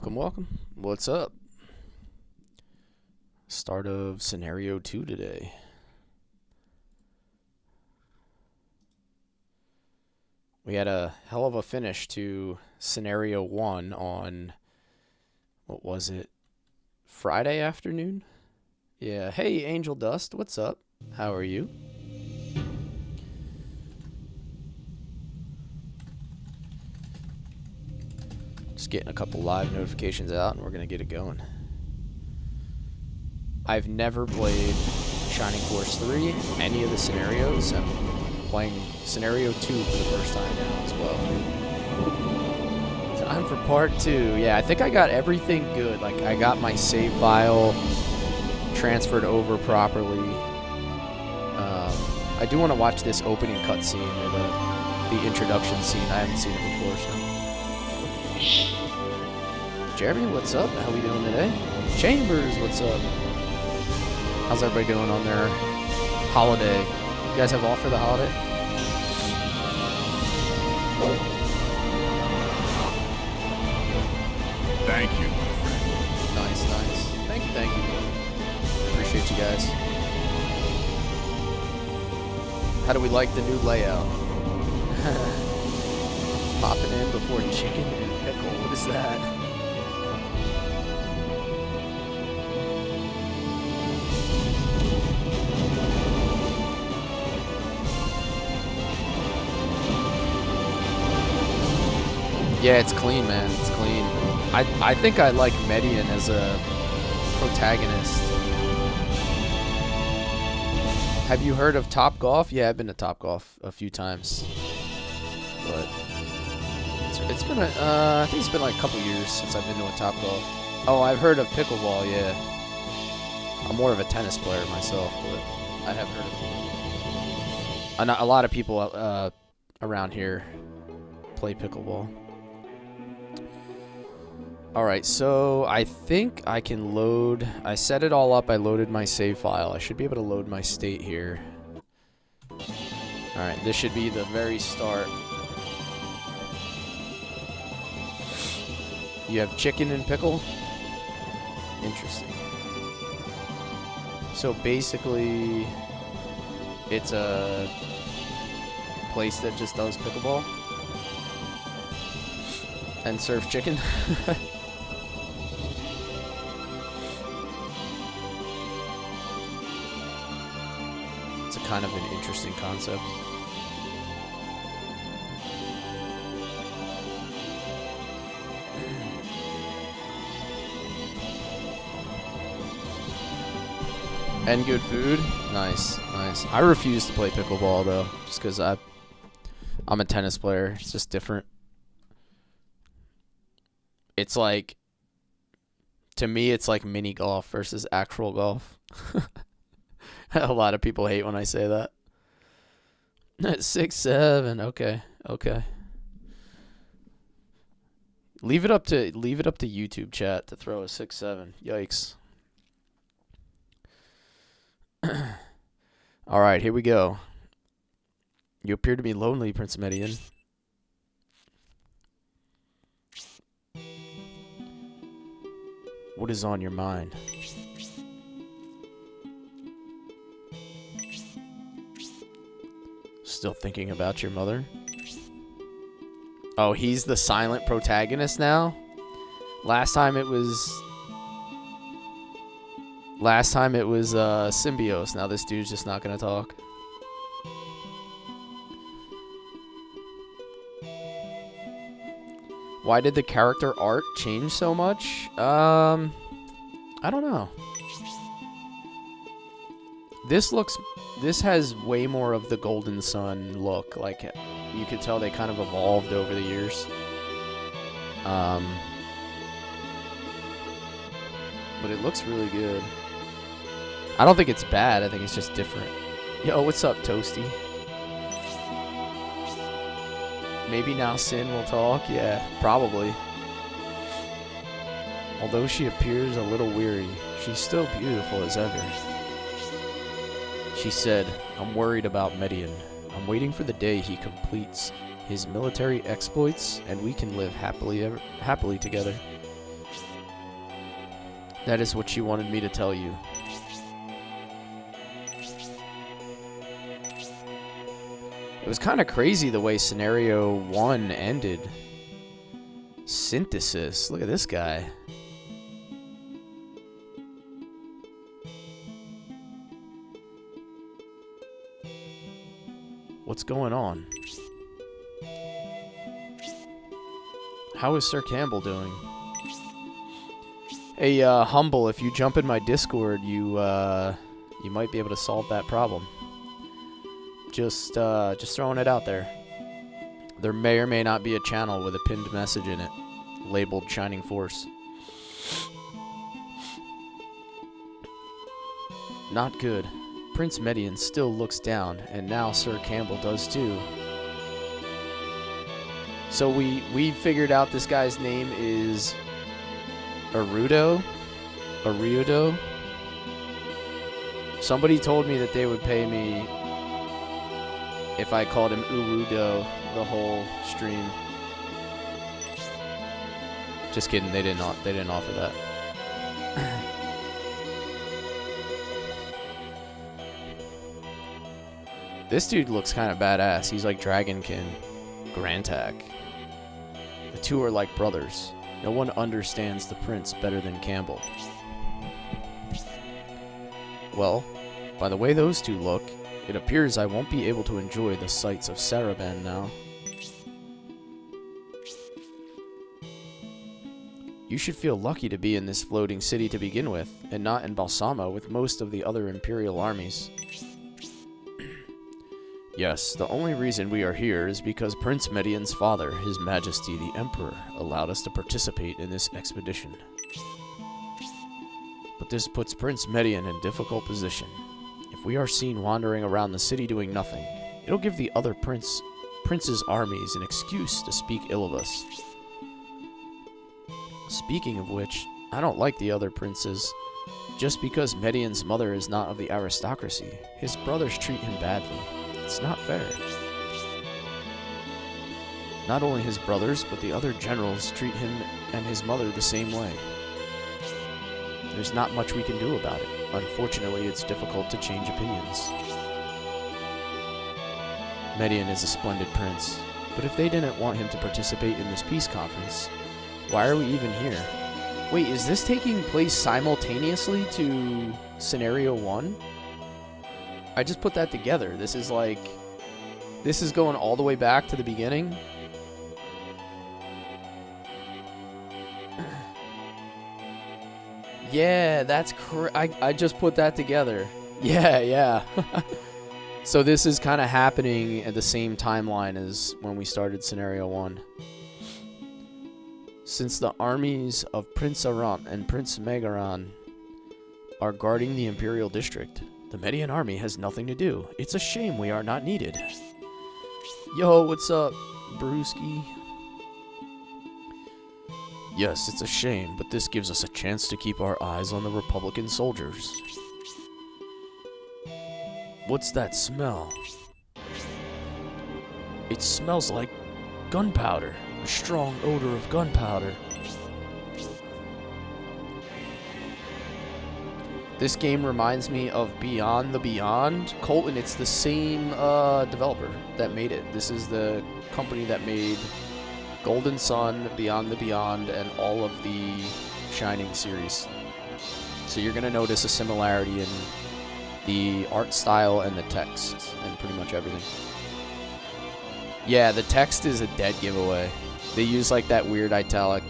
Welcome, welcome. What's up? Start of scenario 2 today. We had a hell of a finish to scenario 1 on, what was it, Friday afternoon? Yeah, hey Angel Dust, what's up? How are you? Just getting a couple live notifications out and we're going to get it going. I've never played Shining Force 3, any of the scenarios. I'm playing scenario 2 for the first time now as well. Time for part 2. Yeah, I think I got everything good. Like, I got my save file transferred over properly. I do want to watch this opening cutscene or the introduction scene. I haven't seen it before, so. Jeremy, what's up? How we doing today? Chambers, what's up? How's everybody doing on their holiday? You guys have off for the holiday? Thank you, my friend. Nice, nice. Thank you. Appreciate you guys. How do we like the new layout? Popping in before chicken and pickle. What is that? Yeah, it's clean, man. It's clean. I think I like Median as a protagonist. Have you heard of Top Golf? Yeah, I've been to Top Golf a few times. But it's been I think it's been like a couple years since I've been to a Top Golf. Oh, I've heard of pickleball, yeah. I'm more of a tennis player myself, but I have heard of it. A lot of people around here play pickleball. Alright, so I think I can load. I set it all up. I loaded my save file. I should be able to load my state here. Alright, this should be the very start. You have chicken and pickle? Interesting. So basically, it's a place that just does pickleball and serves chicken. It's a kind of an interesting concept. And good food. Nice, nice. I refuse to play pickleball though, just because I'm a tennis player. It's just different. It's like, to me, it's like mini golf versus actual golf. A lot of people hate when I say that. 6-7. Okay. Leave it up to YouTube chat to throw a 6-7. Yikes. All right, here we go. You appear to be lonely, Prince Median. What is on your mind? Still thinking about your mother? Oh, he's the silent protagonist now? Last time it was Symbios. Now this dude's just not gonna talk. Why did the character art change so much? I don't know. This has way more of the Golden Sun look. Like, you could tell they kind of evolved over the years. But it looks really good. I don't think it's bad. I think it's just different. Yo, what's up, Toasty? Maybe now Sin will talk? Yeah, probably. Although she appears a little weary, she's still beautiful as ever. She said, I'm worried about Median. I'm waiting for the day he completes his military exploits and we can live happily together. That is what she wanted me to tell you. It was kind of crazy the way Scenario 1 ended. Synthesis. Look at this guy. What's going on? How is Sir Campbell doing? Hey, Humble, if you jump in my Discord, you might be able to solve that problem. Just throwing it out there. There may or may not be a channel with a pinned message in it, labeled Shining Force. Not good. Prince Median still looks down, and now Sir Campbell does too. So we figured out this guy's name is Arudo? Somebody told me that they would pay me if I called him Urudo the whole stream. Just kidding, they didn't offer that. This dude looks kind of badass. He's like Dragonkin, Grantak. The two are like brothers. No one understands the prince better than Campbell. Well, by the way those two look, it appears I won't be able to enjoy the sights of Saraban now. You should feel lucky to be in this floating city to begin with, and not in Balsamo with most of the other Imperial armies. Yes, the only reason we are here is because Prince Median's father, His Majesty the Emperor, allowed us to participate in this expedition. But this puts Prince Median in a difficult position. If we are seen wandering around the city doing nothing, it'll give the other prince's armies an excuse to speak ill of us. Speaking of which, I don't like the other princes. Just because Median's mother is not of the aristocracy, his brothers treat him badly. It's not fair. Not only his brothers, but the other generals treat him and his mother the same way. There's not much we can do about it. Unfortunately, it's difficult to change opinions. Median is a splendid prince, but if they didn't want him to participate in this peace conference, why are we even here? Wait, is this taking place simultaneously to Scenario 1? I just put that together. This is going all the way back to the beginning. Yeah, that's I just put that together. Yeah. So this is kind of happening at the same timeline as when we started Scenario 1. Since the armies of Prince Arant and Prince Megaran are guarding the Imperial District, the Median army has nothing to do. It's a shame we are not needed. Yo, what's up, Brewski? Yes, it's a shame, but this gives us a chance to keep our eyes on the Republican soldiers. What's that smell? It smells like gunpowder. A strong odor of gunpowder. This game reminds me of Beyond the Beyond. Colton, it's the same developer that made it. This is the company that made Golden Sun, Beyond the Beyond, and all of the Shining series. So you're going to notice a similarity in the art style and the text and pretty much everything. Yeah, the text is a dead giveaway. They use like that weird italic.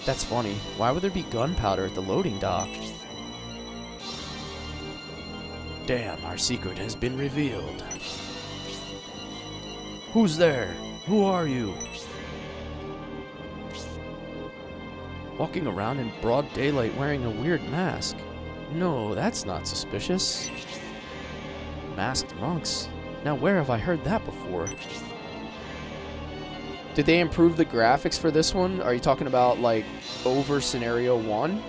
That's funny. Why would there be gunpowder at the loading dock? Damn, our secret has been revealed. Who's there? Who are you? Walking around in broad daylight wearing a weird mask. No, that's not suspicious. Masked monks. Now where have I heard that before? Did they improve the graphics for this one? Are you talking about like over Scenario 1?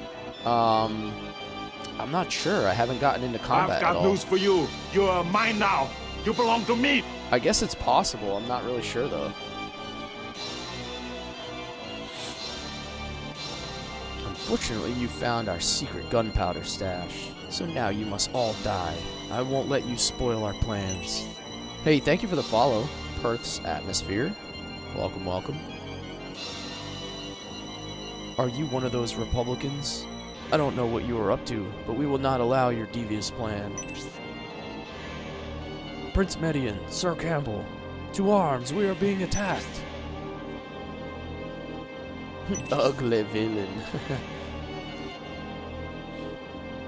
I'm not sure. I haven't gotten into combat I've at all. got news for you. You are mine now. You belong to me. I guess it's possible. I'm not really sure though. Unfortunately, you found our secret gunpowder stash, so now you must all die. I won't let you spoil our plans. Hey, thank you for the follow, Perth's Atmosphere. Welcome, welcome. Are you one of those Republicans? I don't know what you are up to, but we will not allow your devious plan. Prince Median, Sir Campbell, to arms, we are being attacked. Ugly villain.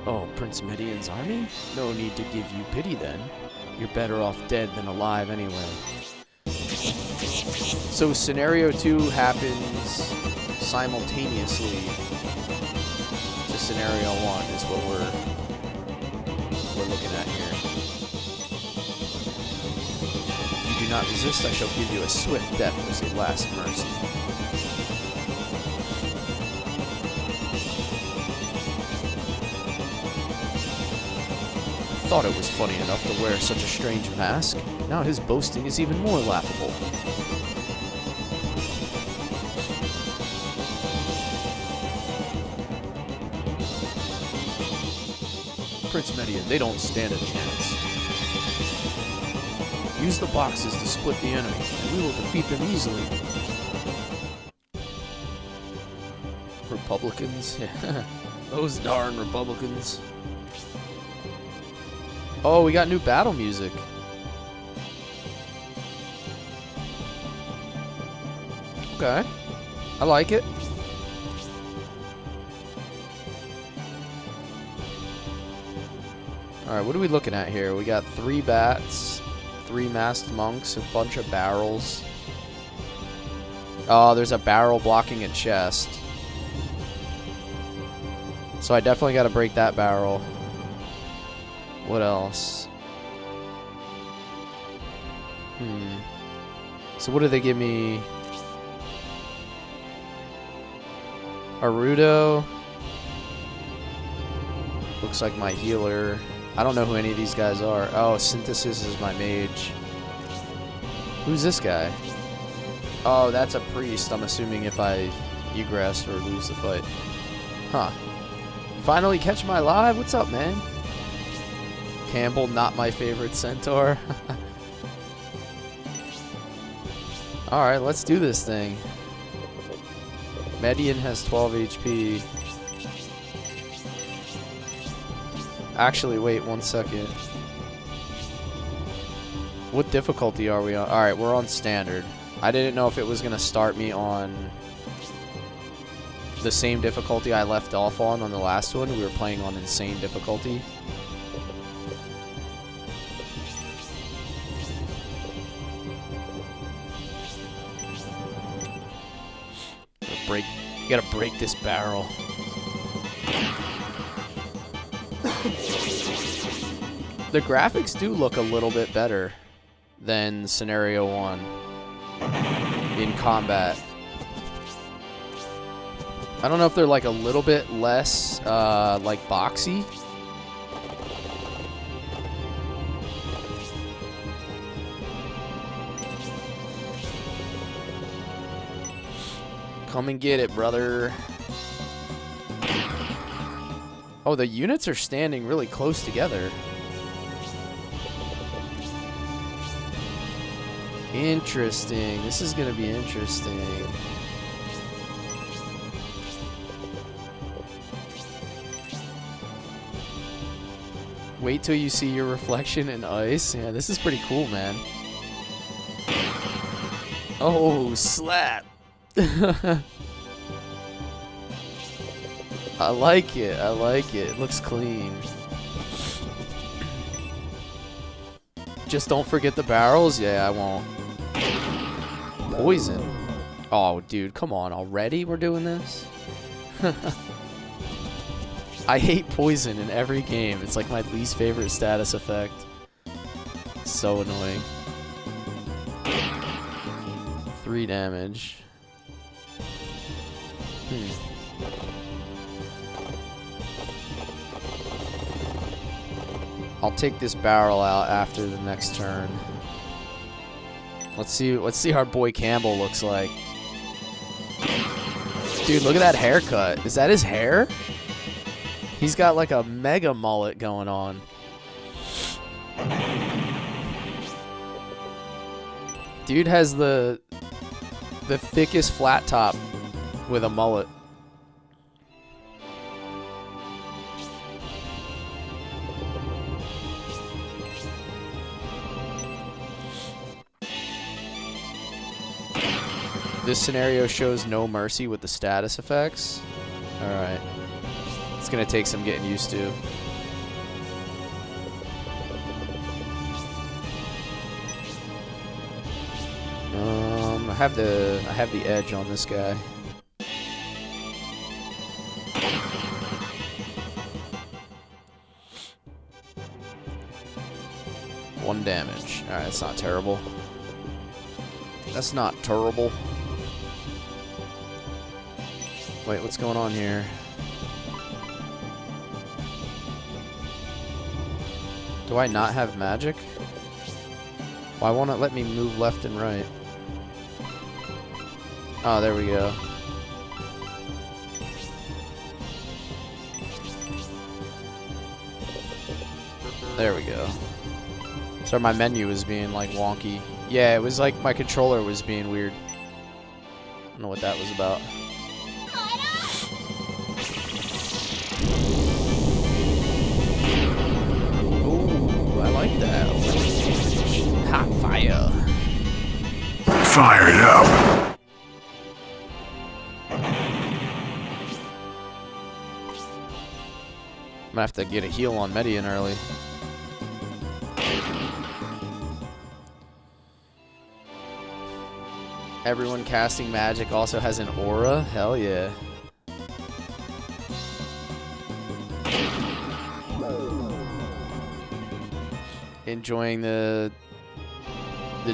Oh, Prince Median's army? No need to give you pity then. You're better off dead than alive anyway. So scenario 2 happens simultaneously to scenario 1 is what we're looking at here. If you do not resist, I shall give you a swift death as a last mercy. Thought it was funny enough to wear such a strange mask. Now his boasting is even more laughable. Prince Median, they don't stand a chance. Use the boxes to split the enemy, and we will defeat them easily. Republicans? Those darn Republicans. Oh, we got new battle music. Okay. I like it. Alright, what are we looking at here? We got 3 bats, 3 masked monks, a bunch of barrels. Oh, there's a barrel blocking a chest. So I definitely got to break that barrel. What else? So what do they give me? Arudo. Looks like my healer. I don't know who any of these guys are. Oh, Synthesis is my mage. Who's this guy? Oh, that's a priest. I'm assuming if I egress or lose the fight. Huh. Finally catch my alive? What's up, man? Campbell, not my favorite centaur. Alright, let's do this thing. Median has 12 HP. Actually, wait 1 second. What difficulty are we on? Alright, we're on standard. I didn't know if it was going to start me on the same difficulty I left off on the last one. We were playing on insane difficulty. You gotta break this barrel. The graphics do look a little bit better than Scenario 1 in combat. I don't know if they're like a little bit less like boxy. Come and get it, brother. Oh, the units are standing really close together. Interesting. This is going to be interesting. Wait till you see your reflection in ice. Yeah, this is pretty cool, man. Oh, slap. I like it. I like it. It looks clean. Just don't forget the barrels. Yeah, I won't. Poison. Oh, dude, come on. Already we're doing this? I hate poison in every game. It's like my least favorite status effect. So annoying. 3 damage. I'll take this barrel out after the next turn. Let's see our boy Campbell looks like. Dude, look at that haircut. Is that his hair? He's got like a mega mullet going on. Dude has the thickest flat top with a mullet. This scenario shows no mercy with the status effects. Alright. It's gonna take some getting used to. I have the edge on this guy. One damage. Alright, that's not terrible. That's not terrible. Wait, what's going on here? Do I not have magic? Why won't it let me move left and right? Oh, there we go. There we go. So my menu was being like wonky. Yeah, it was like my controller was being weird. I don't know what that was about. Ooh, I like that. Hot fire. Fire it up. I'm gonna have to get a heal on Median early. Everyone casting magic also has an aura? Hell yeah. Enjoying the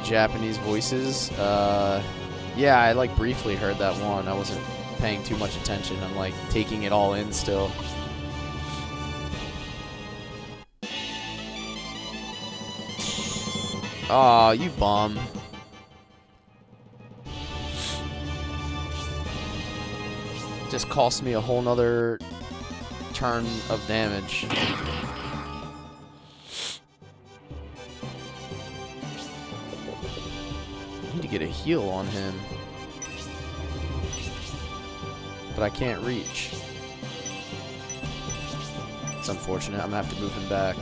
Japanese voices. Yeah, I like briefly heard that one. I wasn't paying too much attention. I'm like taking it all in still. Aw, you bum. Just cost me a whole nother turn of damage. I need to get a heal on him. But I can't reach. It's unfortunate. I'm gonna have to move him back.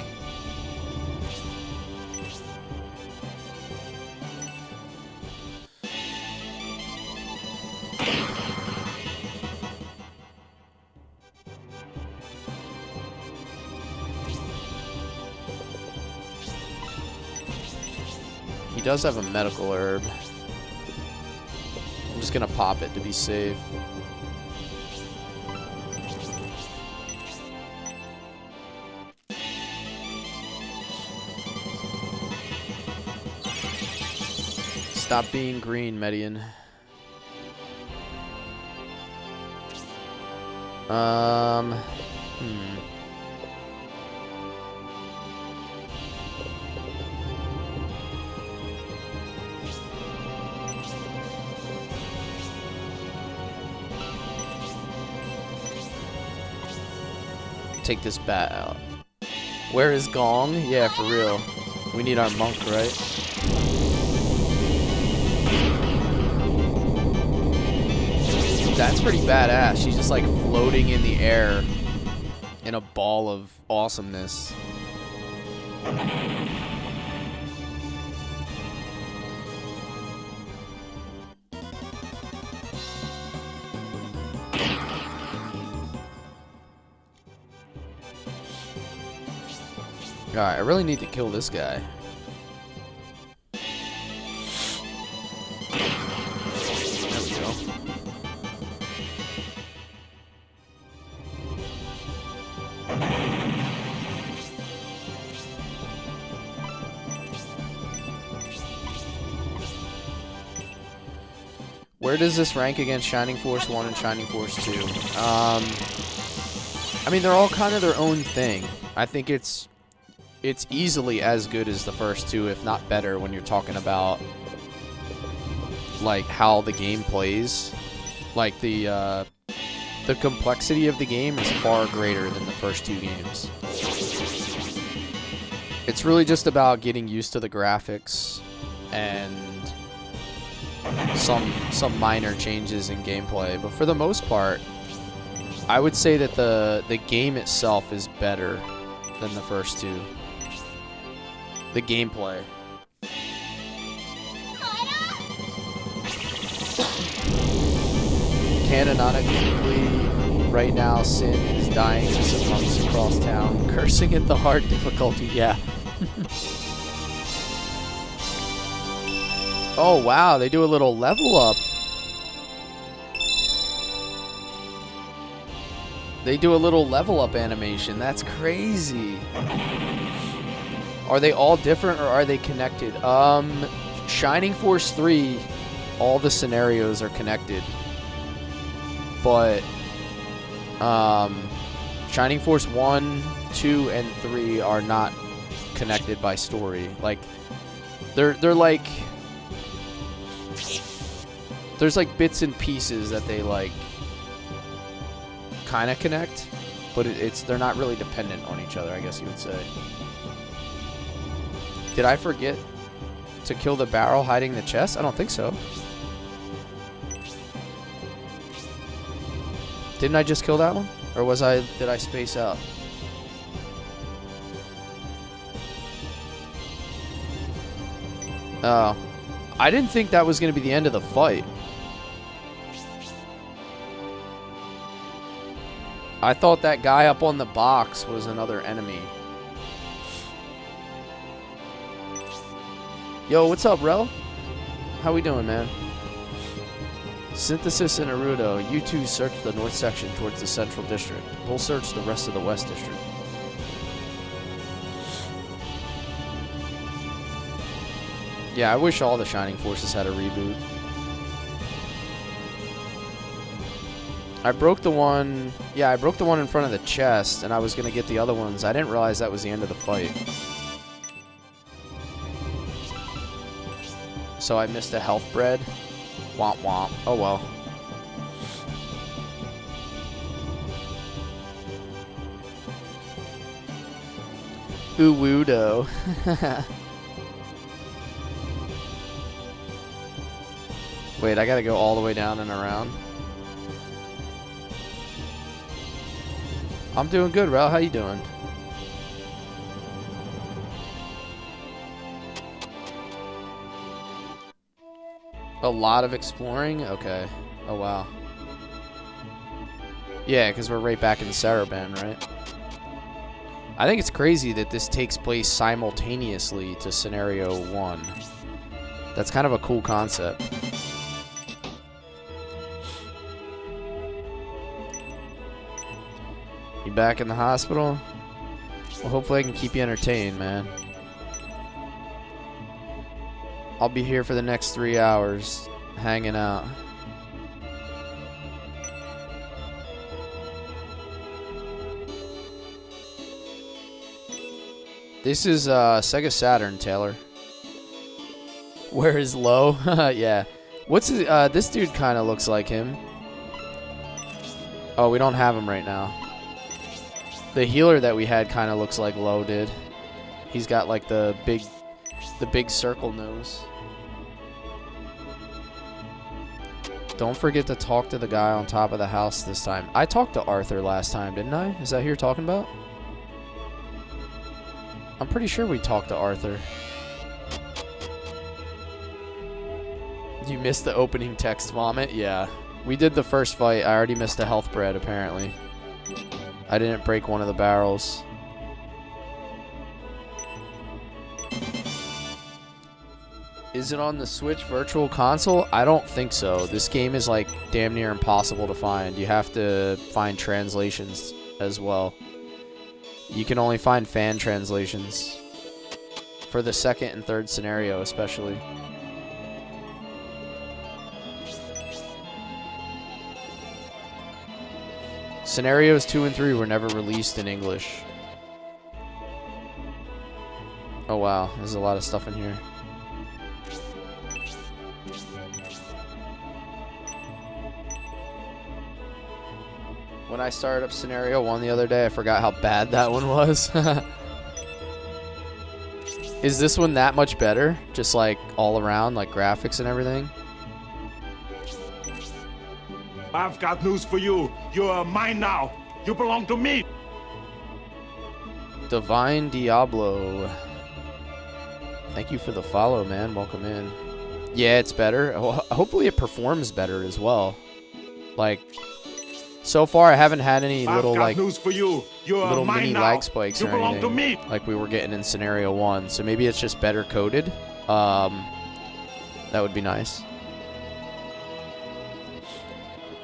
He does have a medical herb. I'm just gonna pop it to be safe. Stop being green, Median. Take this bat out. Where is Gong? Yeah, for real. We need our monk, right? That's pretty badass. She's just like floating in the air in a ball of awesomeness. Alright, I really need to kill this guy. There we go. Where does this rank against Shining Force 1 and Shining Force 2? I mean, they're all kind of their own thing. I think it's easily as good as the first two, if not better, when you're talking about like how the game plays. Like the the complexity of the game is far greater than the first 2 games. It's really just about getting used to the graphics and some minor changes in gameplay, but for the most part, I would say that the game itself is better than the first 2. The gameplay. Canonically, right now, Sin is dying to some monks across town, cursing at the hard difficulty. Yeah. Oh, wow. They do a little level up. They do a little level up animation. That's crazy. Are they all different or are they connected? Shining Force 3, all the scenarios are connected. But Shining Force 1, 2, and 3 are not connected by story. Like they're like there's like bits and pieces that they like kind of connect, but they're not really dependent on each other, I guess you would say. Did I forget to kill the barrel hiding the chest? I don't think so. Didn't I just kill that one? Or did I space out? Oh. I didn't think that was going to be the end of the fight. I thought that guy up on the box was another enemy. Yo, what's up, Rel? How we doing, man? Synthesis and Naruto. You two search the north section towards the central district. We'll search the rest of the west district. Yeah, I wish all the Shining Forces had a reboot. I broke the one... Yeah, I broke the one in front of the chest, and I was going to get the other ones. I didn't realize that was the end of the fight. So I missed a health bread. Womp womp. Oh well. Uwudo. Wait, I gotta go all the way down and around. I'm doing good, Rel. How you doing? A lot of exploring? Okay. Oh, wow. Yeah, because we're right back in Saraban, right? I think it's crazy that this takes place simultaneously to Scenario 1. That's kind of a cool concept. You back in the hospital? Well, hopefully I can keep you entertained, man. I'll be here for the next 3 hours, hanging out. This is Sega Saturn, Taylor. Where is Low? Yeah. What's his, this dude kind of looks like him. Oh, we don't have him right now. The healer that we had kind of looks like Low did. He's got like the big circle nose. Don't forget to talk to the guy on top of the house this time. I talked to Arthur last time, didn't I? Is that who you're talking about? I'm pretty sure we talked to Arthur. You missed the opening text vomit? Yeah. We did the first fight. I already missed a health bread, apparently. I didn't break one of the barrels. Is it on the Switch Virtual Console? I don't think so. This game is like damn near impossible to find. You have to find translations as well. You can only find fan translations. For the second and third scenario especially. Scenarios 2 and 3 were never released in English. Oh wow, there's a lot of stuff in here. When I started up Scenario 1 the other day, I forgot how bad that one was. Is this one that much better? Just like all around, like graphics and everything? I've got news for you. You're mine now. You belong to me. Divine Diablo. Thank you for the follow, man. Welcome in. Yeah, it's better. Hopefully it performs better as well. Like, so far I haven't had any little like news for you. little mini now. lag spikes you or belong anything to me. like we were getting in Scenario 1. So maybe it's just better coded. That would be nice.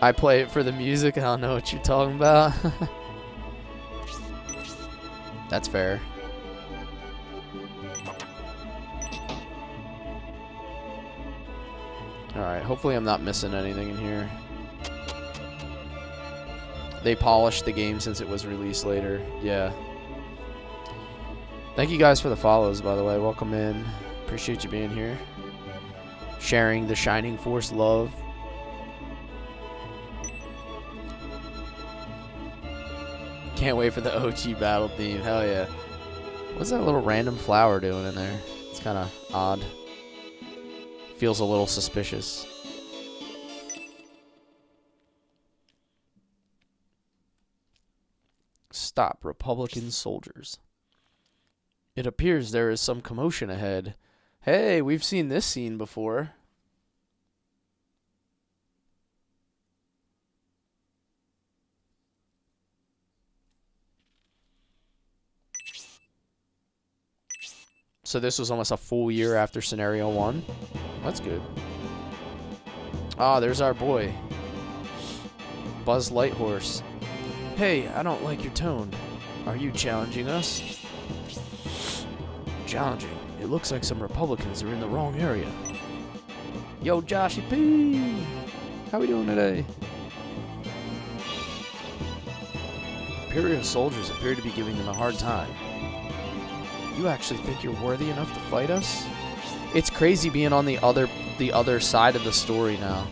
I play it for the music. I don't know what you're talking about. That's fair. Alright, hopefully I'm not missing anything in here. They polished the game since it was released later. Yeah. Thank you guys for the follows, by the way. Welcome in. Appreciate you being here. Sharing the Shining Force love. Can't wait for the OG battle theme. Hell yeah. What's that little random flower doing in there? It's kind of odd. Feels a little suspicious. Stop, Republican soldiers. It appears there is some commotion ahead. Hey, we've seen this scene before. So this was almost a full year after Scenario 1. That's good. Ah, there's our boy. Buzz Lighthorse. Hey, I don't like your tone. Are you challenging us? Challenging? It looks like some Republicans are in the wrong area. Yo, Joshy P! How we doing today? Imperial soldiers appear to be giving them a hard time. You actually think you're worthy enough to fight us? It's crazy being on the other side of the story now.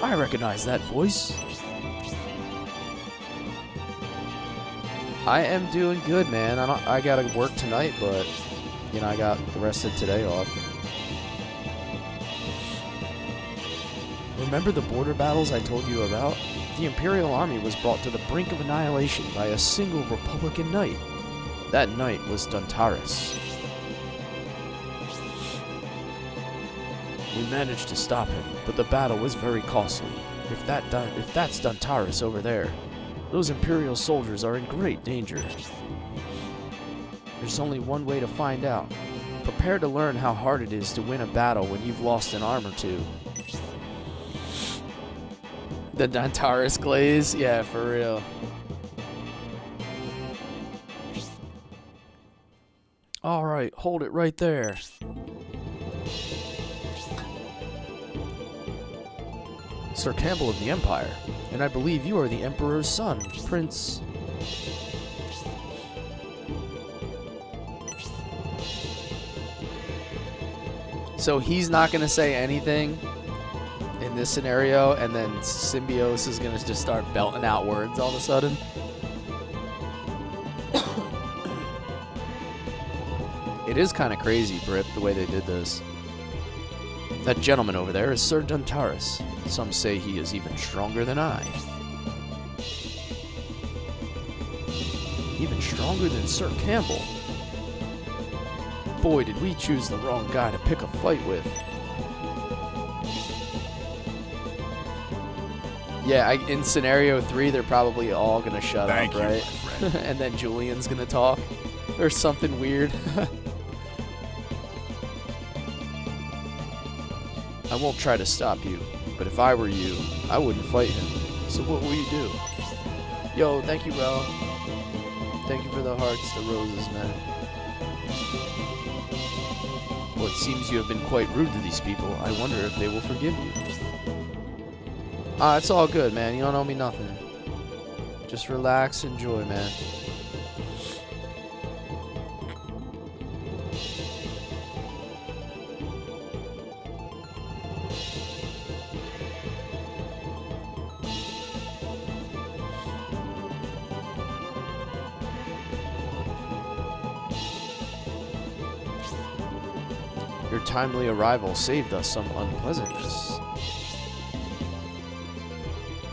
I recognize that voice. I am doing good, man. I gotta work tonight, but you know I got the rest of today off. Remember the border battles I told you about? The Imperial Army was brought to the brink of annihilation by a single Republican knight. That knight was Duntaris. We managed to stop him, but the battle was very costly. If that's Duntaris over there, those Imperial soldiers are in great danger. There's only one way to find out. Prepare to learn how hard it is to win a battle when you've lost an arm or two. The Duntaris glaze? Yeah, for real. Alright, hold it right there. Sir Campbell of the Empire, and I believe you are the Emperor's son, Prince... So he's not going to say anything in this scenario, and then Symbiosis is going to just start belting out words all of a sudden. It is kind of crazy, Brip, the way they did this. That gentleman over there is Sir Duntaris. Some say he is even stronger than I. Even stronger than Sir Campbell. Boy, did we choose the wrong guy to pick a fight with. Yeah, in Scenario 3, they're probably all going to shut up, right? And then Julian's going to talk. Or something weird. I won't try to stop you, but if I were you, I wouldn't fight him. So what will you do? Yo, thank you, Bro. Thank you for the hearts, the roses, man. Well, it seems you have been quite rude to these people. I wonder if they will forgive you. It's all good, man. You don't owe me nothing. Just relax, enjoy, man. Your timely arrival saved us some unpleasantness.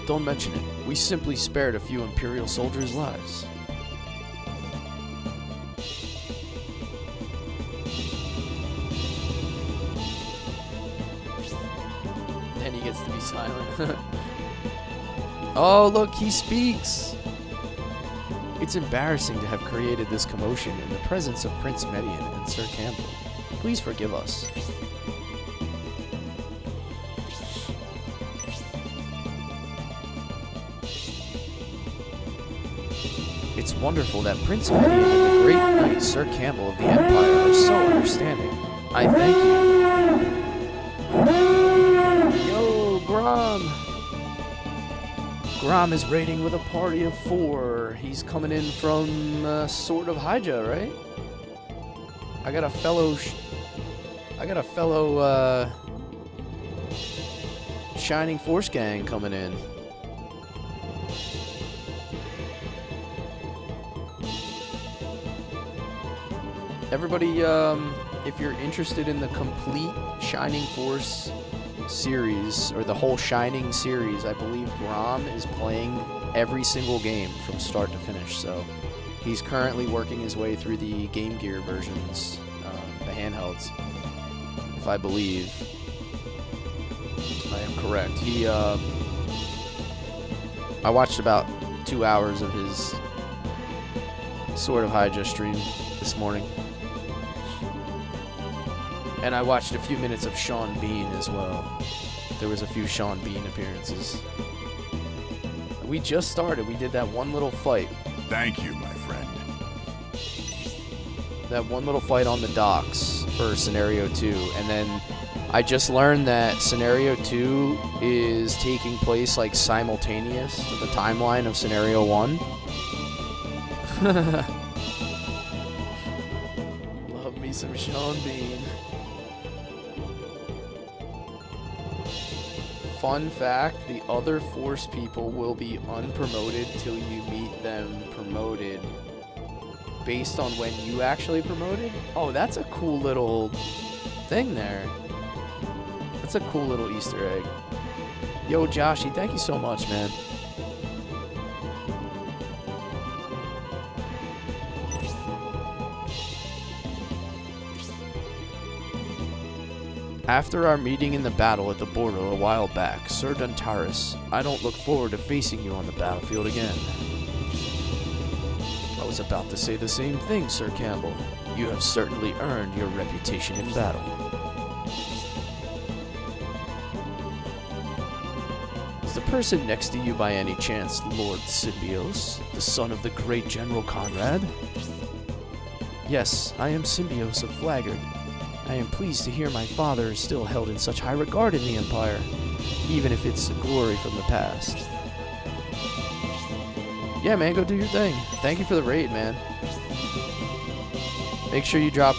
Don't mention it. We simply spared a few Imperial soldiers' lives. And he gets to be silent. Oh, look, he speaks! It's embarrassing to have created this commotion in the presence of Prince Median and Sir Campbell. Please forgive us. It's wonderful that Prince Median and the great knight Sir Campbell of the Empire are so understanding. I thank you. Yo, Grom! Grom is raiding with a party of 4. He's coming in from Sword of Hyja, right? I got a fellow Shining Force gang coming in. Everybody, if you're interested in the complete Shining Force series, or the whole Shining series, I believe Grom is playing every single game from start to finish. So he's currently working his way through the Game Gear versions, the handhelds, if I believe I am correct. I watched about 2 hours of his Sword of Hyja stream this morning. And I watched a few minutes of Sean Bean as well. There was a few Sean Bean appearances. We just started. We did that one little fight. Thank you, my friend. That one little fight on the docks for Scenario 2. And then I just learned that Scenario 2 is taking place like simultaneous to the timeline of Scenario 1. Love me some Sean Bean. Fun fact, the other Force people will be unpromoted till you meet them promoted based on when you actually promoted. Oh, that's a cool little thing there. That's a cool little Easter egg. Yo, Joshy, thank you so much, man. After our meeting in the battle at the border a while back, Sir Duntaris, I don't look forward to facing you on the battlefield again. I was about to say the same thing, Sir Campbell. You have certainly earned your reputation in battle. Is the person next to you by any chance Lord Symbios, the son of the great General Conrad? Yes, I am Symbios of Flaggard. I am pleased to hear my father is still held in such high regard in the Empire, even if it's a glory from the past. Yeah, man, go do your thing. Thank you for the raid, man. Make sure you drop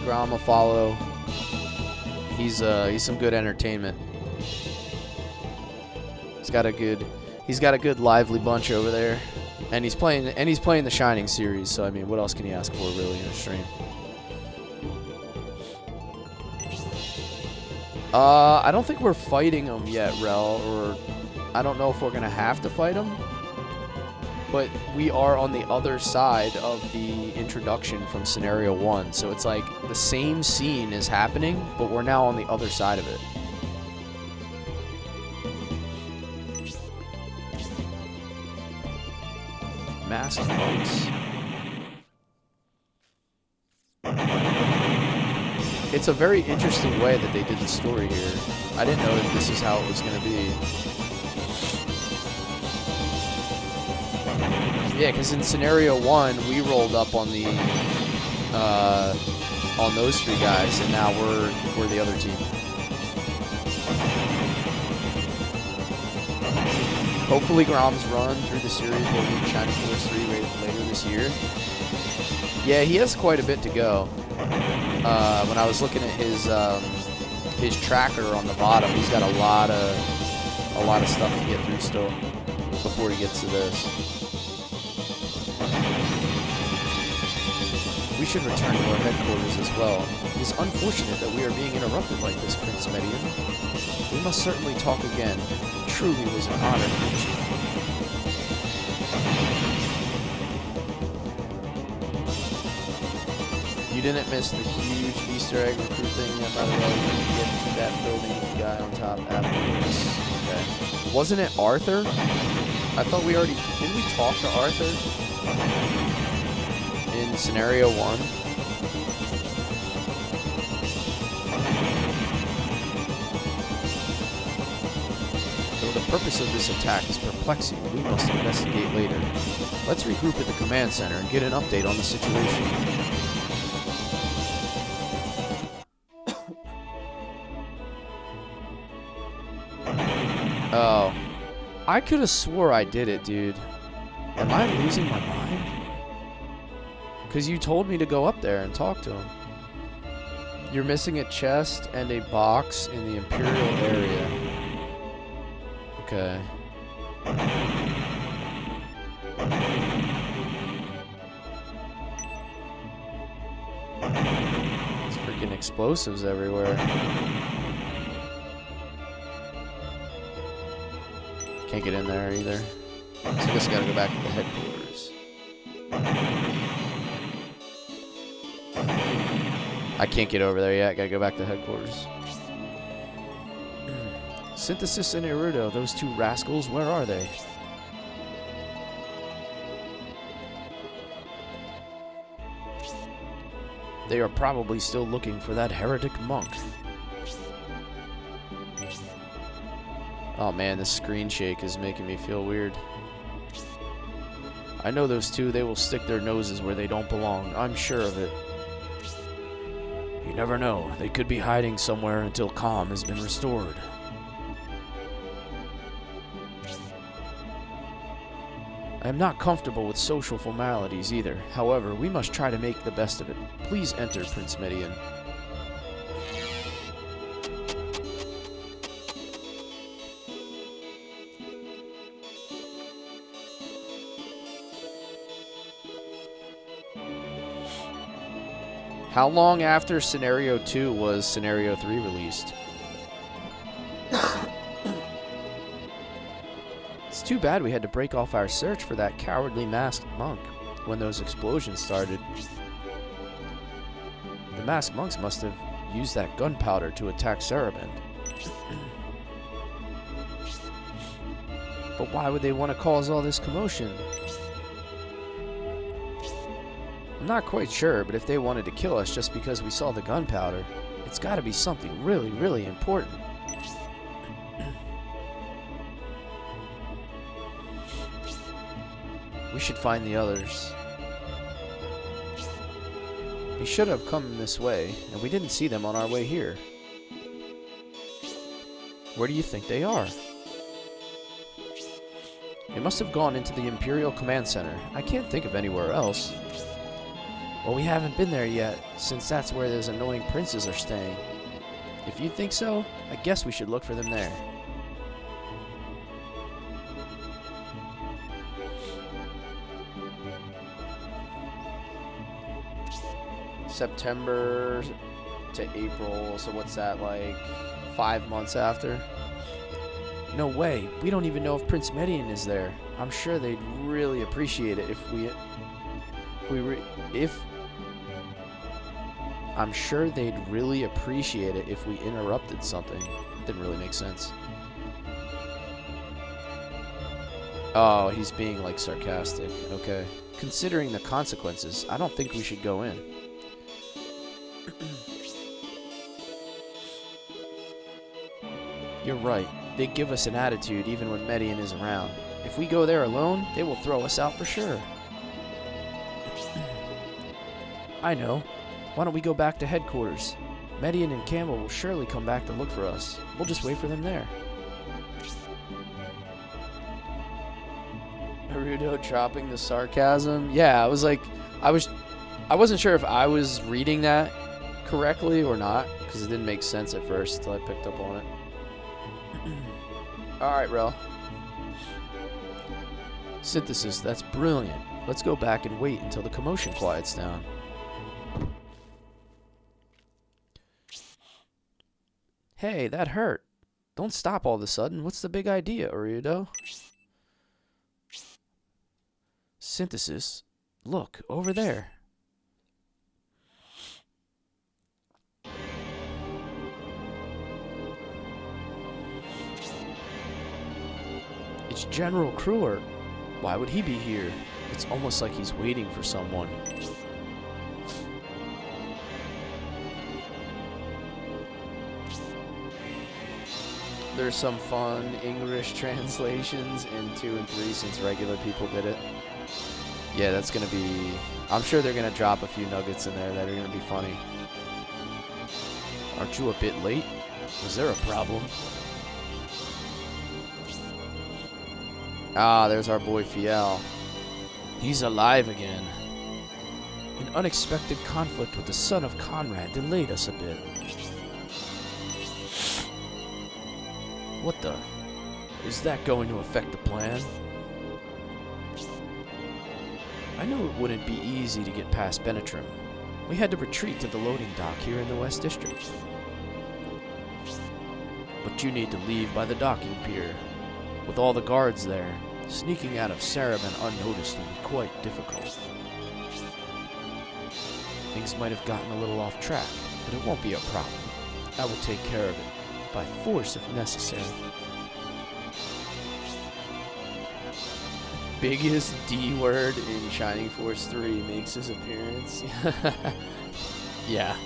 Grom a follow. He's some good entertainment. He's got a good lively bunch over there, and he's playing the Shining series. So I mean, what else can you ask for really in a stream? I don't think we're fighting him yet, Rel, or I don't know if we're gonna have to fight him, but we are on the other side of the introduction from Scenario 1, so it's like the same scene is happening, but we're now on the other side of it. Masked monks. It's a very interesting way that they did the story here. I didn't know that this is how it was going to be. Yeah, because in Scenario 1, we rolled up on the on those 3 guys, and now we're the other team. Hopefully Grom's run through the series will be Shining Force 3 later this year. Yeah, he has quite a bit to go. When I was looking at his tracker on the bottom, he's got a lot of stuff to get through still before he gets to this. We should return to our headquarters as well. It is unfortunate that we are being interrupted like this, Prince Median. We must certainly talk again. It truly was an honor to meet you. You didn't miss the huge Easter egg recruit thing yet, by the way. You can get to that building with the guy on top afterwards. Okay. Wasn't it Arthur? I thought we already... Didn't we talk to Arthur? In scenario 1? Though the purpose of this attack is perplexing, we must investigate later. Let's regroup at the command center and get an update on the situation. Oh. I could have swore I did it, dude. Am I losing my mind? Because you told me to go up there and talk to him. You're missing a chest and a box in the Imperial area. Okay. There's freaking explosives everywhere. Can't get in there either. So I just gotta go back to the headquarters. I can't get over there yet. Gotta go back to headquarters. Synthesis and Erudo, those two rascals, where are they? They are probably still looking for that heretic monk. Oh man, this screen shake is making me feel weird. I know those two, they will stick their noses where they don't belong. I'm sure of it. You never know. They could be hiding somewhere until calm has been restored. I am not comfortable with social formalities either. However, we must try to make the best of it. Please enter, Prince Median. How long after Scenario 2 was Scenario 3 released? It's too bad we had to break off our search for that cowardly masked monk when those explosions started. The masked monks must have used that gunpowder to attack Saraband. But why would they want to cause all this commotion? I'm not quite sure, but if they wanted to kill us just because we saw the gunpowder, it's got to be something really, really important. We should find the others. We should have come this way, and we didn't see them on our way here. Where do you think they are? They must have gone into the Imperial Command Center. I can't think of anywhere else. Well, we haven't been there yet, since that's where those annoying princes are staying. If you think so, I guess we should look for them there. September to April, so what's that, like 5 months after? No way, we don't even know if Prince Median is there. I'm sure they'd really appreciate it I'm sure they'd really appreciate it if we interrupted something. Didn't really make sense. Oh, he's being like sarcastic. Okay. Considering the consequences, I don't think we should go in. You're right. They give us an attitude even when Median is around. If we go there alone, they will throw us out for sure. I know. Why don't we go back to headquarters? Median and Campbell will surely come back to look for us. We'll just wait for them there. Naruto dropping the sarcasm. Yeah, I was like, I wasn't sure if I was reading that correctly or not, because it didn't make sense at first until I picked up on it. Alright, Rel. Synthesis, that's brilliant. Let's go back and wait until the commotion quiets down. Hey, that hurt. Don't stop all of a sudden. What's the big idea, Oriudo? Synthesis. Look, over there. It's General Kruger. Why would he be here? It's almost like he's waiting for someone. There's some fun English translations in 2 and 3 since regular people did it. Yeah, that's gonna be... I'm sure they're gonna drop a few nuggets in there that are gonna be funny. Aren't you a bit late? Was there a problem? Ah, there's our boy Fiel. He's alive again. An unexpected conflict with the son of Conrad delayed us a bit. What the? Is that going to affect the plan? I knew it wouldn't be easy to get past Benetrim. We had to retreat to the loading dock here in the West District. But you need to leave by the docking pier. With all the guards there, sneaking out of Saraben unnoticed will be quite difficult. Things might have gotten a little off track, but it won't be a problem. I will take care of it, by force if necessary. Biggest D word in Shining Force 3 makes his appearance. Yeah.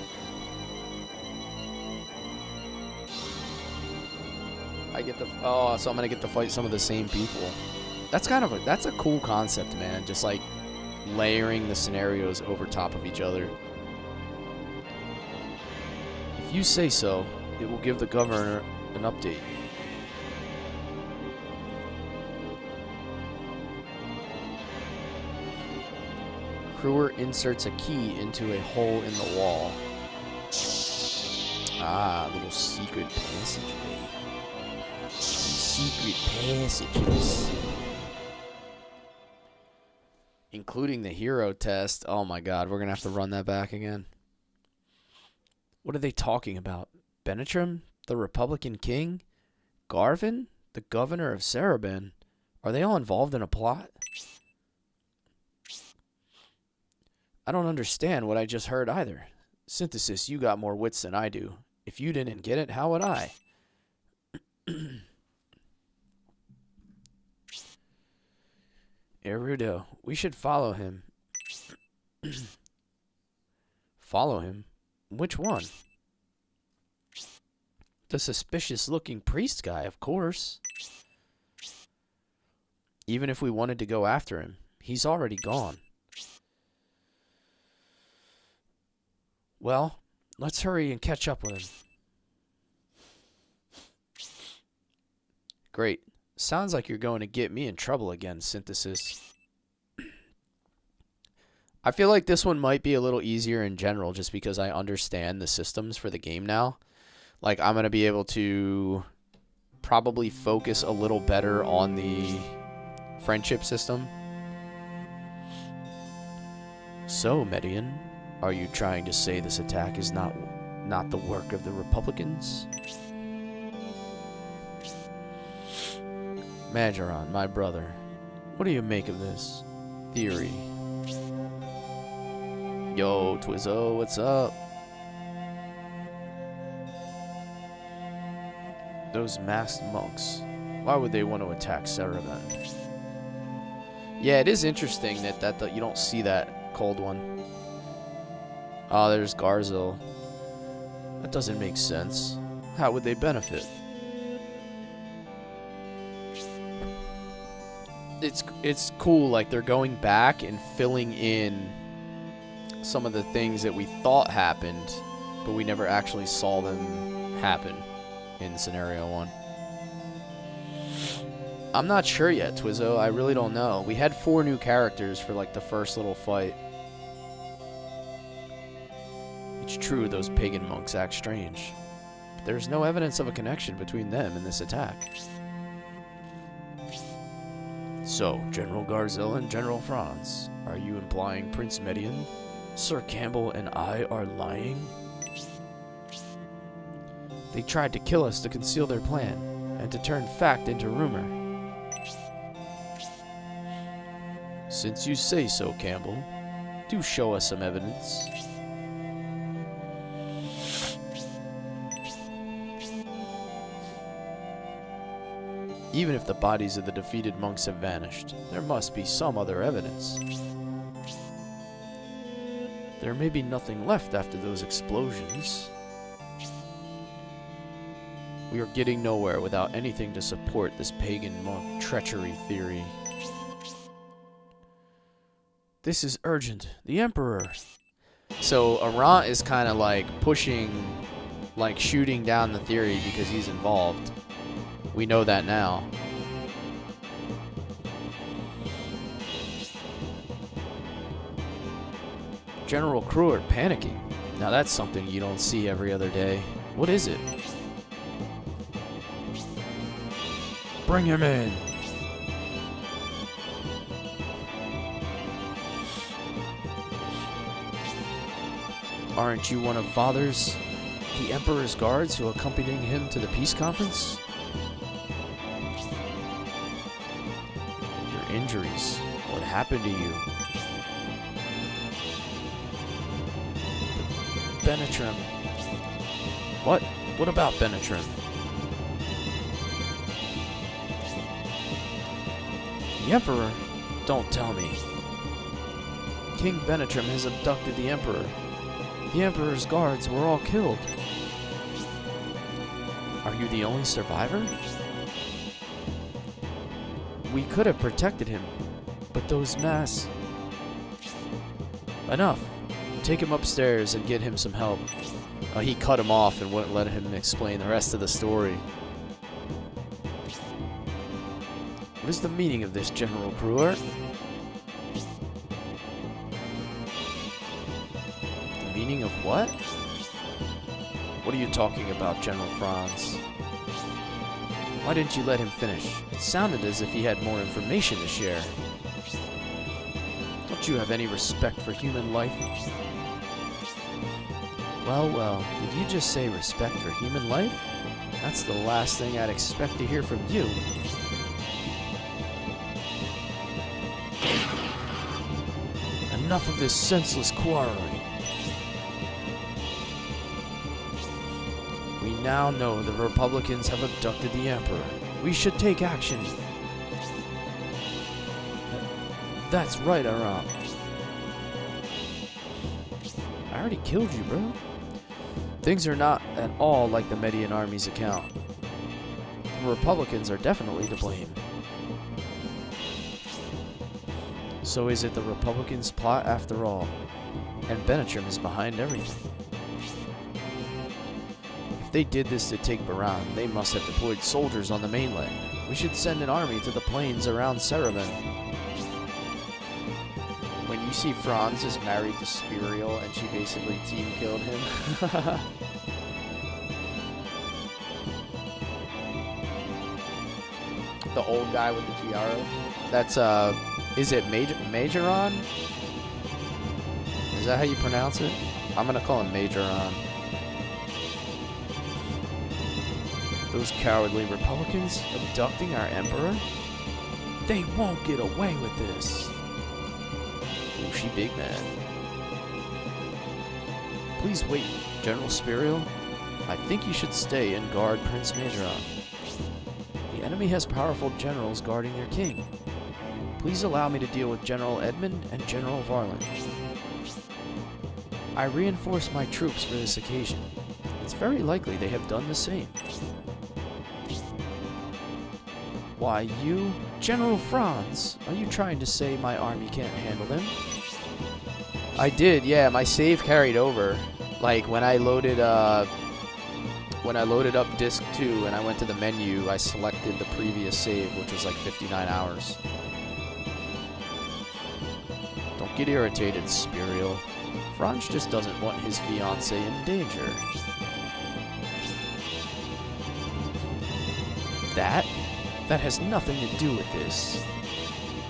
I get the... Oh, so I'm gonna get to fight some of the same people. That's kind of a... That's a cool concept, man. Just like layering the scenarios over top of each other. If you say so, it will give the governor an update. Kruger inserts a key into a hole in the wall. Ah, little secret passageway. Secret passages. Including the hero test. Oh my god, we're gonna have to run that back again. What are they talking about? Benetrim? The Republican King? Garvin? The governor of Saraben? Are they all involved in a plot? I don't understand what I just heard either. Synthesis, you got more wits than I do. If you didn't get it, how would I? Erudo, we should follow him. Follow him? Which one? The suspicious-looking priest guy, of course. Even if we wanted to go after him, he's already gone. Well, let's hurry and catch up with him. Great. Sounds like you're going to get me in trouble again, Synthesis. I feel like this one might be a little easier in general just because I understand the systems for the game now. Like, I'm going to be able to probably focus a little better on the friendship system. So, Median, are you trying to say this attack is not the work of the Republicans? Majoran, my brother, what do you make of this theory? Yo, Twizzo, what's up? Those masked monks, why would they want to attack Saraben? Yeah, it is interesting that you don't see that cold one. Oh, there's Garzil. That doesn't make sense. How would they benefit? It's cool, like they're going back and filling in some of the things that we thought happened, but we never actually saw them happen in scenario 1. I'm not sure yet, Twizzo. I really don't know. We had 4 new characters for like the first little fight. It's true those pagan monks act strange, but there's no evidence of a connection between them and this attack. So, General Garzil and General Franz, are you implying Prince Median, Sir Campbell, and I are lying? They tried to kill us to conceal their plan, and to turn fact into rumor. Since you say so, Campbell, do show us some evidence. Even if the bodies of the defeated monks have vanished, there must be some other evidence. There may be nothing left after those explosions. We are getting nowhere without anything to support this pagan monk treachery theory. This is urgent. The Emperor. So Arant is kind of like pushing, like shooting down the theory because he's involved. We know that now. General Cruer panicking. Now that's something you don't see every other day. What is it? Bring him in. Aren't you one of Father's, the Emperor's guards who accompanied him to the peace conference? Your injuries. What happened to you? Benetrim. What? What about Benetrim? The Emperor? Don't tell me. King Benetrim has abducted the Emperor. The Emperor's guards were all killed. Are you the only survivor? We could have protected him, but those mass... Enough. Take him upstairs and get him some help. He cut him off and wouldn't let him explain the rest of the story. What is the meaning of this, General Cruer? The meaning of what? What are you talking about, General Franz? Why didn't you let him finish? It sounded as if he had more information to share. Don't you have any respect for human life? Well, well, did you just say respect for human life? That's the last thing I'd expect to hear from you. Enough of this senseless quarreling. We now know the Republicans have abducted the Emperor. We should take action. That's right, Aram. I already killed you, bro. Things are not at all like the Median army's account. The Republicans are definitely to blame. So is it the Republicans' plot after all? And Benetrim is behind everything. If they did this to take Baran, they must have deployed soldiers on the mainland. We should send an army to the plains around Saravan. When you see Franz is married to Spiriel and she basically team killed him. The old guy with the tiara. That's is it Majoron? Is that how you pronounce it? I'm gonna call him Majoron. Those cowardly Republicans abducting our Emperor? They won't get away with this. Ooh, she big man. Please wait, General Spiriel. I think you should stay and guard Prince Majoron. The enemy has powerful generals guarding their king. Please allow me to deal with General Edmund and General Varlin. I reinforce my troops for this occasion. It's very likely they have done the same. Why, you, General Franz, are you trying to say my army can't handle them? I did, yeah, my save carried over. Like, when I loaded up Disc 2 and I went to the menu, I selected the previous save, which was like 59 hours. Don't get irritated, Spiriel. Franz just doesn't want his fiancée in danger. That has nothing to do with this.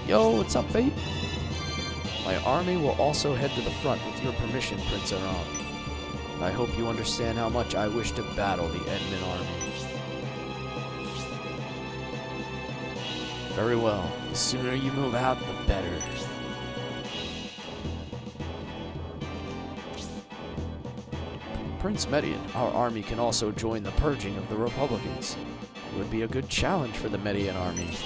Yo, what's up, Fate? My army will also head to the front with your permission, Prince Aram. I hope you understand how much I wish to battle the Edmund army. Very well. The sooner you move out, the better. Prince Median, our army can also join the purging of the Republicans. It would be a good challenge for the Median army.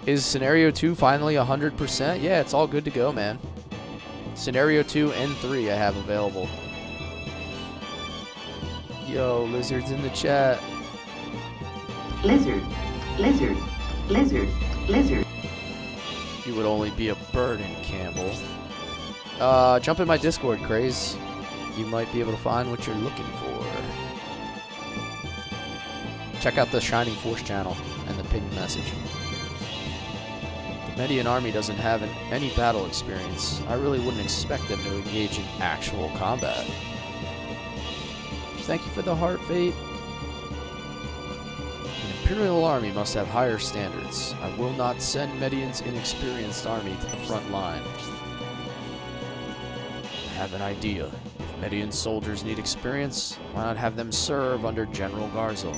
Is Scenario 2 finally 100%? Yeah, it's all good to go, man. Scenario 2 and 3 I have available. Yo, Lizard's in the chat. Lizard, lizard, lizard, lizard. You would only be a burden, Campbell. Jump in my Discord, Craze. You might be able to find what you're looking for. Check out the Shining Force channel and the pinned message. The Median army doesn't have any battle experience. I really wouldn't expect them to engage in actual combat. Thank you for the heart, Fate. An Imperial army must have higher standards. I will not send Median's inexperienced army to the front line. I have an idea. If Median soldiers need experience, why not have them serve under General Garzel?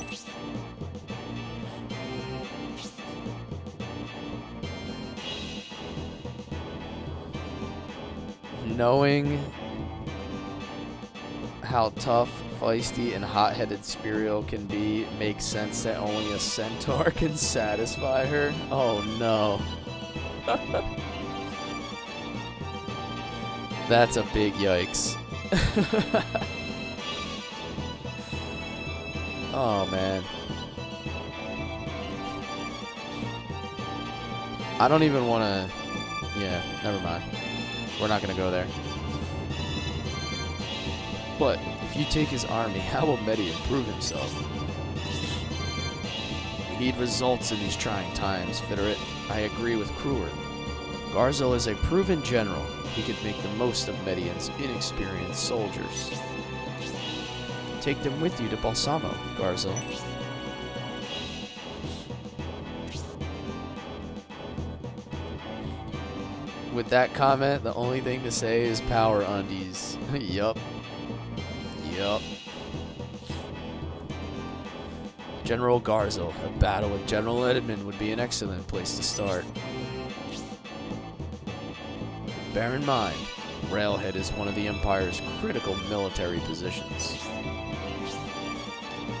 Knowing how tough, feisty, and hot-headed Spiriel can be makes sense that only a centaur can satisfy her. Oh no. That's a big yikes. Oh man. I don't even want to... Yeah, never mind. We're not going to go there. But if you take his army, how will Median prove himself? We need results in these trying times, Fitterit. I agree with Kruger. Garzel is a proven general. He could make the most of Median's inexperienced soldiers. Take them with you to Balsamo, Garzel. With that comment, the only thing to say is power undies. Yup. Yup. General Garzel. A battle with General Edmund would be an excellent place to start. Bear in mind, Railhead is one of the Empire's critical military positions.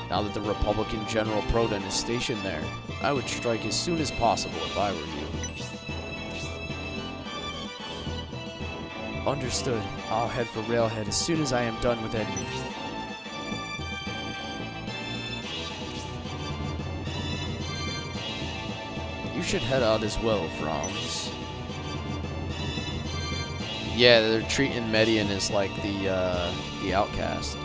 Now that the Republican General Prodan is stationed there, I would strike as soon as possible if I were you. Understood. I'll head for Railhead as soon as I am done with Edmund. You should head out as well, Franz. Yeah, they're treating Median as like the outcast.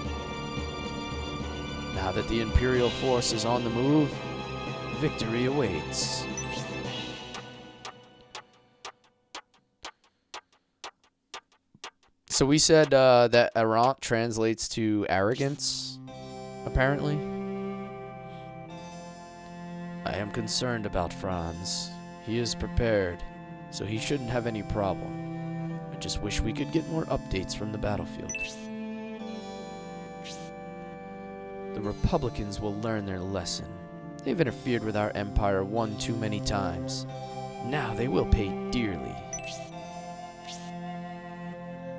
Now that the Imperial force is on the move, victory awaits. So we said that errant translates to arrogance, apparently. I am concerned about Franz. He is prepared, so he shouldn't have any problem. I just wish we could get more updates from the battlefield. The Republicans will learn their lesson. They've interfered with our empire one too many times. Now they will pay dearly.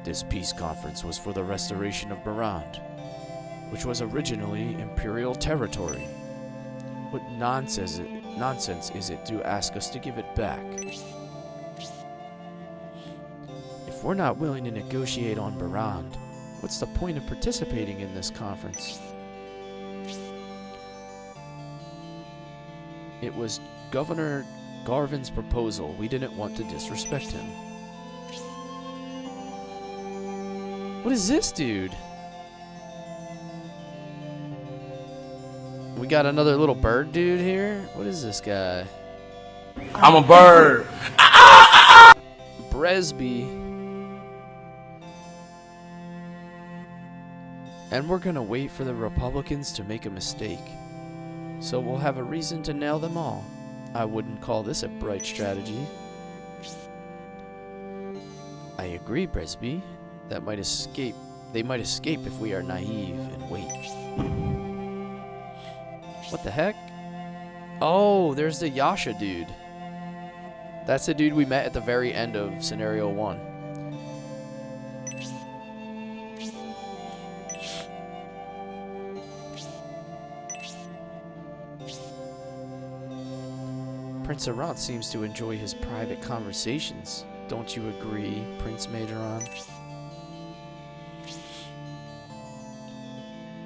This peace conference was for the restoration of Barand, which was originally Imperial territory. What nonsense is it to ask us to give it back? If we're not willing to negotiate on Barand, what's the point of participating in this conference? It was Governor Garvin's proposal. We didn't want to disrespect him. What is this, dude? We got another little bird dude here? What is this guy? I'm a bird. Bresby. And we're gonna wait for the Republicans to make a mistake. So we'll have a reason to nail them all. I wouldn't call this a bright strategy. I agree, Bresby. That might escape. They might escape if we are naive and wait. What the heck? Oh, there's the Yasha dude. That's the dude we met at the very end of Scenario 1. Prince Arant seems to enjoy his private conversations. Don't you agree, Prince Majoran?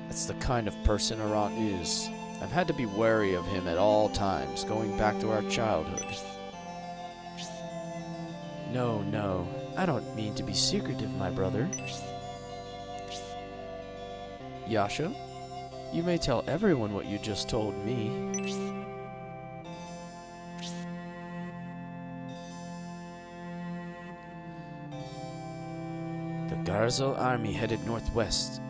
That's the kind of person Arant is. I've had to be wary of him at all times, going back to our childhood. No, no, I don't mean to be secretive, my brother. Yasha, you may tell everyone what you just told me. The Garzel army headed northwest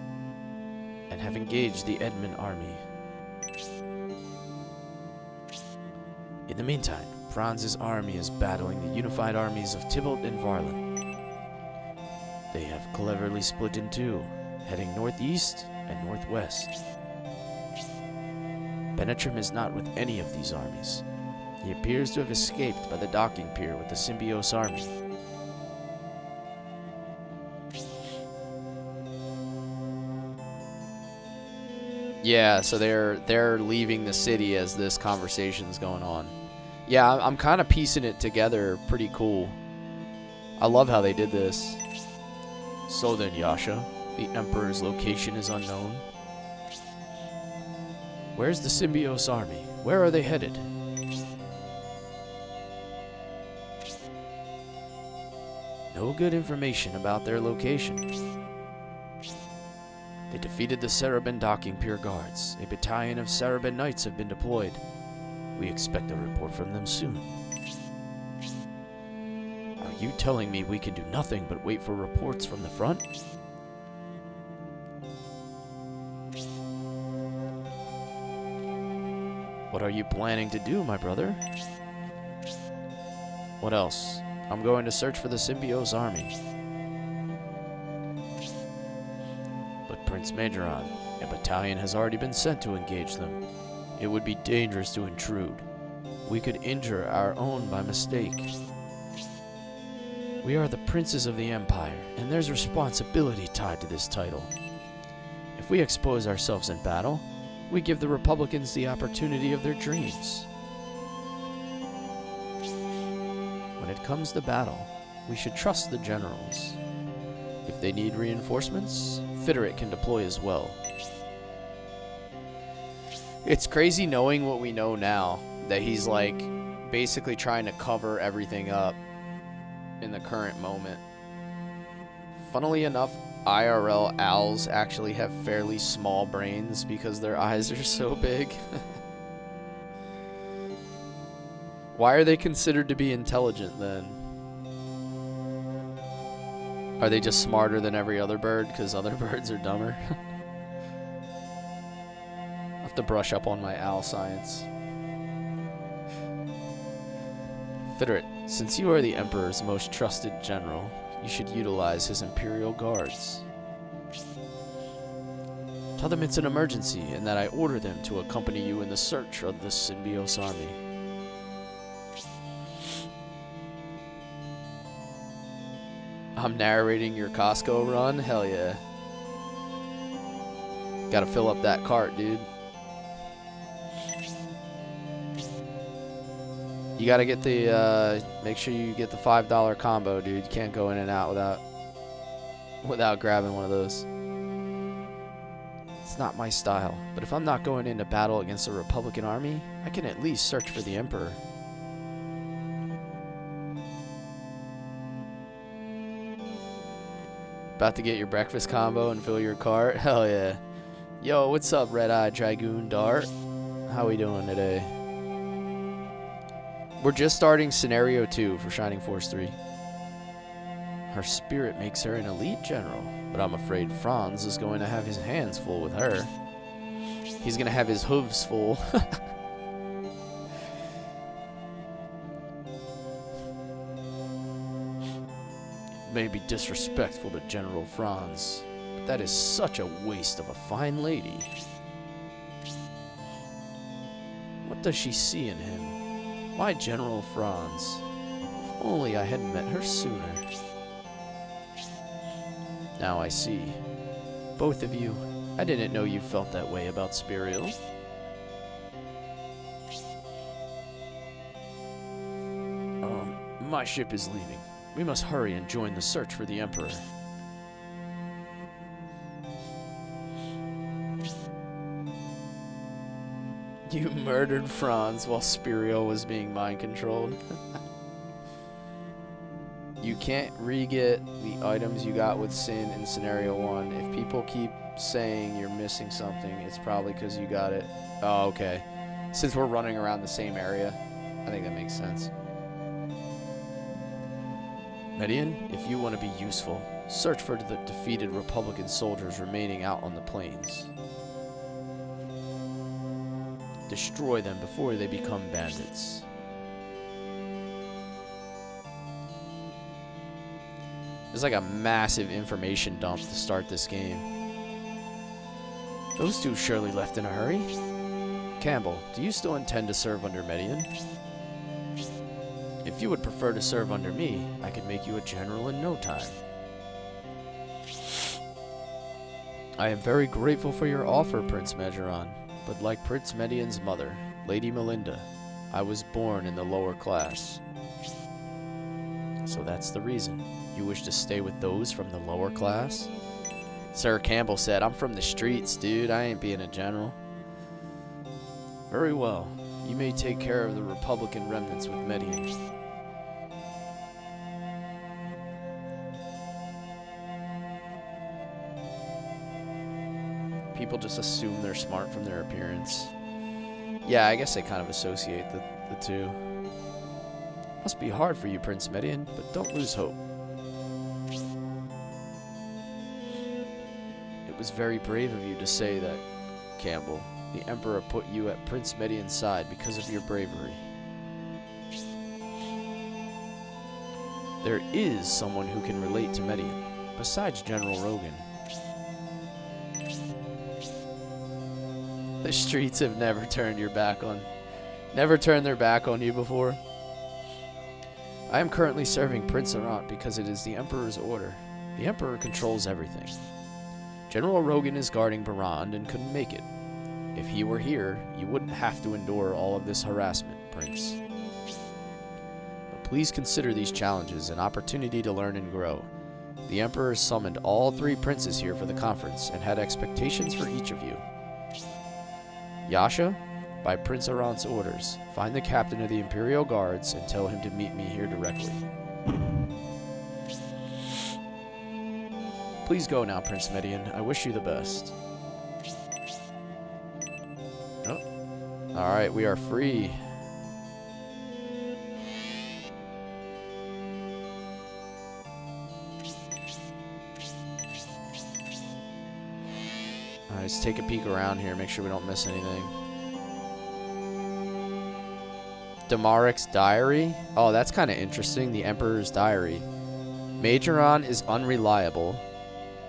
and have engaged the Edmund army. In the meantime, Franz's army is battling the unified armies of Tybalt and Varlin. They have cleverly split in two, heading northeast and northwest. Benetrim is not with any of these armies. He appears to have escaped by the docking pier with the Symbiose army. Yeah, so they're leaving the city as this conversation's going on. Yeah, I'm kind of piecing it together pretty cool. I love how they did this. So then, Yasha, the Emperor's location is unknown. Where's the Symbiose army? Where are they headed? No good information about their location. They defeated the Cerebin docking pier guards. A battalion of Cerebin knights have been deployed. We expect a report from them soon. Are you telling me we can do nothing but wait for reports from the front? What are you planning to do, my brother? What else? I'm going to search for the Symbiose army. But Prince Majoran, a battalion has already been sent to engage them. It would be dangerous to intrude. We could injure our own by mistake. We are the princes of the Empire, and there's responsibility tied to this title. If we expose ourselves in battle, we give the Republicans the opportunity of their dreams. When it comes to battle, we should trust the generals. If they need reinforcements, Fiterit can deploy as well. It's crazy knowing what we know now, that he's like basically trying to cover everything up in the current moment. Funnily enough, IRL owls actually have fairly small brains because their eyes are so big. Why are they considered to be intelligent then? Are they just smarter than every other bird because other birds are dumber? I have to brush up on my owl science. Fiterit, since you are the Emperor's most trusted general, you should utilize his Imperial Guards. Tell them it's an emergency and that I order them to accompany you in the search of the Symbiose army. I'm narrating your Costco run? Hell yeah. Gotta fill up that cart, dude. You gotta get the, make sure you get the $5 combo, dude. You can't go in and out without grabbing one of those. It's not my style, but if I'm not going into battle against a Republican army, I can at least search for the Emperor. About to get your breakfast combo and fill your cart? Hell yeah. Yo, what's up, Red-Eye Dragoon Dart? How we doing today? We're just starting Scenario 2 for Shining Force 3. Her spirit makes her an elite general, but I'm afraid Franz is going to have his hands full with her. He's going to have his hooves full. may be disrespectful to General Franz, but that is such a waste of a fine lady. What does she see in him? Why General Franz? If only I had met her sooner. Now I see. Both of you, I didn't know you felt that way about Spiriel. My ship is leaving. We must hurry and join the search for the Emperor. You murdered Franz while Spiriel was being mind-controlled. You can't re-get the items you got with Sin in Scenario 1. If people keep saying you're missing something, it's probably because you got it. Oh, okay. Since we're running around the same area, I think that makes sense. Median, if you want to be useful, search for the defeated Republican soldiers remaining out on the plains. Destroy them before they become bandits. There's like a massive information dump to start this game. Those two surely left in a hurry. Campbell, do you still intend to serve under Median? If you would prefer to serve under me, I could make you a general in no time. I am very grateful for your offer, Prince Majoran, but like Prince Median's mother, Lady Melinda, I was born in the lower class. So that's the reason. You wish to stay with those from the lower class? Sir Campbell said, I'm from the streets, dude. I ain't being a general. Very well. You may take care of the Republican remnants with Median. People just assume they're smart from their appearance. Yeah, I guess they kind of associate the two. Must be hard for you, Prince Median, but don't lose hope. It was very brave of you to say that, Campbell. The Emperor put you at Prince Median's side because of your bravery. There is someone who can relate to Median, besides General Rogan. The streets have never turned their back on you before. I am currently serving Prince Arant because it is the Emperor's order. The Emperor controls everything. General Rogan is guarding Barand and couldn't make it. If he were here, you wouldn't have to endure all of this harassment, Prince. But please consider these challenges an opportunity to learn and grow. The Emperor summoned all 3 princes here for the conference and had expectations for each of you. Yasha, by Prince Arant's orders, find the captain of the Imperial Guards and tell him to meet me here directly. Please go now, Prince Median. I wish you the best. Oh. Alright, we are free. Alright, let's take a peek around here, make sure we don't miss anything. Damarek's diary? Oh, that's kind of interesting. The Emperor's diary. Majoran is unreliable.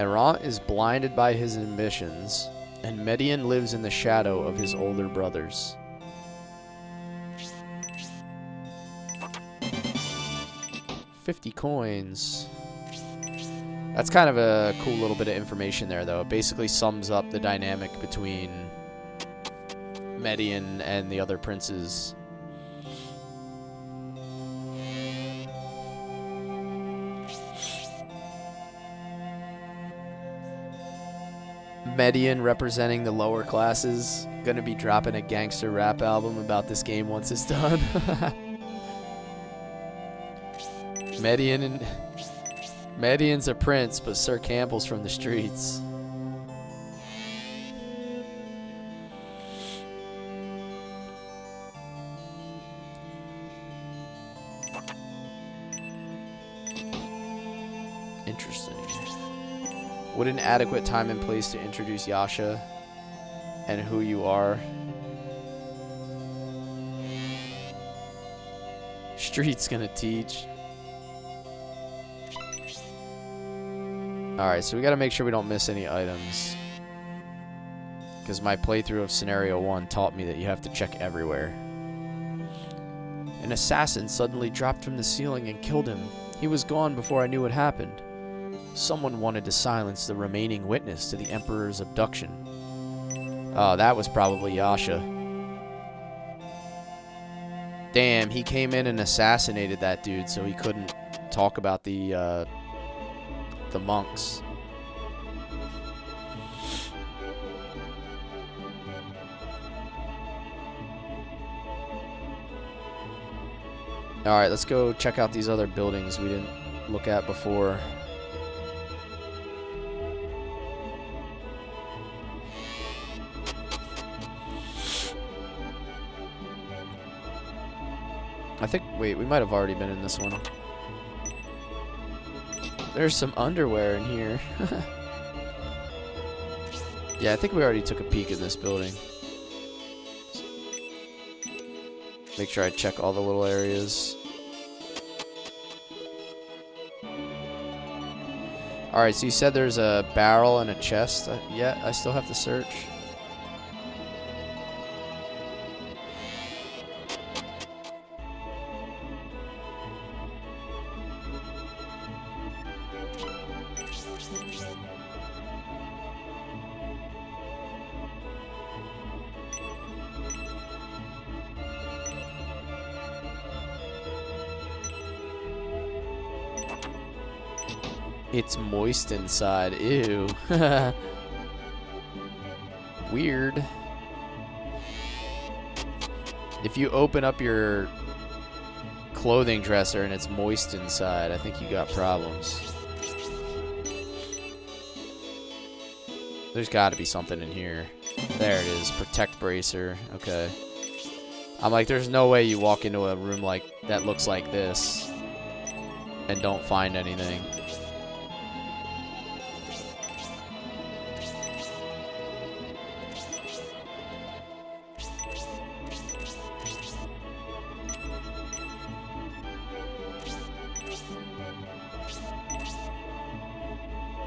Arant is blinded by his ambitions. And Median lives in the shadow of his older brothers. $50 coins. That's kind of a cool little bit of information there, though. It basically sums up the dynamic between Median and the other princes. Median representing the lower classes, gonna be dropping a gangster rap album about this game once it's done. Median's a prince, but Sir Campbell's from the streets. Interesting. Would an adequate time and place to introduce Yasha and who you are? Street's gonna teach. Alright, so we gotta make sure we don't miss any items. Because my playthrough of Scenario 1 taught me that you have to check everywhere. An assassin suddenly dropped from the ceiling and killed him. He was gone before I knew what happened. Someone wanted to silence the remaining witness to the Emperor's abduction. Oh, that was probably Yasha. Damn, he came in and assassinated that dude so he couldn't talk about the monks. Alright, let's go check out these other buildings we didn't look at before. I think, wait, we might have already been in this one. There's some underwear in here. Yeah, I think we already took a peek in this building. Make sure I check all the little areas. Alright, so you said there's a barrel and a chest. Yeah, I still have to search. It's moist inside. Ew. Weird. If you open up your clothing dresser and it's moist inside, I think you got problems. There's got to be something in here. There it is. Protect bracer. Okay. I'm like, there's no way you walk into a room like that looks like this and don't find anything.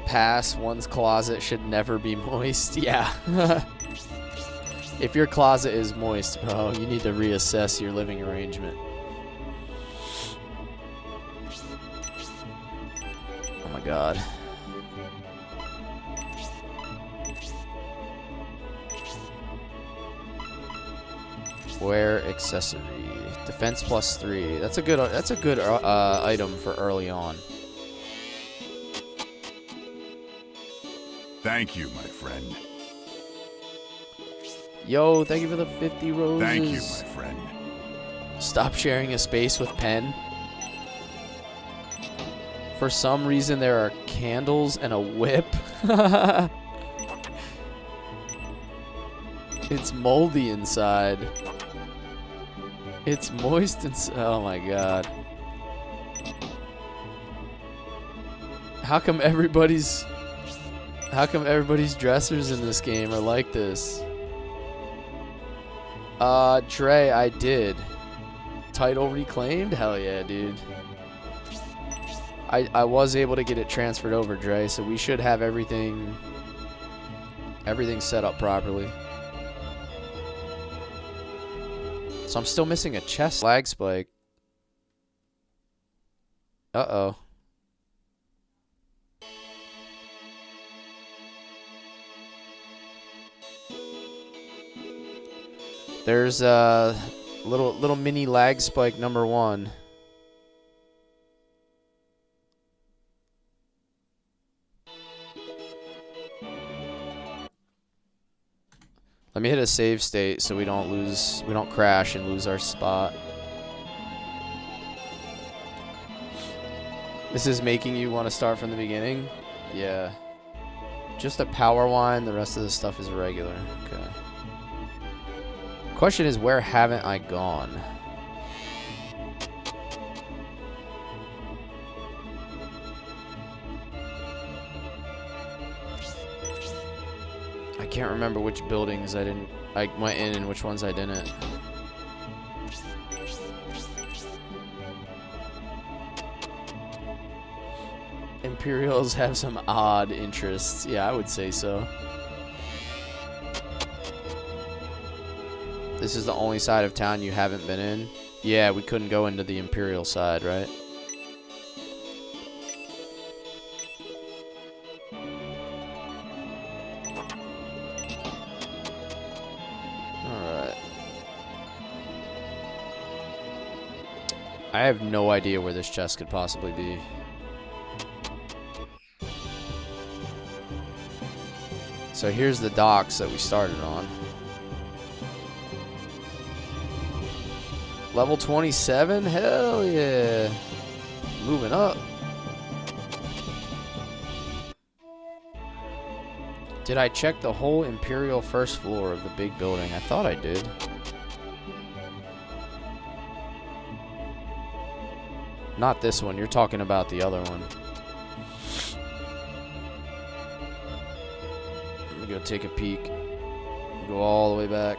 Pass. One's closet should never be moist. Yeah. If your closet is moist, bro, you need to reassess your living arrangement. Oh my god. Wear accessory. Defense +3. That's a good item for early on. Thank you, my friend. Yo, thank you for the 50 roses. Thank you, my friend. Stop sharing a space with Pen. For some reason, there are candles and a whip. It's moldy inside. It's moist inside. Oh my god. How come everybody's dressers in this game are like this? Dre, I did. Title reclaimed? Hell yeah, dude. I was able to get it transferred over, Dre, so we should have everything set up properly. So I'm still missing a chest lag spike. Uh-oh. There's a little mini lag spike number 1. Let me hit a save state so we don't crash and lose our spot. This is making you want to start from the beginning? Yeah. Just a power wine, the rest of the stuff is regular. Okay. Question is, where haven't I gone? I can't remember which buildings I went in and which ones I didn't. Imperials have some odd interests. Yeah, I would say so. This is the only side of town you haven't been in? Yeah, we couldn't go into the Imperial side, right? Alright. I have no idea where this chest could possibly be. So here's the docks that we started on. Level 27? Hell yeah. Moving up. Did I check the whole Imperial first floor of the big building? I thought I did. Not this one. You're talking about the other one. Let me go take a peek. Go all the way back.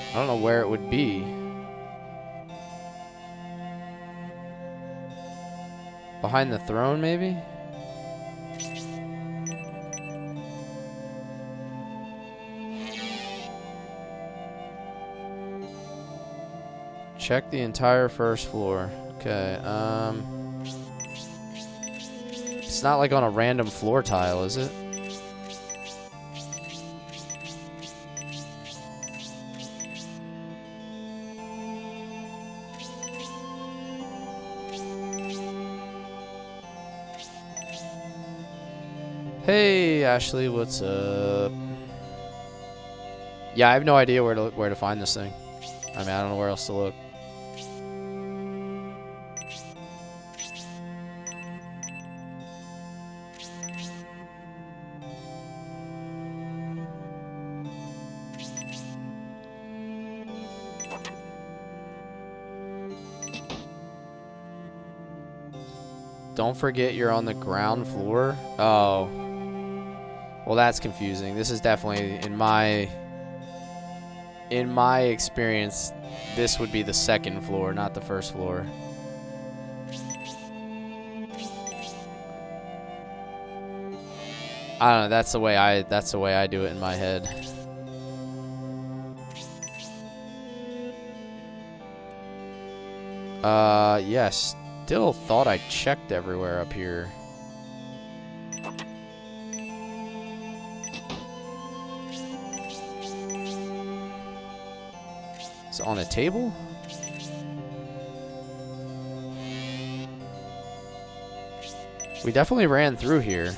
I don't know where it would be. Behind the throne, maybe? Check the entire first floor. Okay, it's not like on a random floor tile, is it? Hey, Ashley, what's up? Yeah, I have no idea where to find this thing. I mean, I don't know where else to look. Don't forget you're on the ground floor. Oh. Well, that's confusing. This is definitely, in my experience, this would be the second floor, not the first floor. I don't know. That's the way I do it in my head. Yes. Still thought I checked everywhere up here. Is it on a table? We definitely ran through here.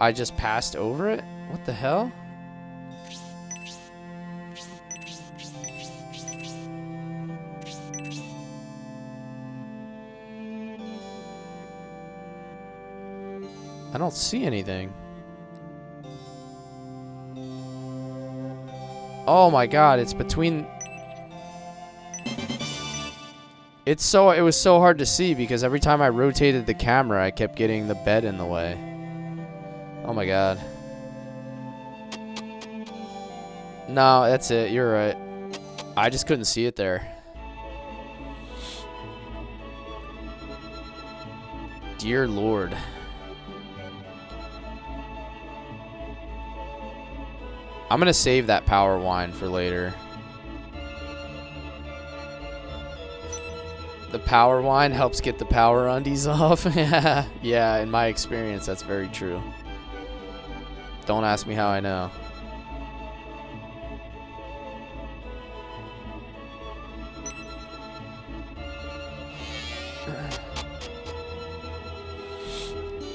I just passed over it? What the hell? I don't see anything. Oh my god, it's between... It was so hard to see because every time I rotated the camera, I kept getting the bed in the way. Oh my god. No, that's it. You're right. I just couldn't see it there. Dear Lord. I'm gonna save that power wine for later. The power wine helps get the power undies off. Yeah, in my experience, that's very true. Don't ask me how I know.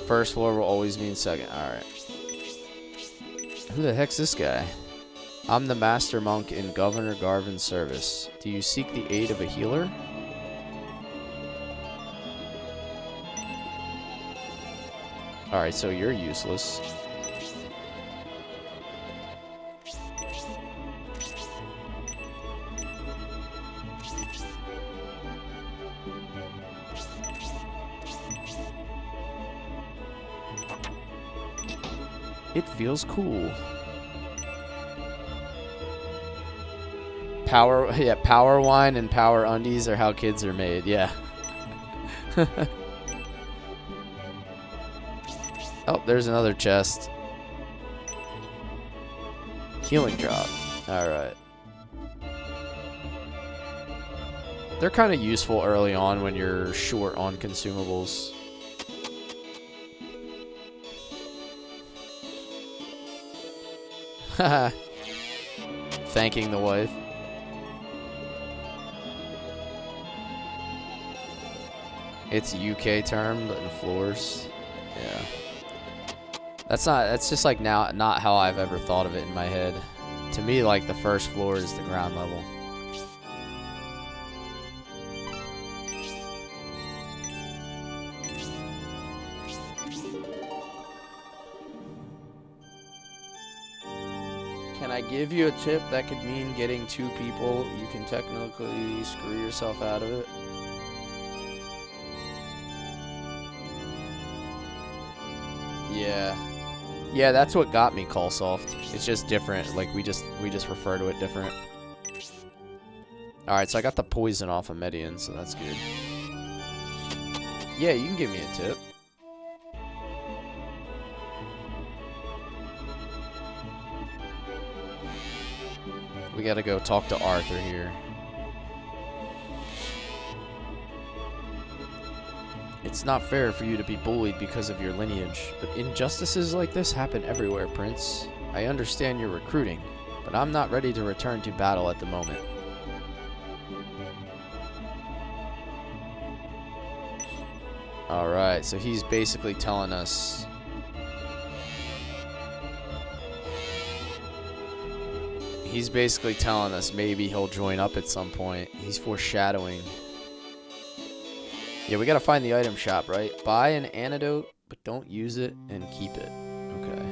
First floor will always mean second. Alright. Who the heck's this guy? I'm the master monk in Governor Garvin's service. Do you seek the aid of a healer? Alright, so you're useless. It feels cool. Power wine and power undies are how kids are made, yeah. Oh, there's another chest. Healing drop. Alright. They're kind of useful early on when you're short on consumables. Haha. Thanking the wife. It's UK term, but in floors. Yeah. That's just like now not how I've ever thought of it in my head. To me, like the first floor is the ground level. Can I give you a tip that could mean getting 2 people? You can technically screw yourself out of it. Yeah. Yeah, that's what got me Callsoft. It's just different. Like we just refer to it different. Alright, so I got the poison off of Median, so that's good. Yeah, you can give me a tip. We gotta go talk to Arthur here. It's not fair for you to be bullied because of your lineage, but injustices like this happen everywhere, Prince. I understand you're recruiting, but I'm not ready to return to battle at the moment. Alright, so he's basically telling us... He's basically telling us maybe he'll join up at some point. He's foreshadowing. Yeah, we gotta find the item shop, right? Buy an antidote, but don't use it and keep it. Okay.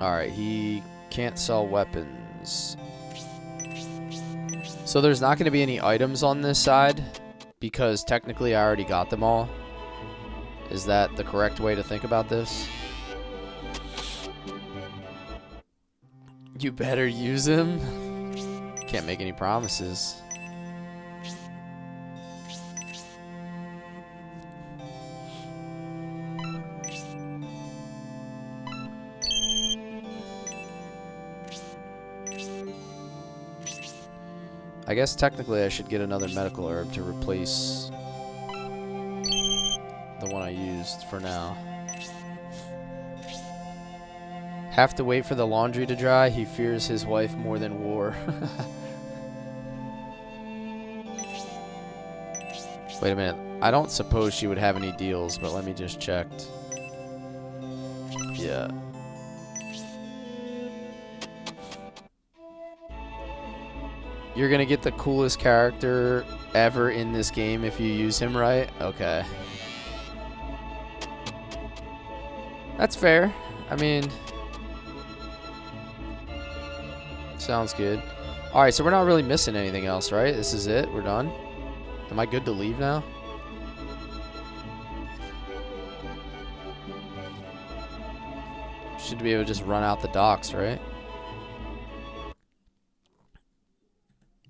Alright, he can't sell weapons. So there's not gonna be any items on this side, because technically I already got them all. Is that the correct way to think about this? You better use him. Can't make any promises. I guess technically I should get another medical herb to replace the one I used for now. Have to wait for the laundry to dry. He fears his wife more than war. Wait a minute. I don't suppose she would have any deals, but let me just check. Yeah. You're gonna get the coolest character ever in this game if you use him right? Okay. That's fair. I mean... Sounds good. Alright, so we're not really missing anything else, right? This is it? We're done? Am I good to leave now? Should be able to just run out the docks, right?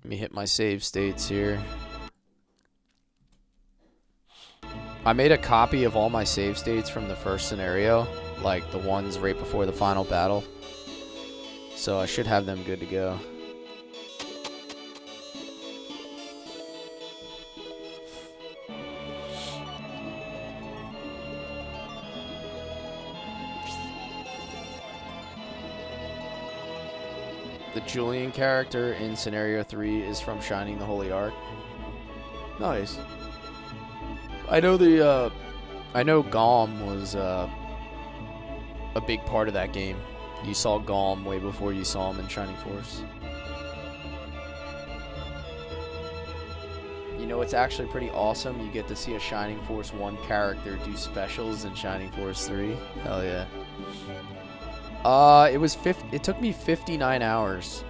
Let me hit my save states here. I made a copy of all my save states from the first scenario, like the ones right before the final battle. So I should have them good to go. The Julian character in Scenario 3 is from Shining the Holy Ark. Nice. I know Galm was a big part of that game. You saw Galm way before you saw him in Shining Force. know it's actually pretty awesome? You get to see a Shining Force 1 character do specials in Shining Force 3. Hell yeah. It took me 59 hours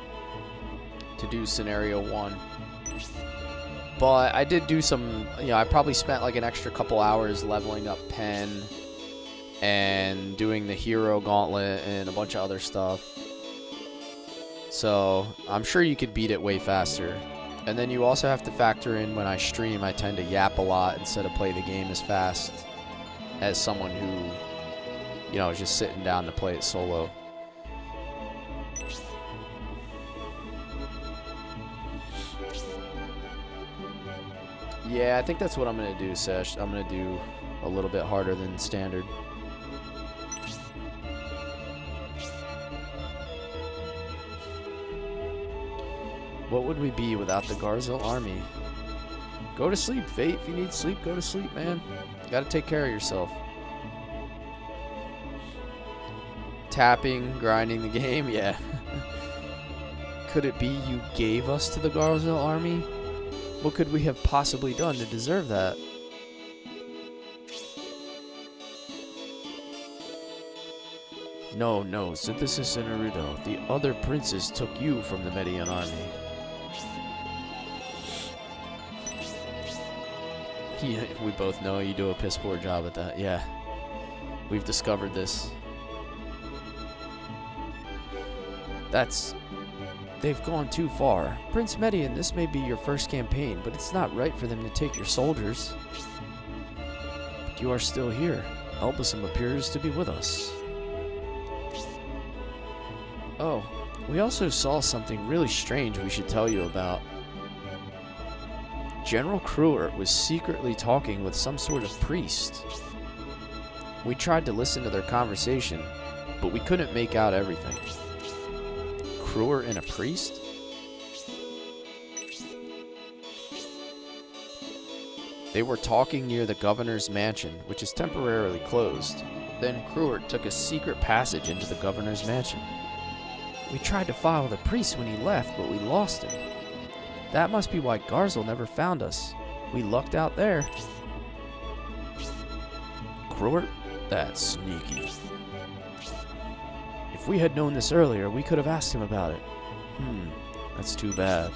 to do Scenario 1. But I did do some, I probably spent like an extra couple hours leveling up Pen and doing the Hero Gauntlet and a bunch of other stuff. So I'm sure you could beat it way faster. And then you also have to factor in when I stream, I tend to yap a lot instead of play the game as fast as someone who, is just sitting down to play it solo. Yeah, I think that's what I'm going to do, Sesh. I'm going to do a little bit harder than standard. What would we be without the Garzel army? Go to sleep, Fate. If you need sleep, go to sleep, man. You gotta take care of yourself. Tapping, grinding the game, yeah. Could it be you gave us to the Garzel army? What could we have possibly done to deserve that? No, Synthesis and Naruto. The other princes took you from the Median army. Yeah, we both know you do a piss poor job at that. Yeah, we've discovered this. They've gone too far. Prince Median, this may be your first campaign, but it's not right for them to take your soldiers. But you are still here. Elbasum appears to be with us. Oh, we also saw something really strange we should tell you about. General Kruer was secretly talking with some sort of priest. We tried to listen to their conversation, but we couldn't make out everything. Kruer and a priest? They were talking near the governor's mansion, which is temporarily closed. Then Kruer took a secret passage into the governor's mansion. We tried to follow the priest when he left, but we lost him. That must be why Garzel never found us. We lucked out there. Kruer? That's sneaky. If we had known this earlier, we could have asked him about it. That's too bad.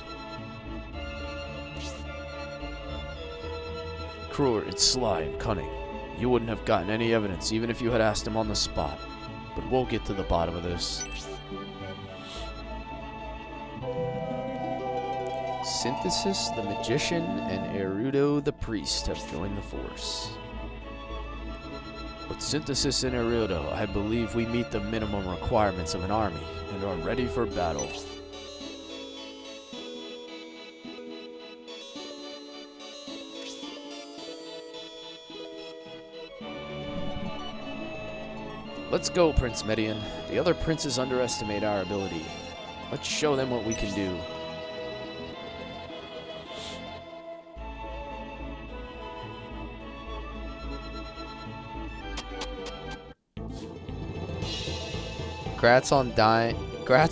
Kruer is sly and cunning. You wouldn't have gotten any evidence even if you had asked him on the spot. But we'll get to the bottom of this. Synthesis the Magician and Erudo the Priest have joined the force. With Synthesis and Erudo, I believe we meet the minimum requirements of an army and are ready for battle. Let's go, Prince Median. The other princes underestimate our ability. Let's show them what we can do. Congrats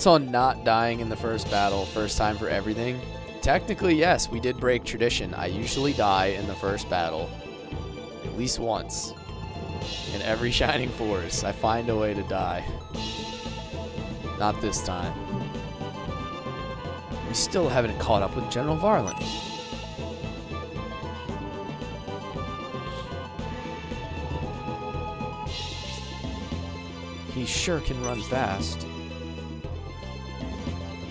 on not dying in the first battle, first time for everything. Technically, yes, we did break tradition. I usually die in the first battle. At least once. In every Shining Force, I find a way to die. Not this time. We still haven't caught up with General Varlin. He sure can run fast. The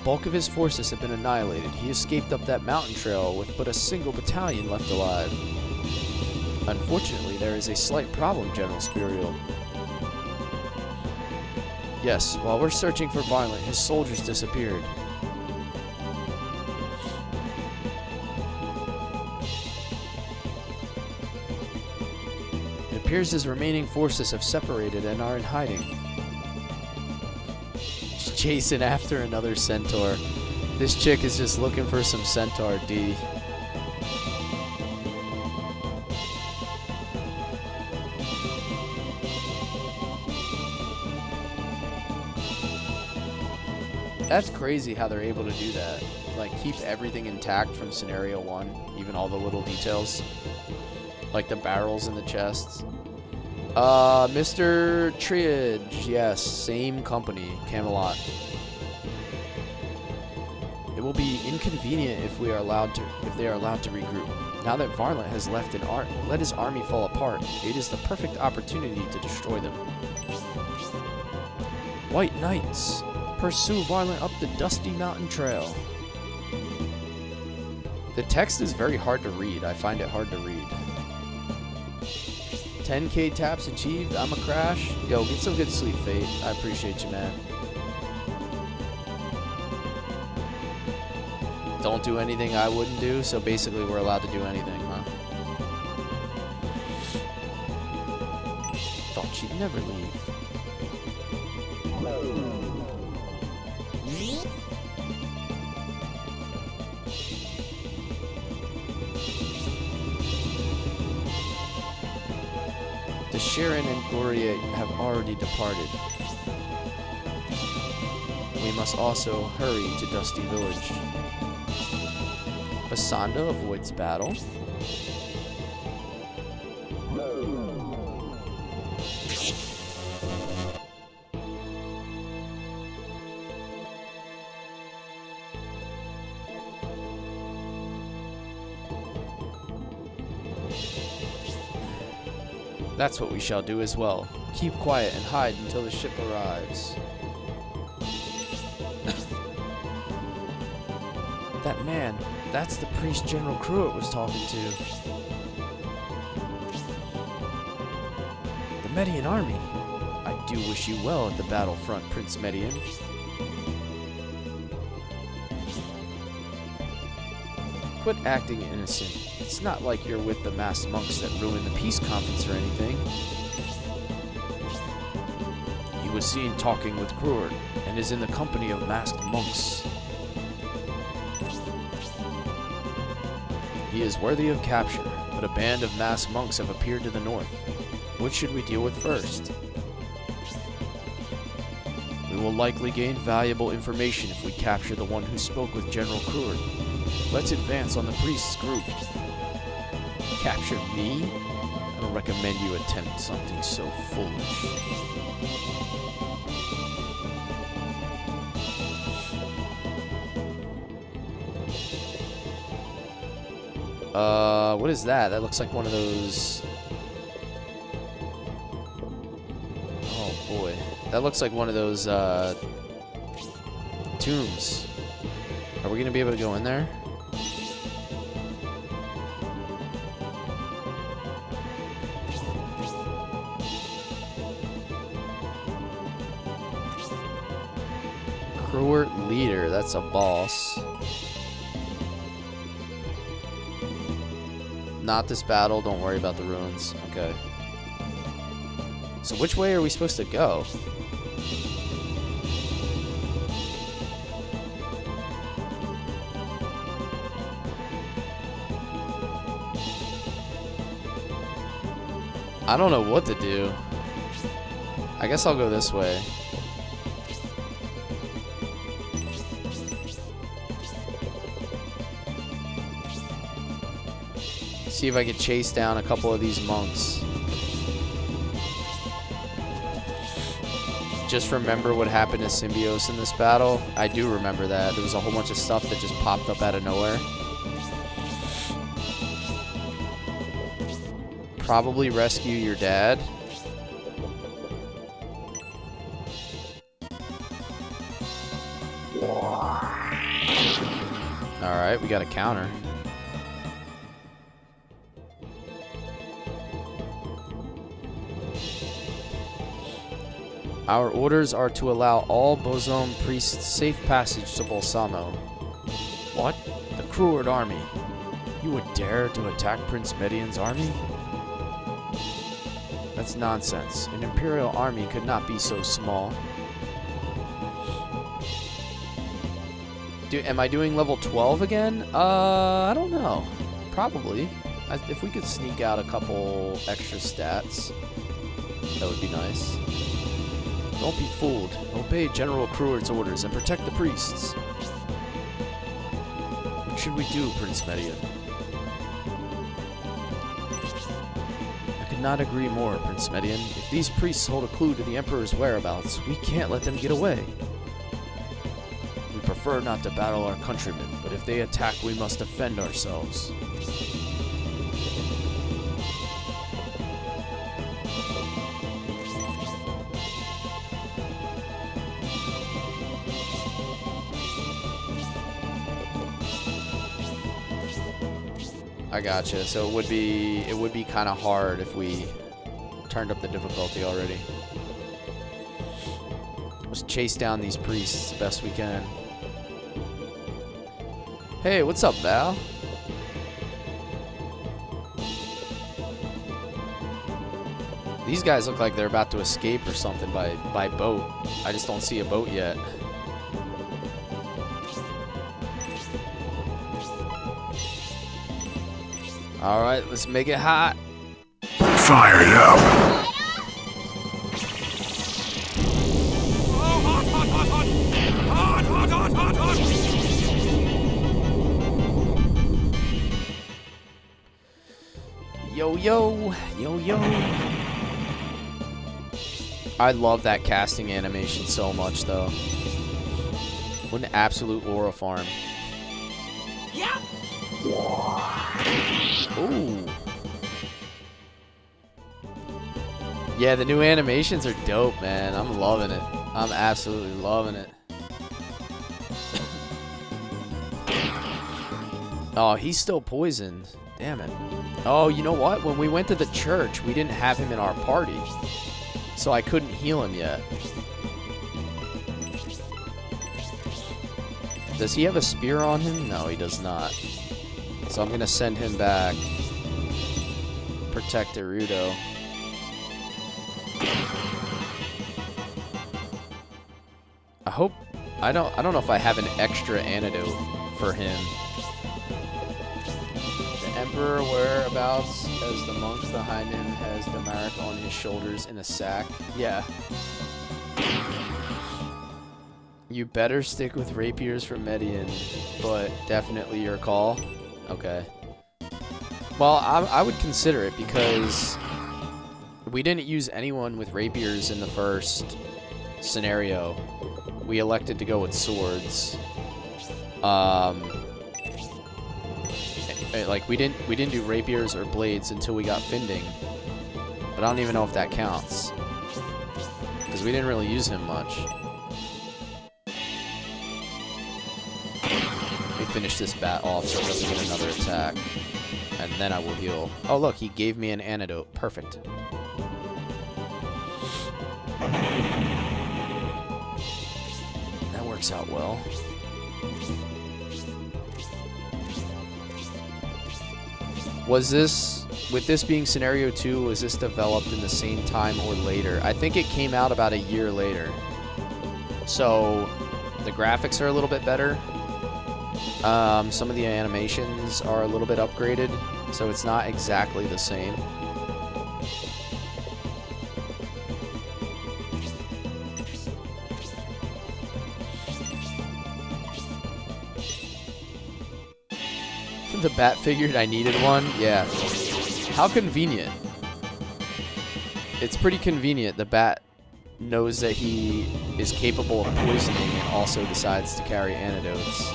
bulk of his forces have been annihilated. He escaped up that mountain trail with but a single battalion left alive. Unfortunately, there is a slight problem, General Spirial. Yes, while we're searching for Varlin, his soldiers disappeared. It appears his remaining forces have separated and are in hiding. Chasing after another centaur. This chick is just looking for some centaur D. That's crazy how they're able to do that. like keep everything intact from scenario 1, even all the little details, like the barrels and the chests. Mr. Triage, yes, same company, Camelot. It will be inconvenient if they are allowed to regroup. Now that Varlant has let his army fall apart, it is the perfect opportunity to destroy them. White Knights, pursue Varlant up the dusty mountain trail. The text is very hard to read. I find it hard to read. 10k taps achieved. I'm a crash. Yo, get some good sleep, Fate. I appreciate you, man. Don't do anything I wouldn't do, so basically we're allowed to do anything, huh? Thought she'd never leave. The Sharon and Goria have already departed. We must also hurry to Dusty Village. Basanda avoids battle. That's what we shall do as well. Keep quiet and hide until the ship arrives. That man, that's the priest General Cruitt was talking to. The Median army. I do wish you well at the battlefront, Prince Median. Quit acting innocent. It's not like you're with the masked monks that ruined the peace conference or anything. He was seen talking with Cruitt and is in the company of masked monks. He is worthy of capture, but a band of masked monks have appeared to the north. Which should we deal with first? We will likely gain valuable information if we capture the one who spoke with General Cruitt. Let's advance on the priest's group. Capture me? I don't recommend you attempt something so foolish. What is that? That looks like one of those... Oh boy. That looks like one of those, tombs. Are we gonna be able to go in there? Cruitt leader, that's a boss. Not this battle, don't worry about the ruins. Okay. So which way are we supposed to go? I don't know what to do. I guess I'll go this way. See if I can chase down a couple of these monks. Just remember what happened to Symbios in this battle. I do remember that. There was a whole bunch of stuff that just popped up out of nowhere. Probably rescue your dad. Alright, we got a counter. Our orders are to allow all Bozome priests safe passage to Balsamo. What? The Cruitt army? You would dare to attack Prince Median's army? That's nonsense. An Imperial army could not be so small. Am I doing level 12 again? I don't know. Probably. If we could sneak out a couple extra stats, that would be nice. Don't be fooled. Obey General Cruitt's orders and protect the priests. should we do, Prince Median? I could not agree more, Prince Median. If these priests hold a clue to the Emperor's whereabouts, we can't let them get away. We prefer not to battle our countrymen, but if they attack, we must defend ourselves. I gotcha. So it would be kind of hard if we turned up the difficulty already. Let's chase down these priests as best we can. Hey, what's up, Val? These guys look like they're about to escape or something by boat. I just don't see a boat yet. All right, let's make it hot. Fire it up. Yo, yo, yo, yo. I love that casting animation so much, though. What an absolute Aura farm. Yeah. Ooh. Yeah, the new animations are dope, man. I'm loving it. I'm absolutely loving it. Oh, he's still poisoned. Damn it. Oh, you know what? When we went to the church, we didn't have him in our party. So I couldn't heal him yet. Does he have a spear on him? No, he does not. So I'm going to send him back. Protect Erudo. I hope... I don't know if I have an extra antidote for him. The Emperor whereabouts as the monk behind him has Domaric on his shoulders in a sack. Yeah. You better stick with rapiers for Median, but definitely your call. Okay. Well, I would consider it because we didn't use anyone with rapiers in the first scenario. We elected to go with swords. Like we didn't do rapiers or blades until we got Finding. But I don't even know if that counts. Because we didn't really use him much. Let me finish this bat off so it doesn't get another attack. And then I will heal. Oh look, he gave me an antidote. Perfect. That works out well. Was this, with this being scenario 2, was this developed in the same time or later? I think it came out about a year later. So the graphics are a little bit better. Some of the animations are a little bit upgraded, so it's not exactly the same. The bat figured I needed one? Yeah. How convenient. It's pretty convenient. The bat knows that he is capable of poisoning and also decides to carry antidotes.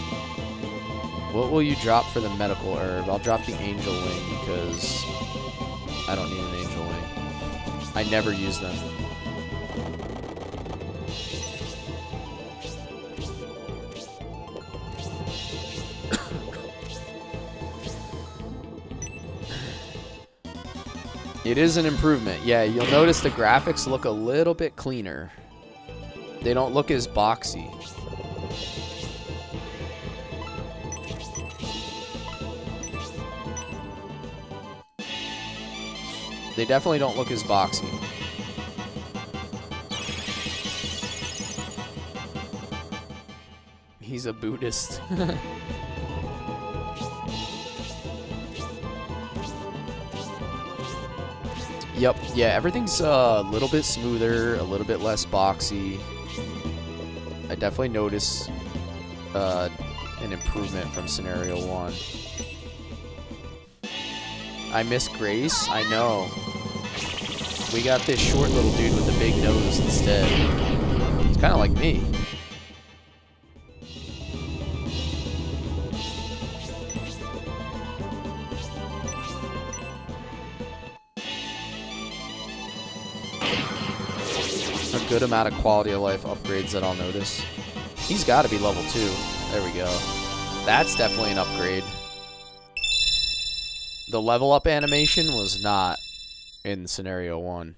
What will you drop for the medical herb? I'll drop the angel wing because I don't need an angel wing. I never use them. It is an improvement. Yeah, you'll notice the graphics look a little bit cleaner. They don't look as boxy. They definitely don't look as boxy. He's a Buddhist. Yep, yeah, everything's a little bit smoother, a little bit less boxy. I definitely notice an improvement from Scenario 1. I miss Grace. I know. We got this short little dude with a big nose instead. It's kind of like me. A good amount of quality of life upgrades that I'll notice. He's got to be level 2. There we go. That's definitely an upgrade. The level up animation was not in Scenario 1.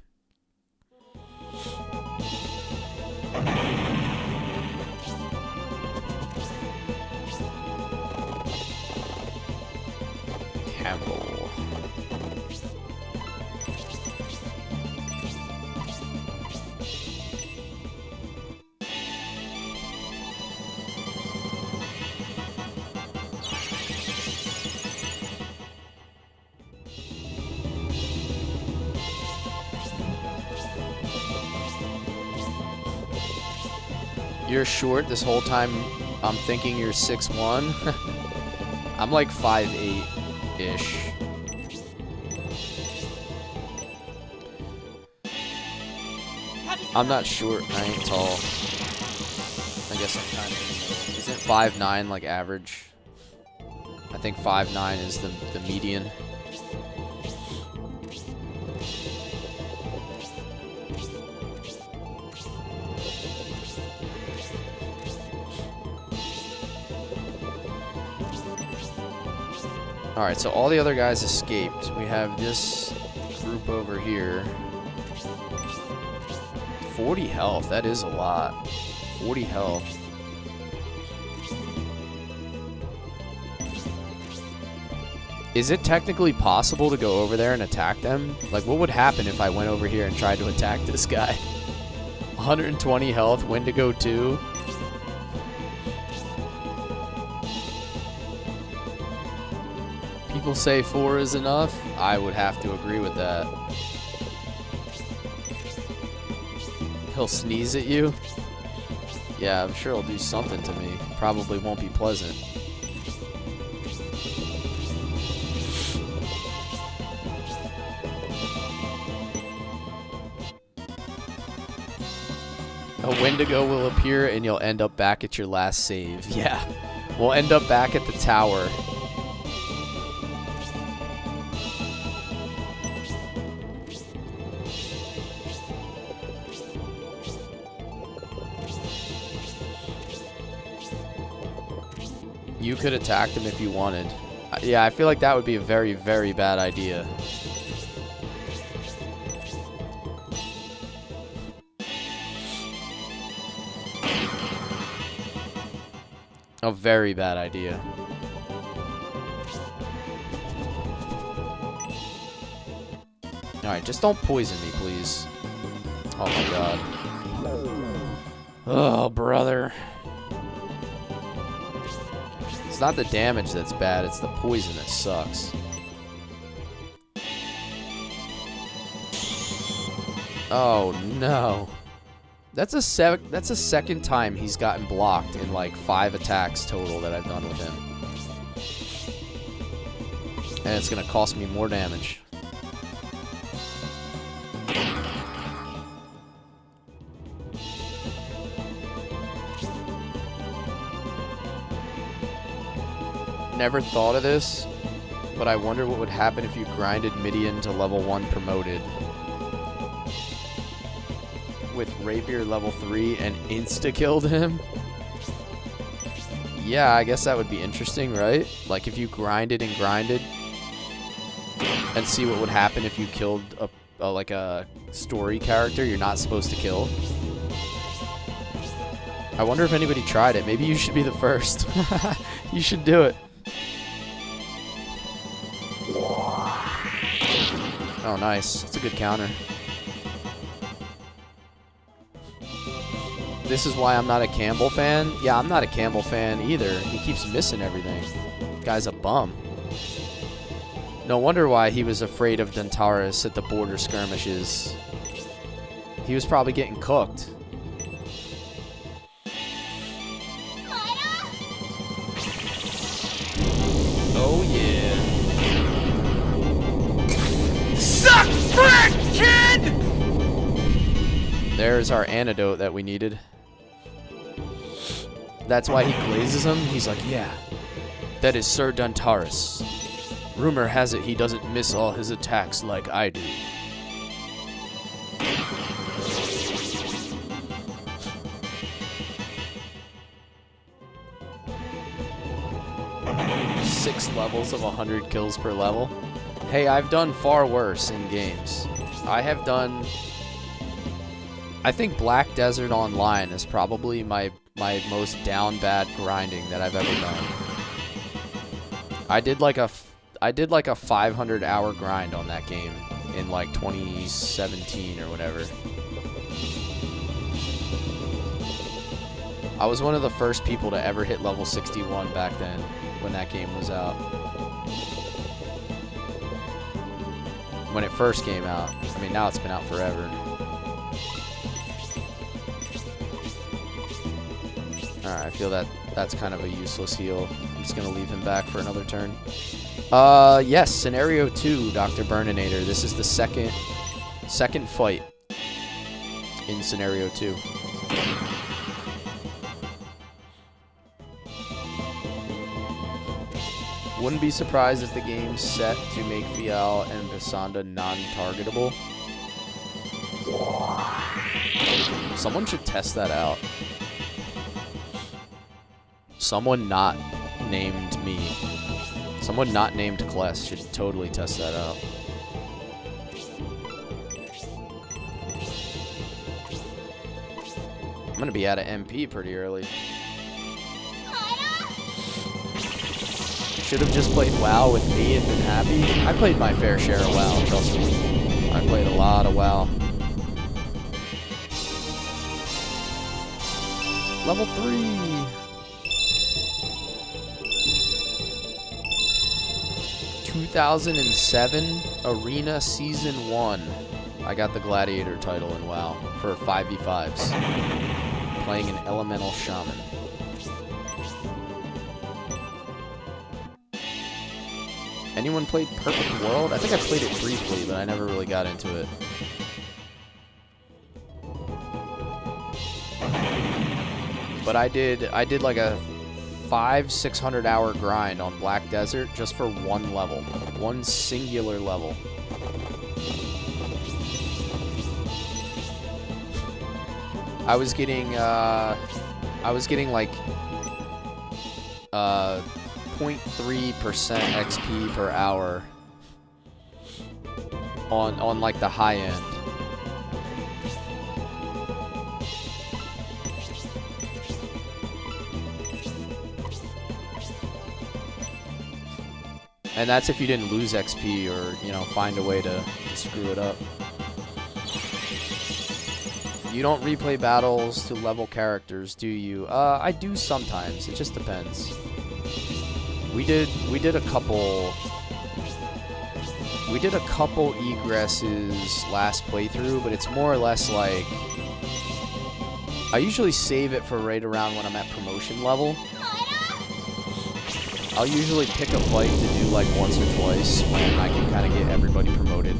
Campbell. You're short this whole time. I'm thinking you're 6'1". I'm like 5'8"-ish. I'm not short. I ain't tall. I guess I'm kind of. Isn't 5'9" like average? I think 5'9" is the median. Alright, so all the other guys escaped. We have this group over here. 40 health, that is a lot. 40 health. Is it technically possible to go over there and attack them? Like, what would happen if I went over here and tried to attack this guy? 120 health, Wendigo 2. People say 4 is enough. I would have to agree with that. He'll sneeze at you. Yeah, I'm sure he'll do something to me. Probably won't be pleasant. A Wendigo will appear and you'll end up back at your last save. Yeah, we'll end up back at the tower. You could attack them if you wanted. Yeah, I feel like that would be a very, very bad idea. A very bad idea. Alright, just don't poison me, please. Oh my god. Oh, brother. It's not the damage that's bad, it's the poison that sucks. Oh no. That's a second time he's gotten blocked in like 5 attacks total that I've done with him. And it's gonna cost me more damage. Never thought of this, but I wonder what would happen if you grinded Midian to level 1 promoted with Rapier level 3 and insta-killed him. Yeah, I guess that would be interesting, right? Like if you grinded and grinded and see what would happen if you killed like a story character you're not supposed to kill. I wonder if anybody tried it. Maybe you should be the first. You should do it. Oh, nice. That's a good counter. This is why I'm not a Campbell fan. Yeah, I'm not a Campbell fan either. He keeps missing everything. Guy's a bum. No wonder why he was afraid of Dentaris at the border skirmishes. He was probably getting cooked. frick, kid! There's our antidote that we needed. That's why he glazes him. He's like, yeah, that is Sir Dantaris. Rumor has it he doesn't miss all his attacks like I do. Six levels of 100 kills per level. Hey, I've done far worse in games. I have done... I think Black Desert Online is probably my most down bad grinding that I've ever done. I did like a 500 hour grind on that game in like 2017 or whatever. I was one of the first people to ever hit level 61 back then when that game was out. When it first came out. I mean, now it's been out forever. Alright, I feel that that's kind of a useless heal. I'm just going to leave him back for another turn. Yes, Scenario 2, Dr. Burninator. This is the second fight in Scenario 2. Wouldn't be surprised if the game's set to make Vial and Visanda non-targetable. Someone should test that out. Someone not named me. Someone not named Cless should totally test that out. I'm gonna be out of MP pretty early. Should have just played WoW with me and been happy. I played my fair share of WoW, trust me. I played a lot of WoW. Level 3. 2007 Arena Season 1. I got the Gladiator title in WoW for 5v5s. Playing an Elemental Shaman. Anyone played Perfect World? I think I played it briefly, but I never really got into it. But I did like a 500-600 hour grind on Black Desert just for one level. One singular level. I was getting like 0.3% XP per hour on like the high end. And that's if you didn't lose XP or, you know, find a way to screw it up. You don't replay battles to level characters, do you? I do sometimes. It just depends. We did a couple egresses last playthrough, but it's more or less like I usually save it for right around when I'm at promotion level. I'll usually pick a fight to do like once or twice when I can kind of get everybody promoted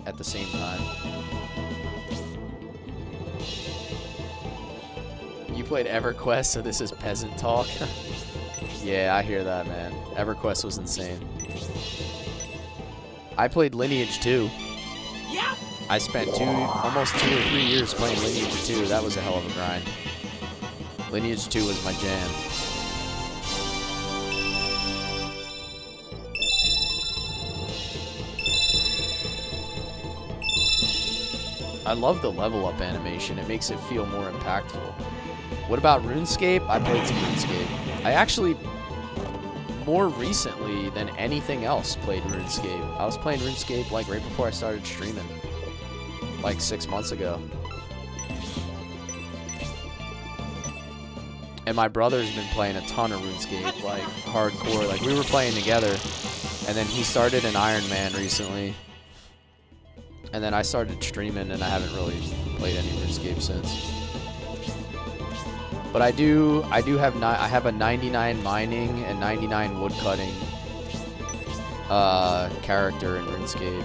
at the same time. You played EverQuest, so this is peasant talk. Yeah, I hear that, man. EverQuest was insane. I played Lineage 2. Yep. I spent almost 2 or 3 years playing Lineage 2. That was a hell of a grind. Lineage 2 was my jam. I love the level up animation. It makes it feel more impactful. What about RuneScape? I played some RuneScape. I actually, more recently than anything else, played RuneScape. I was playing RuneScape like right before I started streaming. Like 6 months ago. And my brother's been playing a ton of RuneScape, like hardcore. Like we were playing together. And then he started an Iron Man recently. And then I started streaming, and I haven't really played any RuneScape since. But I have I have a 99 mining and 99 woodcutting character in RuneScape.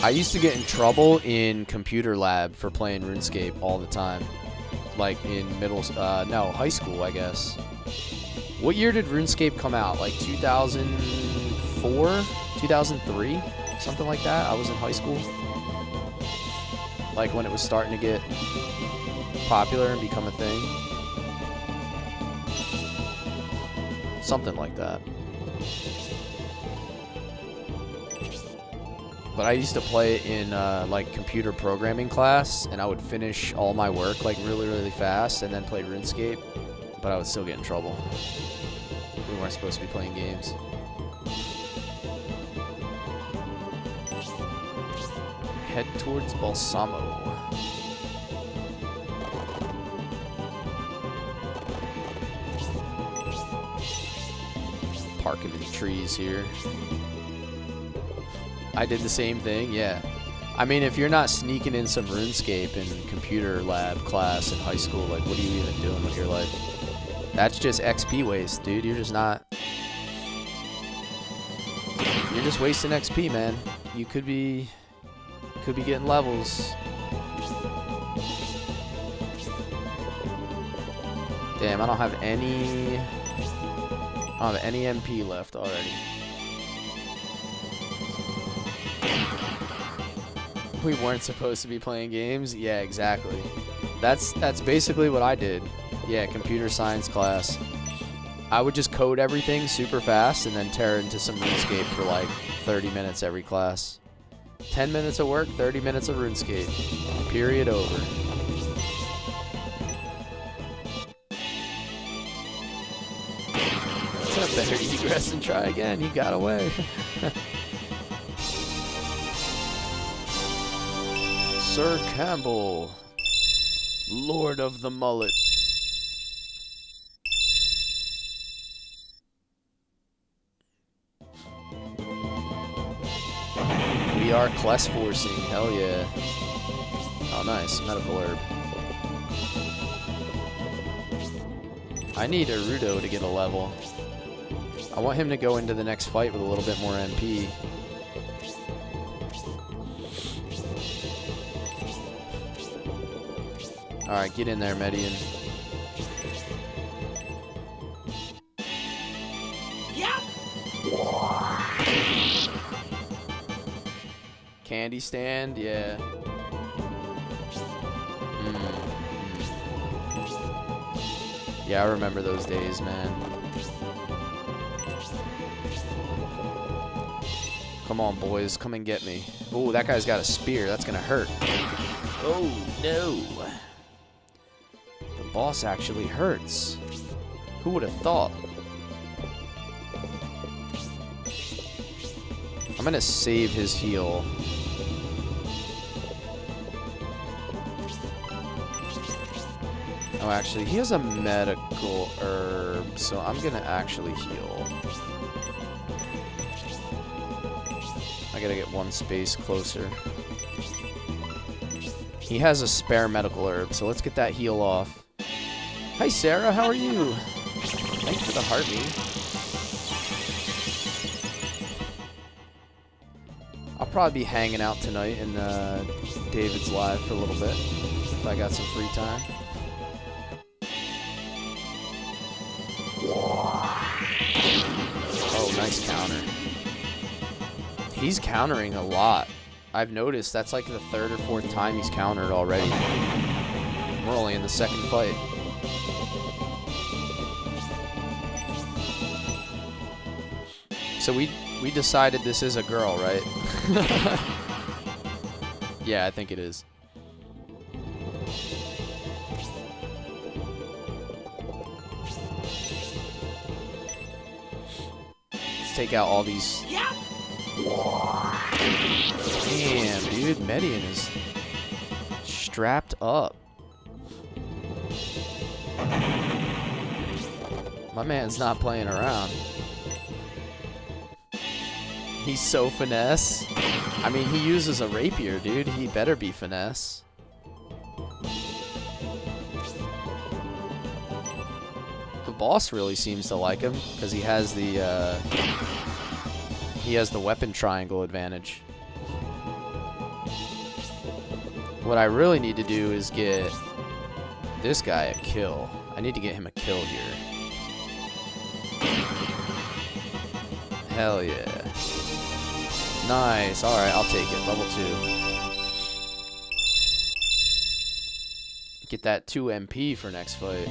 I used to get in trouble in computer lab for playing RuneScape all the time. Like in high school, I guess. What year did RuneScape come out? Like 2004? 2003? Something like that? I was in high school. Like when it was starting to get popular and become a thing. Something like that. But I used to play it in like computer programming class, and I would finish all my work like really fast and then play RuneScape, but I would still get in trouble. We weren't supposed to be playing games. Head towards Balsamo. Park him in the trees here. I did the same thing, yeah. I mean, if you're not sneaking in some RuneScape in computer lab class in high school, like, what are you even doing with your life? That's just XP waste, dude. You're just not... You're just wasting XP, man. You could be getting levels. Damn, I don't have any MP left already. We weren't supposed to be playing games? Yeah, exactly. That's basically what I did. Yeah, computer science class. I would just code everything super fast and then tear into some RuneScape for like 30 minutes every class. 10 minutes of work, 30 minutes of RuneScape. Period over. That's a better egress and try again. You got away. Sir Campbell, Lord of the Mullet. We are Cless forcing, hell yeah. Oh nice, medical herb. I need Arudo to get a level. I want him to go into the next fight with a little bit more MP. Alright, get in there, Median. Yep. Candy stand, yeah. Yeah, I remember those days, man. Come on, boys, come and get me. Oh, that guy's got a spear. That's gonna hurt. Oh, no. The boss actually hurts. Who would have thought? I'm gonna save his heal. Oh, actually, he has a medical herb, so I'm gonna actually heal. I gotta get one space closer. He has a spare medical herb, so let's get that heal off. Hi, Sarah, how are you? Thanks for the heartbeat. I'll probably be hanging out tonight in David's live for a little bit, if I got some free time. Oh, nice counter. He's countering a lot. I've noticed that's like the third or fourth time he's countered already. We're only in the second fight. So we decided this is a girl, right? Yeah, I think it is. Let's take out all these. Yep. Damn, dude, Median is strapped up. My man's not playing around. He's so finesse. I mean, he uses a rapier, dude. He better be finesse. boss really seems to like him because he has the weapon triangle advantage. What I really need to do is get this guy a kill. I need to get him a kill here. Hell yeah. Nice. Alright, I'll take it. Level 2. Get that 2 MP for next fight.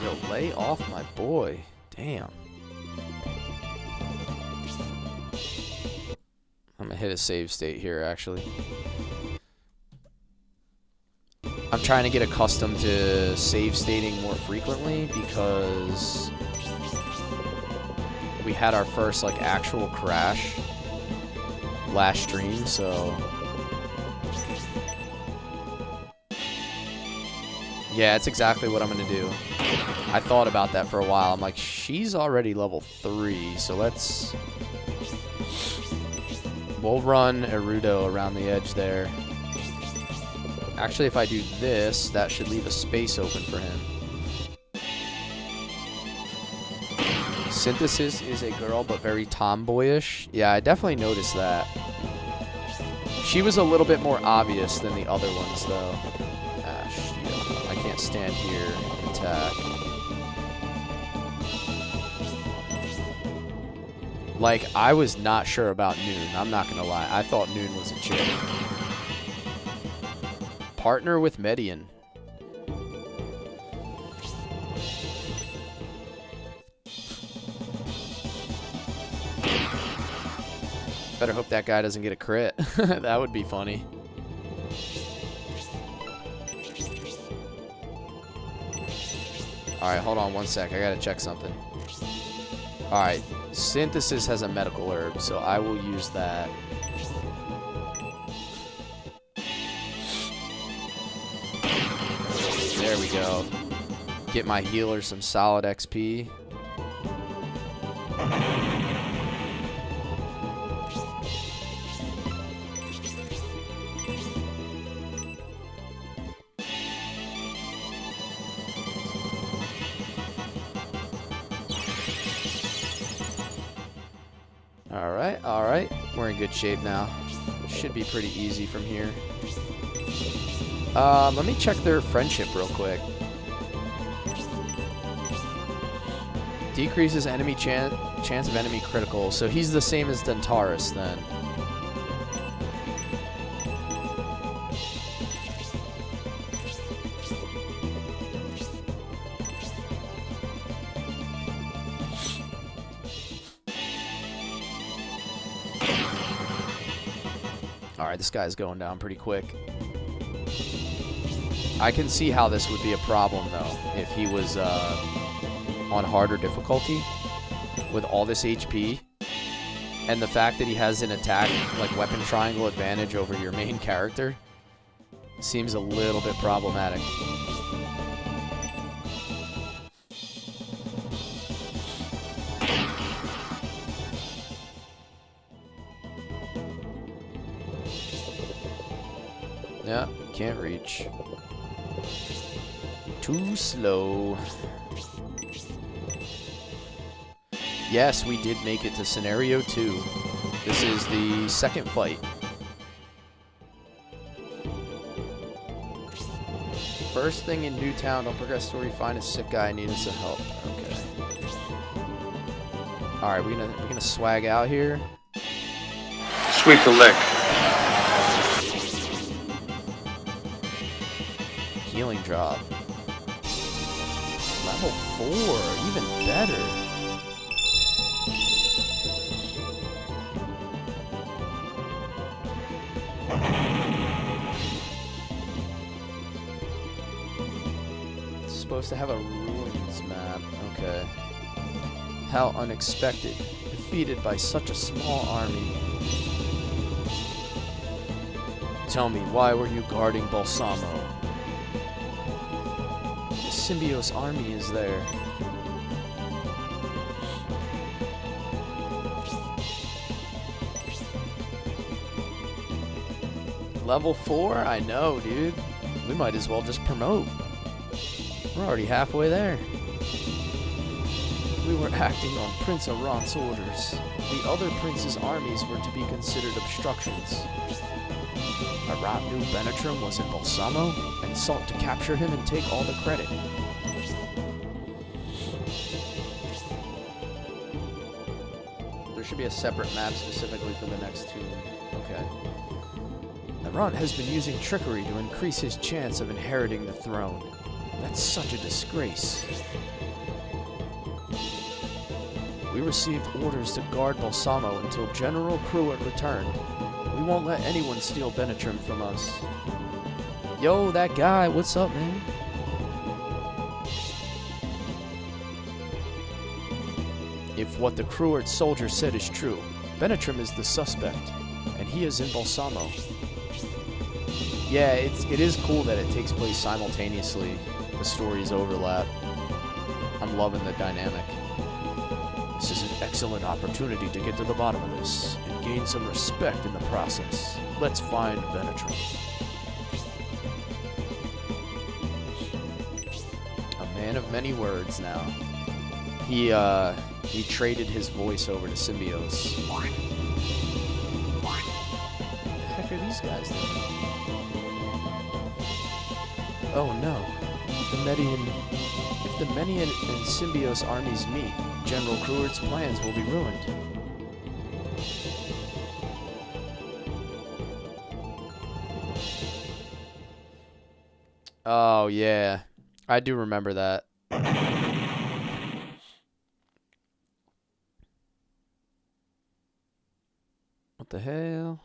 Yo, lay off my boy. Damn. I'm gonna hit a save state here, actually. I'm trying to get accustomed to save stating more frequently because we had our first like actual crash last stream, so yeah, it's exactly what I'm gonna do. I thought about that for a while. I'm like, she's already level 3, so we'll run Erudo around the edge there. Actually, if I do this, that should leave a space open for him. Synthesis is a girl, but very tomboyish. Yeah, I definitely noticed that. She was a little bit more obvious than the other ones, though. Ah, shit. I can't stand here and attack. Like, I was not sure about Noon. I'm not gonna lie. I thought Noon was a chick. Partner with Median. Better hope that guy doesn't get a crit. That would be funny. Alright, hold on one sec. I gotta check something. Alright, Synthesis has a medical herb, so I will use that. There we go. Get my healer some solid XP. Alright. We're in good shape now. Should be pretty easy from here. Let me check their friendship real quick. Decreases enemy chance of enemy critical. So he's the same as Dentaris then. Alright, this guy's going down pretty quick. I can see how this would be a problem, though, if he was on harder difficulty with all this HP. And the fact that he has an attack, like weapon triangle advantage over your main character, seems a little bit problematic. Yeah, can't reach. Too slow. Yes, we did make it to scenario 2. This is the second fight. First thing in Newtown, don't progress story, find a sick guy needing some help. Okay. Alright, we're gonna swag out here. Sweep the lick. Healing drop. Level 4, even better. It's supposed to have a ruins map. Okay. How unexpected. Defeated by such a small army. Tell me, why were you guarding Balsamo? Symbiote's army is there. Level 4? I know, dude. We might as well just promote. We're already halfway there. We were acting on Prince Arant's orders. The other prince's armies were to be considered obstructions. Arant knew Benetrim was in Balsamo and sought to capture him and take all the credit. There should be a separate map specifically for the next tomb. Okay. Arant has been using trickery to increase his chance of inheriting the throne. That's such a disgrace. We received orders to guard Balsamo until General Pruitt returned. We won't let anyone steal Benetrim from us. Yo, that guy, what's up, man? If what the Cruitt soldier said is true, Benetrim is the suspect, and he is in Balsamo. Yeah, it is cool that it takes place simultaneously. The stories overlap. I'm loving the dynamic. This is an excellent opportunity to get to the bottom of this and gain some respect in the process. Let's find Benetrim. A man of many words now. He traded his voice over to Symbios. What the heck are these guys doing? Oh no. If the Median and Symbios armies meet, General Cruitt's plans will be ruined. Oh yeah. I do remember that. What the hell?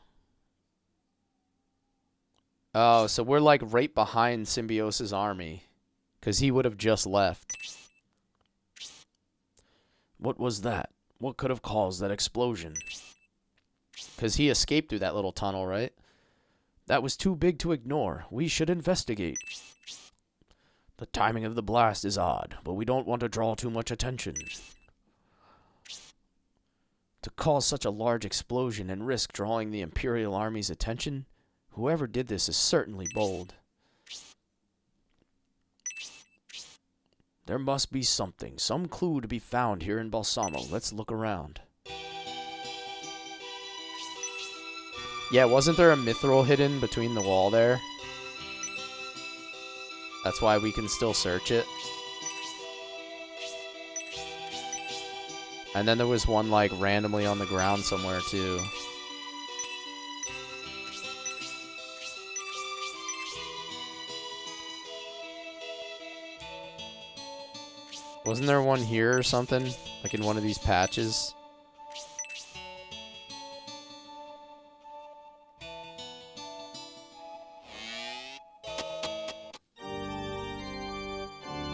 Oh, so we're like right behind Symbios' army. Because he would have just left. What was that? What could have caused that explosion? Because he escaped through that little tunnel, right? That was too big to ignore. We should investigate. The timing of the blast is odd, but we don't want to draw too much attention. To cause such a large explosion and risk drawing the Imperial Army's attention, whoever did this is certainly bold. There must be something, some clue to be found here in Balsamo. Let's look around. Yeah, wasn't there a mithril hidden between the wall there? That's why we can still search it. And then there was one, like, randomly on the ground somewhere, too. Wasn't there one here or something? Like in one of these patches?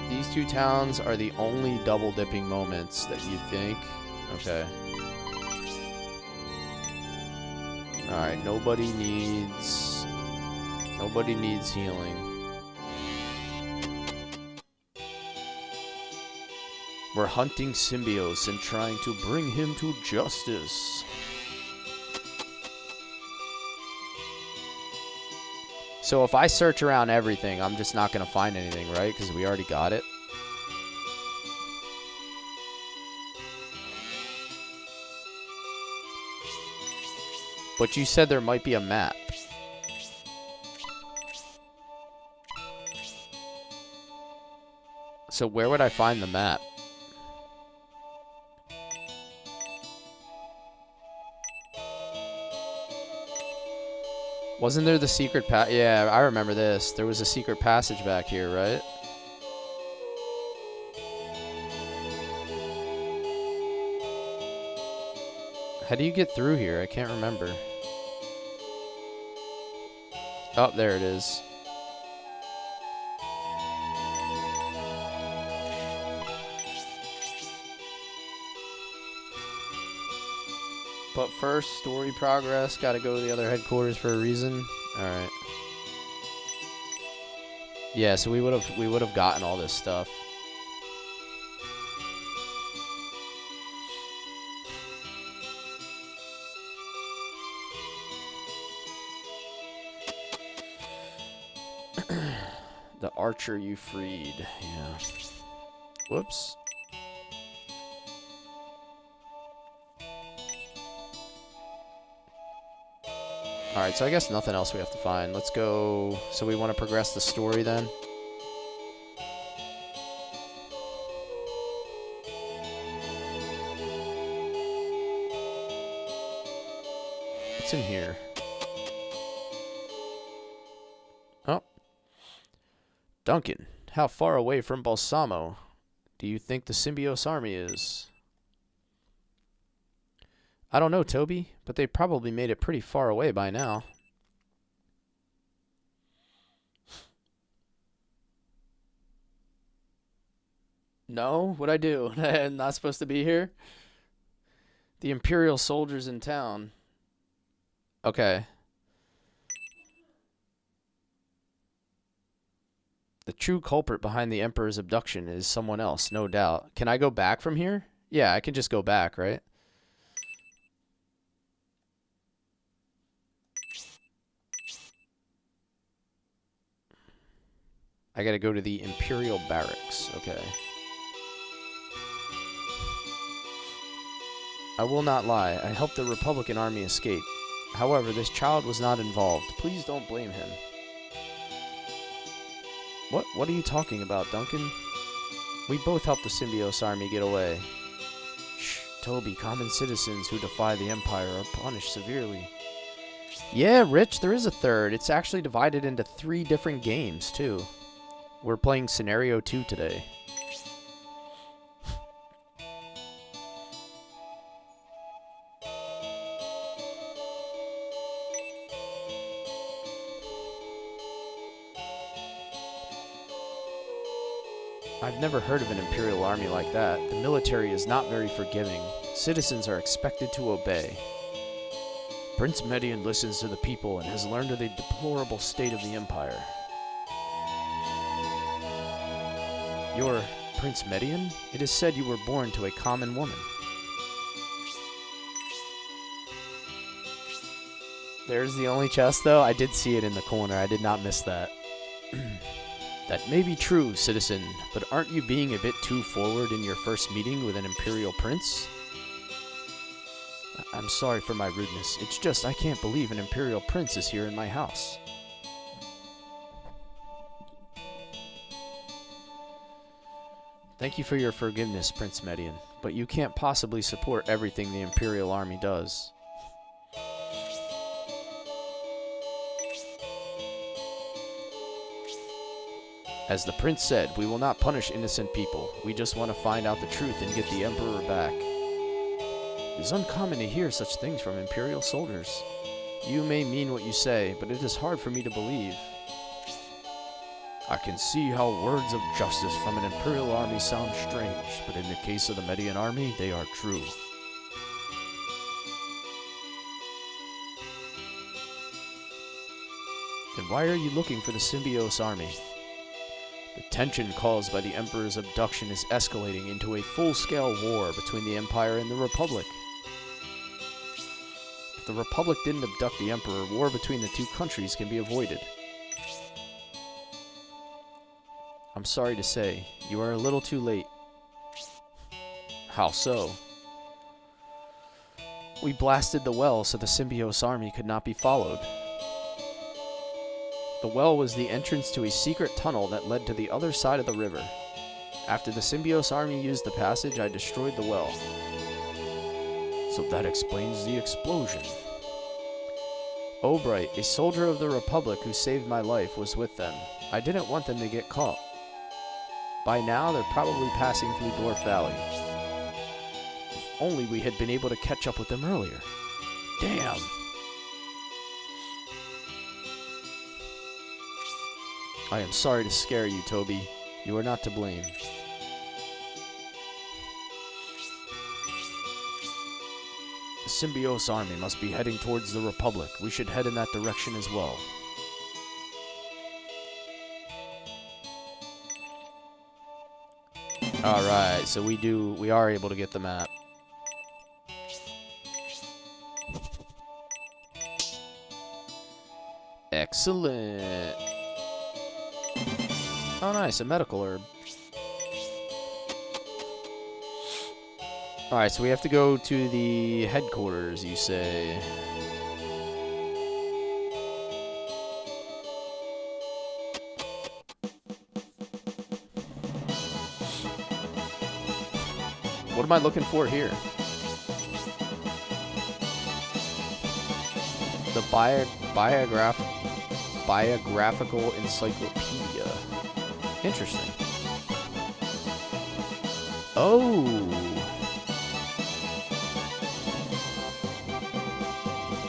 These two towns are the only double-dipping moments that you think. Okay. Alright, nobody needs healing. We're hunting Symbios and trying to bring him to justice. So if I search around everything, I'm just not going to find anything, right? Because we already got it. But you said there might be a map. So where would I find the map? Wasn't there the secret yeah, I remember this. There was a secret passage back here, right? How do you get through here? I can't remember. Oh, there it is. But first, story progress. Gotta go to the other headquarters for a reason. Alright. Yeah, so we would have gotten all this stuff. The archer you freed. Yeah. Whoops. Alright, so I guess nothing else we have to find. Let's go... So we want to progress the story then? What's in here? Oh. Duncan, how far away from Balsamo do you think the Symbios army is? I don't know, Toby, but they probably made it pretty far away by now. No? What'd I do? I'm not supposed to be here? The Imperial soldiers in town. Okay. The true culprit behind the Emperor's abduction is someone else, no doubt. Can I go back from here? Yeah, I can just go back, right? I gotta go to the Imperial Barracks. Okay. I will not lie. I helped the Republican army escape. However, this child was not involved. Please don't blame him. What are you talking about, Duncan? We both helped the Symbios army get away. Shh, Toby, common citizens who defy the Empire are punished severely. Yeah, Rich, there is a third. It's actually divided into 3 different games, too. We're playing Scenario 2 today. I've never heard of an Imperial army like that. The military is not very forgiving. Citizens are expected to obey. Prince Median listens to the people and has learned of the deplorable state of the Empire. You're Prince Median? It is said you were born to a common woman. There's the only chest, though. I did see it in the corner. I did not miss that. That may be true, citizen, but aren't you being a bit too forward in your first meeting with an Imperial Prince? I'm sorry for my rudeness. It's just I can't believe an Imperial Prince is here in my house. Thank you for your forgiveness, Prince Median, but you can't possibly support everything the Imperial Army does. As the prince said, we will not punish innocent people. We just want to find out the truth and get the Emperor back. It is uncommon to hear such things from Imperial soldiers. You may mean what you say, but it is hard for me to believe. I can see how words of justice from an Imperial army sound strange, but in the case of the Median army, they are true. Then why are you looking for the Symbios army? The tension caused by the Emperor's abduction is escalating into a full-scale war between the Empire and the Republic. If the Republic didn't abduct the Emperor, war between the 2 countries can be avoided. I'm sorry to say, you are a little too late. How so? We blasted the well so the Symbios army could not be followed. The well was the entrance to a secret tunnel that led to the other side of the river. After the Symbios army used the passage, I destroyed the well. So that explains the explosion. Obright, a soldier of the Republic who saved my life, was with them. I didn't want them to get caught. By now, they're probably passing through Dwarf Valley. If only we had been able to catch up with them earlier. Damn! I am sorry to scare you, Toby. You are not to blame. The Symbios army must be heading towards the Republic. We should head in that direction as well. Alright, so we are able to get the map. Excellent. Oh, nice. A medical herb. Alright, so we have to go to the headquarters, you say. What am I looking for here? The biographical encyclopedia. Interesting. Oh.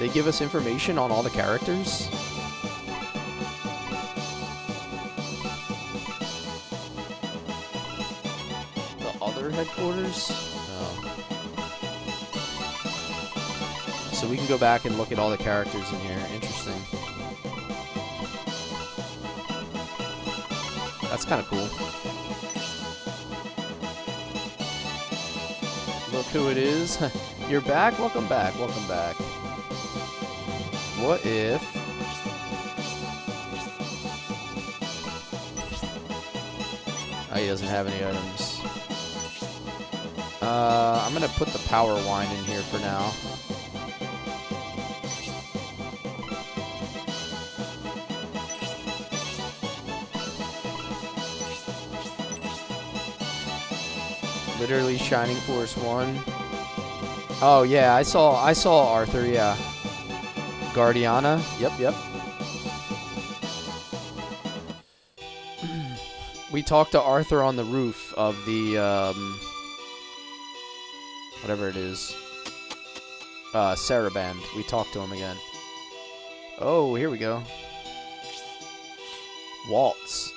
They give us information on all the characters? The other headquarters? Oh. So we can go back and look at all the characters in here. Interesting. That's kind of cool. Look who it is. You're back? Welcome back. Welcome back. What if... Oh, he doesn't have any items. I'm gonna put the power wine in here for now. Literally Shining Force 1. Oh yeah, I saw Arthur, yeah. Guardiana. Yep. We talked to Arthur on the roof of the whatever it is. Saraband. We talked to him again. Oh, here we go. Waltz.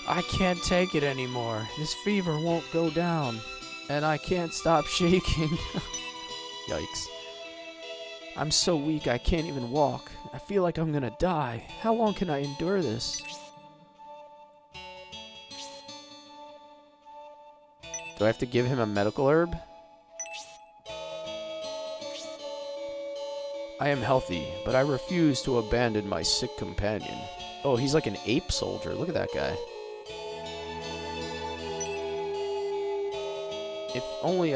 I can't take it anymore. This fever won't go down. And I can't stop shaking. Yikes. I'm so weak I can't even walk. I feel like I'm gonna die. How long can I endure this? Do I have to give him a medical herb? I am healthy, but I refuse to abandon my sick companion. Oh, he's like an ape soldier. Look at that guy. If only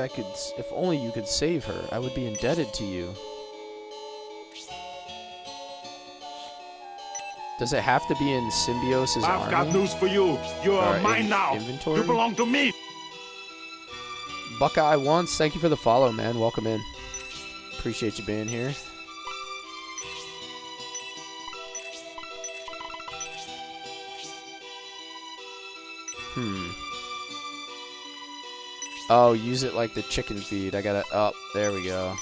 you could save her, I would be indebted to you. Does it have to be in Symbiosis' army? I've got news for you. You are mine now. Inventory? You belong to me. Buckeye Once, thank you for the follow, man. Welcome in. Appreciate you being here. Oh, use it like the chicken feed. I gotta... Oh, there we go.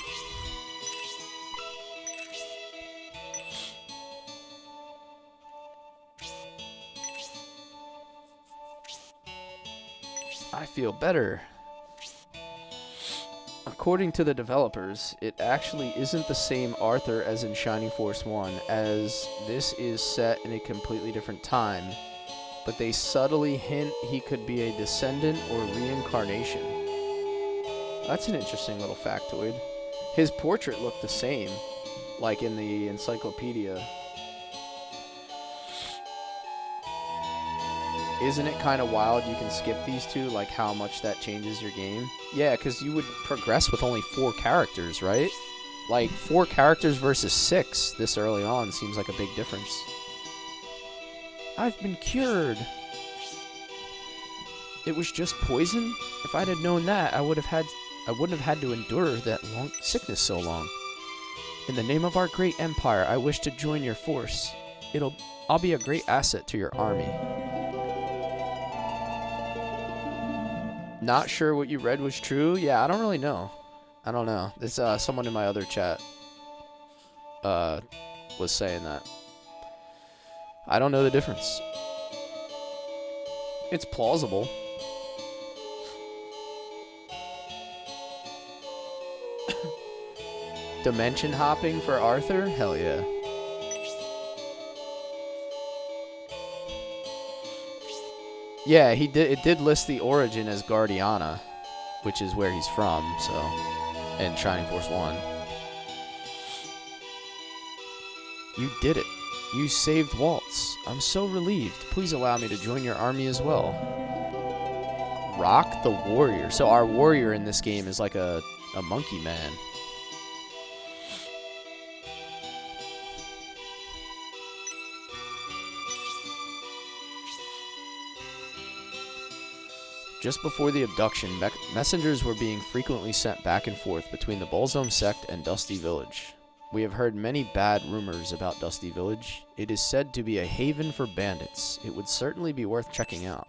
I feel better. According to the developers, it actually isn't the same Arthur as in Shining Force 1, as this is set in a completely different time, but they subtly hint he could be a descendant or reincarnation. That's an interesting little factoid. His portrait looked the same, like in the encyclopedia. Isn't it kind of wild you can skip these two, like how much that changes your game? Yeah, because you would progress with only 4 characters, right? Like, 4 characters versus 6 this early on seems like a big difference. I've been cured. It was just poison? If I'd have known that, I wouldn't have had to endure that long sickness so long. In the name of our great empire, I wish to join your force. I'll be a great asset to your army. Not sure what you read was true? Yeah, I don't really know. I don't know. This someone in my other chat was saying that. I don't know the difference. It's plausible. Dimension hopping for Arthur? Hell yeah. Yeah, it did list the origin as Guardiana, which is where he's from, so, and Shining Force 1. You did it. You saved Waltz. I'm so relieved. Please allow me to join your army as well. Rock the warrior. So our warrior in this game is like a monkey man. Just before the abduction, messengers were being frequently sent back and forth between the Bullzone sect and Dusty Village. We have heard many bad rumors about Dusty Village. It is said to be a haven for bandits. It would certainly be worth checking out.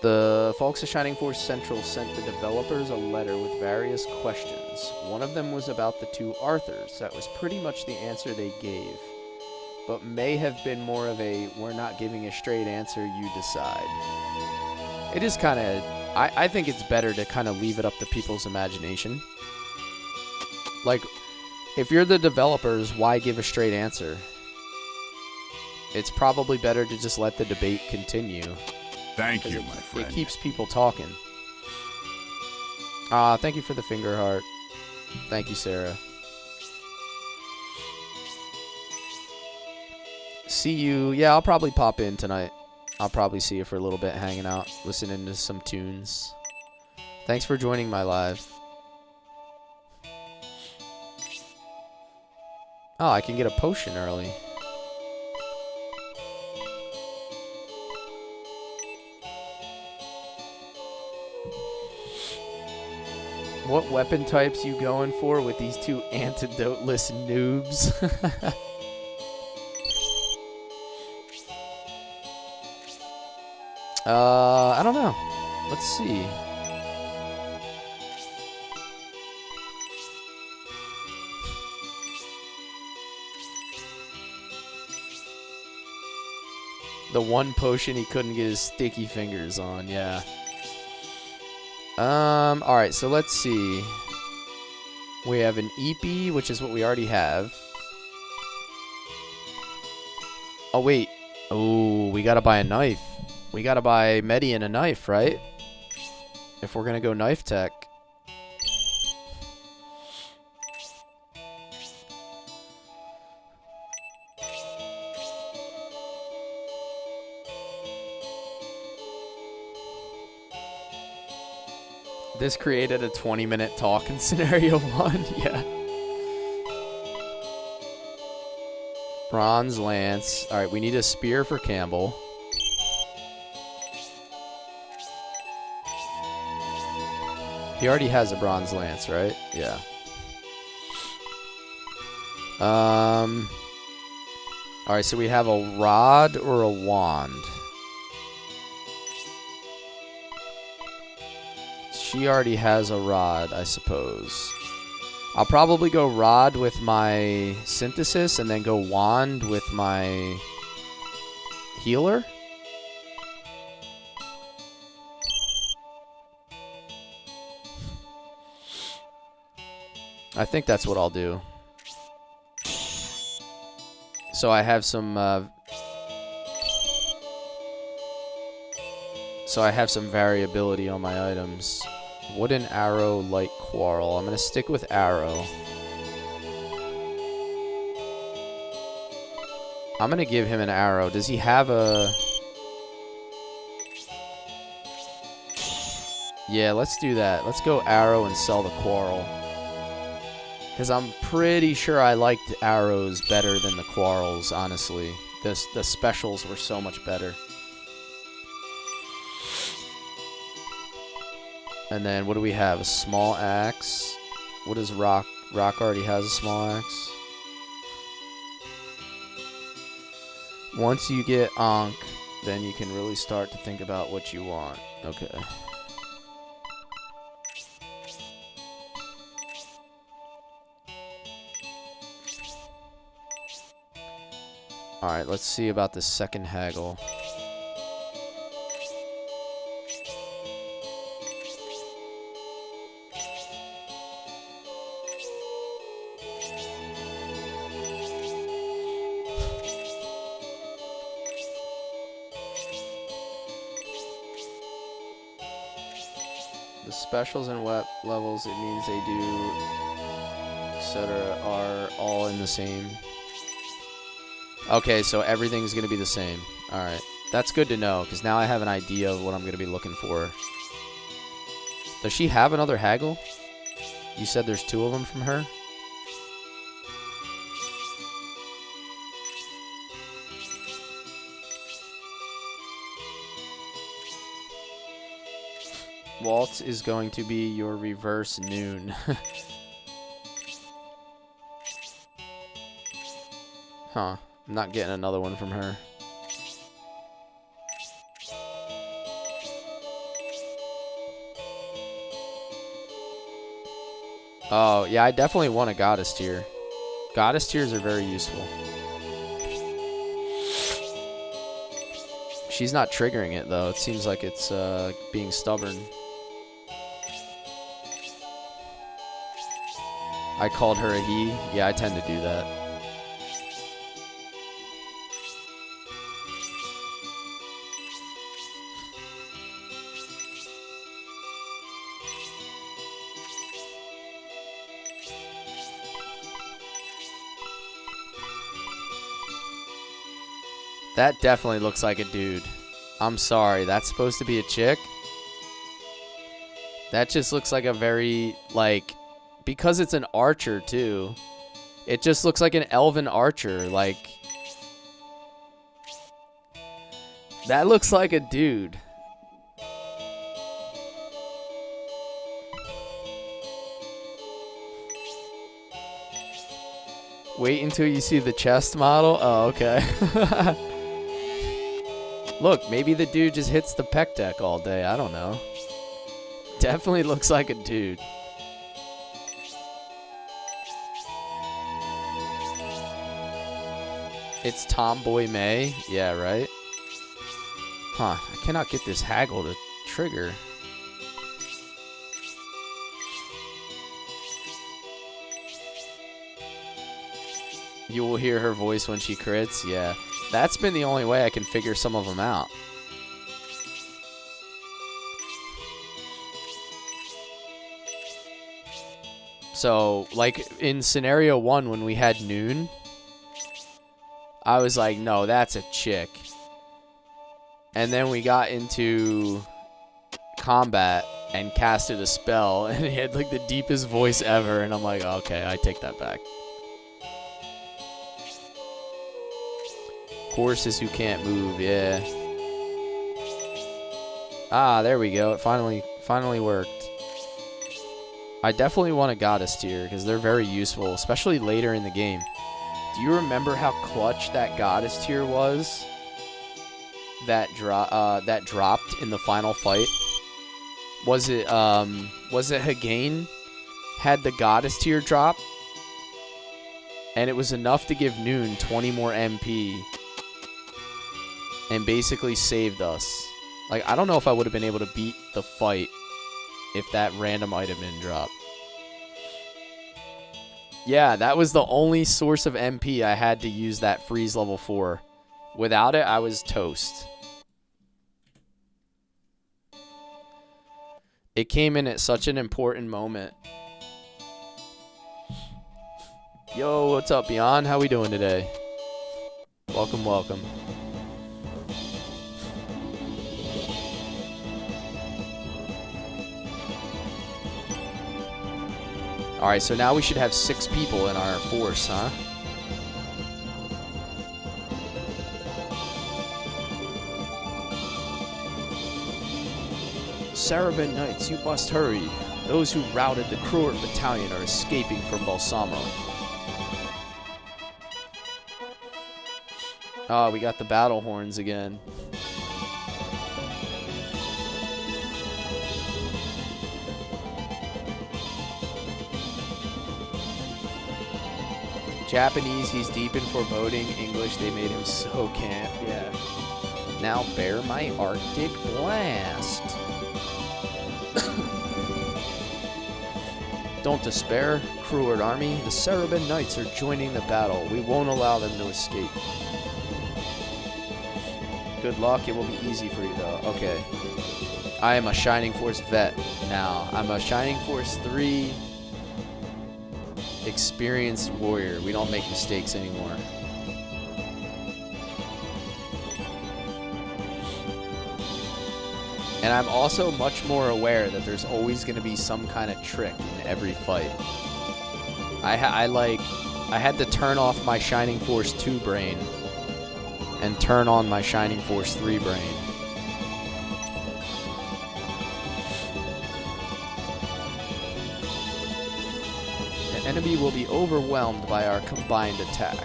The folks of Shining Force Central sent the developers a letter with various questions. One of them was about the two Arthurs. That was pretty much the answer they gave, but may have been more of a, we're not giving a straight answer, you decide. It is kind of, I think it's better to kind of leave it up to people's imagination. Like, if you're the developers, why give a straight answer? It's probably better to just let the debate continue. Thank you, my friend. It keeps people talking. Thank you for the finger heart. Thank you, Sarah. See you. Yeah, I'll probably pop in tonight. I'll probably see you for a little bit, hanging out, listening to some tunes. Thanks for joining my live. Oh, I can get a potion early. What weapon types you going for with these two antidoteless noobs? I don't know. Let's see. The one potion he couldn't get his sticky fingers on, yeah. Alright, so let's see. We have an Eepee, which is what we already have. Oh, wait. Oh, we gotta buy a knife. We gotta buy Median a knife, right? If we're gonna go knife tech. This created a 20-minute talk in scenario 1. Yeah. Bronze lance. Alright, we need a spear for Campbell. He already has a bronze lance, right? Yeah. Alright, so we have a rod or a wand. She already has a rod, I suppose. I'll probably go rod with my synthesis and then go wand with my healer. I think that's what I'll do. So I have some variability on my items. Wooden arrow, light quarrel. I'm gonna stick with arrow. I'm gonna give him an arrow. Does he have a... Yeah, let's do that. Let's go arrow and sell the quarrel. Because I'm pretty sure I liked arrows better than the quarrels, honestly. The specials were so much better. And then what do we have? A small axe. What is rock? Rock already has a small axe. Once you get Ankh, then you can really start to think about what you want. Okay. Alright, let's see about the second haggle. The specials and web levels, it means they do, etc., are all in the same. Okay, so everything's going to be the same. All right. That's good to know, because now I have an idea of what I'm going to be looking for. Does she have another haggle? You said there's 2 of them from her? Waltz is going to be your reverse noon. Huh. I'm not getting another one from her. Oh, yeah, I definitely want a goddess tier. Goddess tiers are very useful. She's not triggering it, though. It seems like it's being stubborn. I called her a he. Yeah, I tend to do that. That definitely looks like a dude. I'm sorry, that's supposed to be a chick? That just looks like a very, like, because it's an archer too, it just looks like an elven archer. Like, that looks like a dude. Wait until you see the chest model? Oh, okay. Look, maybe the dude just hits the pec deck all day. I don't know. Definitely looks like a dude. It's Tomboy May? Yeah, right? Huh. I cannot get this haggle to trigger. You will hear her voice when she crits? Yeah. That's been the only way I can figure some of them out. So, like, in scenario 1 when we had Noon, I was like, no, that's a chick. And then we got into combat and casted a spell, and he had, like, the deepest voice ever, and I'm like, okay, I take that back. Horses who can't move, yeah. Ah, there we go. It finally worked. I definitely want a goddess tier because they're very useful, especially later in the game. Do you remember how clutch that goddess tier was? That dropped in the final fight. Was it Hagain had the goddess tier drop? And it was enough to give Noon 20 more MP. And basically saved us. Like, I don't know if I would have been able to beat the fight if that random item didn't drop. Yeah, that was the only source of MP I had to use that freeze level 4. Without it, I was toast. It came in at such an important moment. Yo, what's up, Beyond? How we doing today? Welcome, welcome. Alright, so now we should have 6 people in our force, huh? Sarabin Knights, you must hurry. Those who routed the Kruger battalion are escaping from Balsamo. Oh, we got the battle horns again. Japanese, he's deep in foreboding. English, they made him so camp. Yeah. Now bear my Arctic blast. Don't despair, Kruger army. The Sarabin Knights are joining the battle. We won't allow them to escape. Good luck. It will be easy for you, though. Okay. I am a Shining Force vet now. I'm a Shining Force 3 experienced warrior. We don't make mistakes anymore. And I'm also much more aware that there's always going to be some kind of trick in every fight. I had to turn off my Shining Force 2 brain and turn on my Shining Force 3 brain. The enemy will be overwhelmed by our combined attack.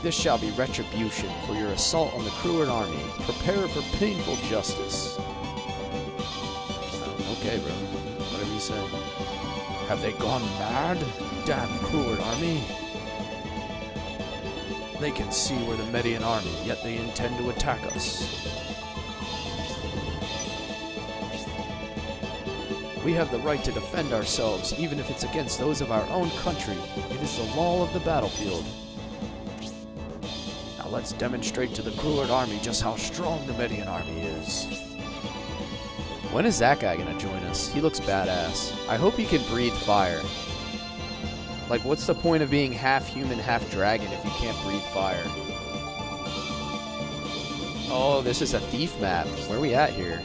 This shall be retribution for your assault on the Cruard army. Prepare for painful justice. Okay, bro. Whatever you say. Have they gone mad? Damn Cruard army. They can see we're the Median army, yet they intend to attack us. We have the right to defend ourselves, even if it's against those of our own country. It is the law of the battlefield. Now let's demonstrate to the Cruard army just how strong the Median army is. When is that guy gonna join us? He looks badass. I hope he can breathe fire. Like, what's the point of being half human, half dragon if you can't breathe fire? Oh, this is a thief map. Where are we at here?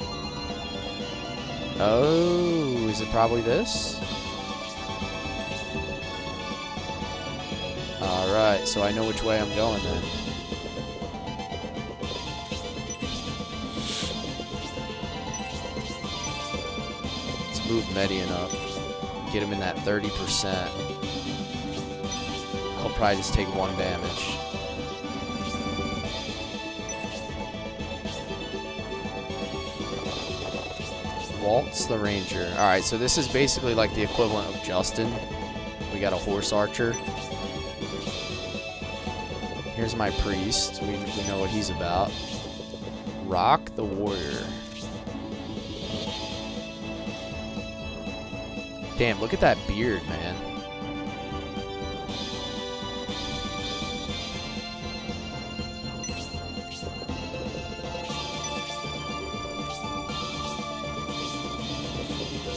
Oh, is it probably this? Alright, so I know which way I'm going then. Let's move Median up. Get him in that 30%. He'll probably just take 1 damage. Waltz the Ranger. Alright, so this is basically like the equivalent of Justin. We got a horse archer. Here's my priest. We know what he's about. Rock the Warrior. Damn, look at that beard, man.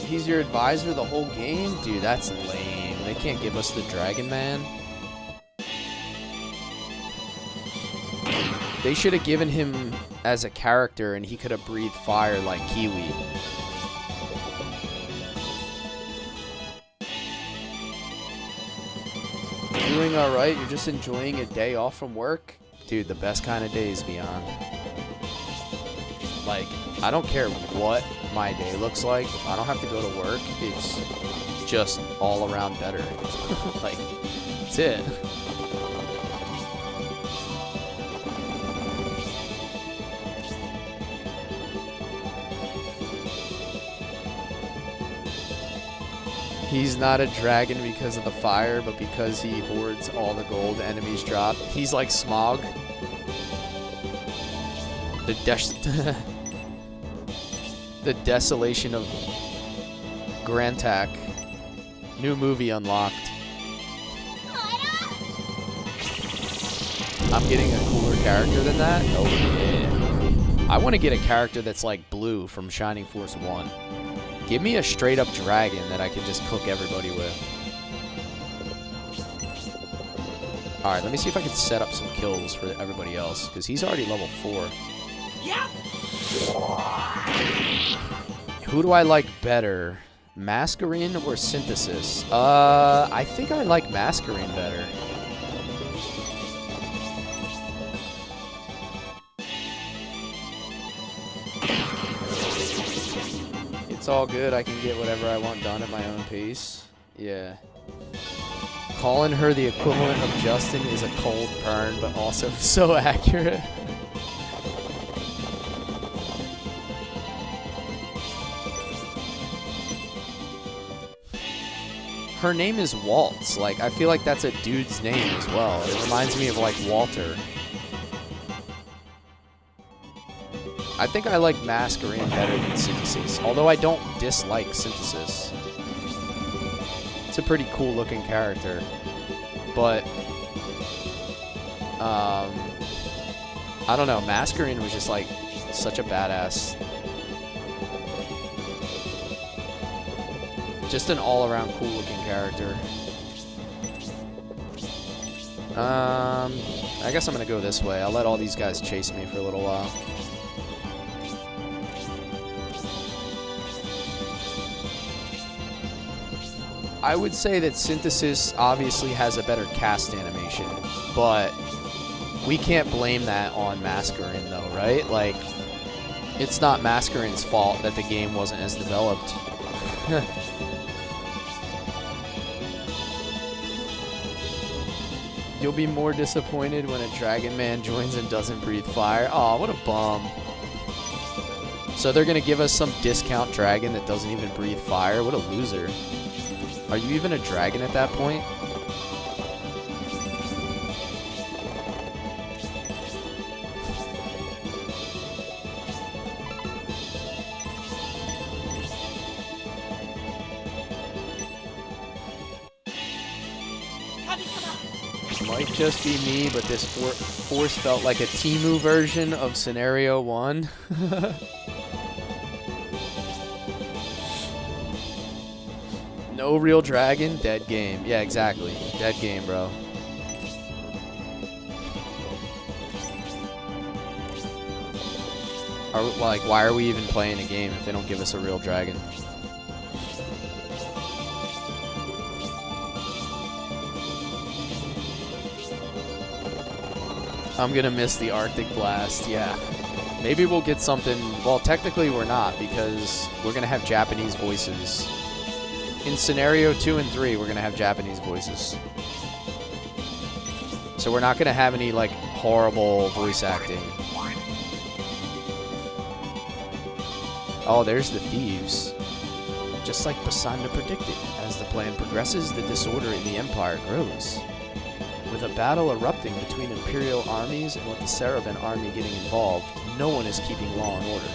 He's your advisor the whole game? Dude, that's lame. They can't give us the Dragon Man. They should have given him as a character and he could have breathed fire like Kiwi. Doing alright? You're just enjoying a day off from work? Dude, the best kind of days, Beyond. Like, I don't care what my day looks like. If I don't have to go to work, it's just all around better. Like, that's it. He's not a dragon because of the fire, but because he hoards all the gold enemies drop. He's like Smog. The desolation of Grantak. New movie unlocked. I'm getting a cooler character than that? Oh, yeah. I want to get a character that's like Blue from Shining Force 1. Give me a straight up dragon that I can just cook everybody with. Alright, let me see if I can set up some kills for everybody else, because he's already level 4. Yeah. Who do I like better? Masquerade or Synthesis? I think I like Masquerade better. It's all good. I can get whatever I want done at my own pace. Yeah. Calling her the equivalent of Justin is a cold burn, but also so accurate. Her name is Waltz. Like, I feel like that's a dude's name as well. It reminds me of, like, Walter. I think I like Masquerade better than Synthesis, although I don't dislike Synthesis. It's a pretty cool looking character, but I don't know. Masquerade was just like such a badass. Just an all-around cool-looking character. I guess I'm gonna go this way. I'll let all these guys chase me for a little while. I would say that Synthesis obviously has a better cast animation, but we can't blame that on Masquerade though, right? Like, it's not Masquerade's fault that the game wasn't as developed. You'll be more disappointed when a Dragon Man joins and doesn't breathe fire. Aw, what a bum. So they're gonna give us some discount dragon that doesn't even breathe fire? What a loser. Are you even a dragon at that point? Might just be me, but this force felt like a Temu version of Scenario 1. No real dragon, dead game. Yeah, exactly. Dead game, bro. Like, why are we even playing a game if they don't give us a real dragon? I'm gonna miss the Arctic Blast, yeah. Maybe we'll get something. Well, technically we're not, because we're gonna have Japanese voices. In Scenario 2 and 3, we're going to have Japanese voices. So we're not going to have any, like, horrible voice acting. Oh, there's the thieves. Just like Basanda predicted, as the plan progresses, the disorder in the Empire grows. With a battle erupting between Imperial armies and with the Saravan army getting involved, no one is keeping law and order.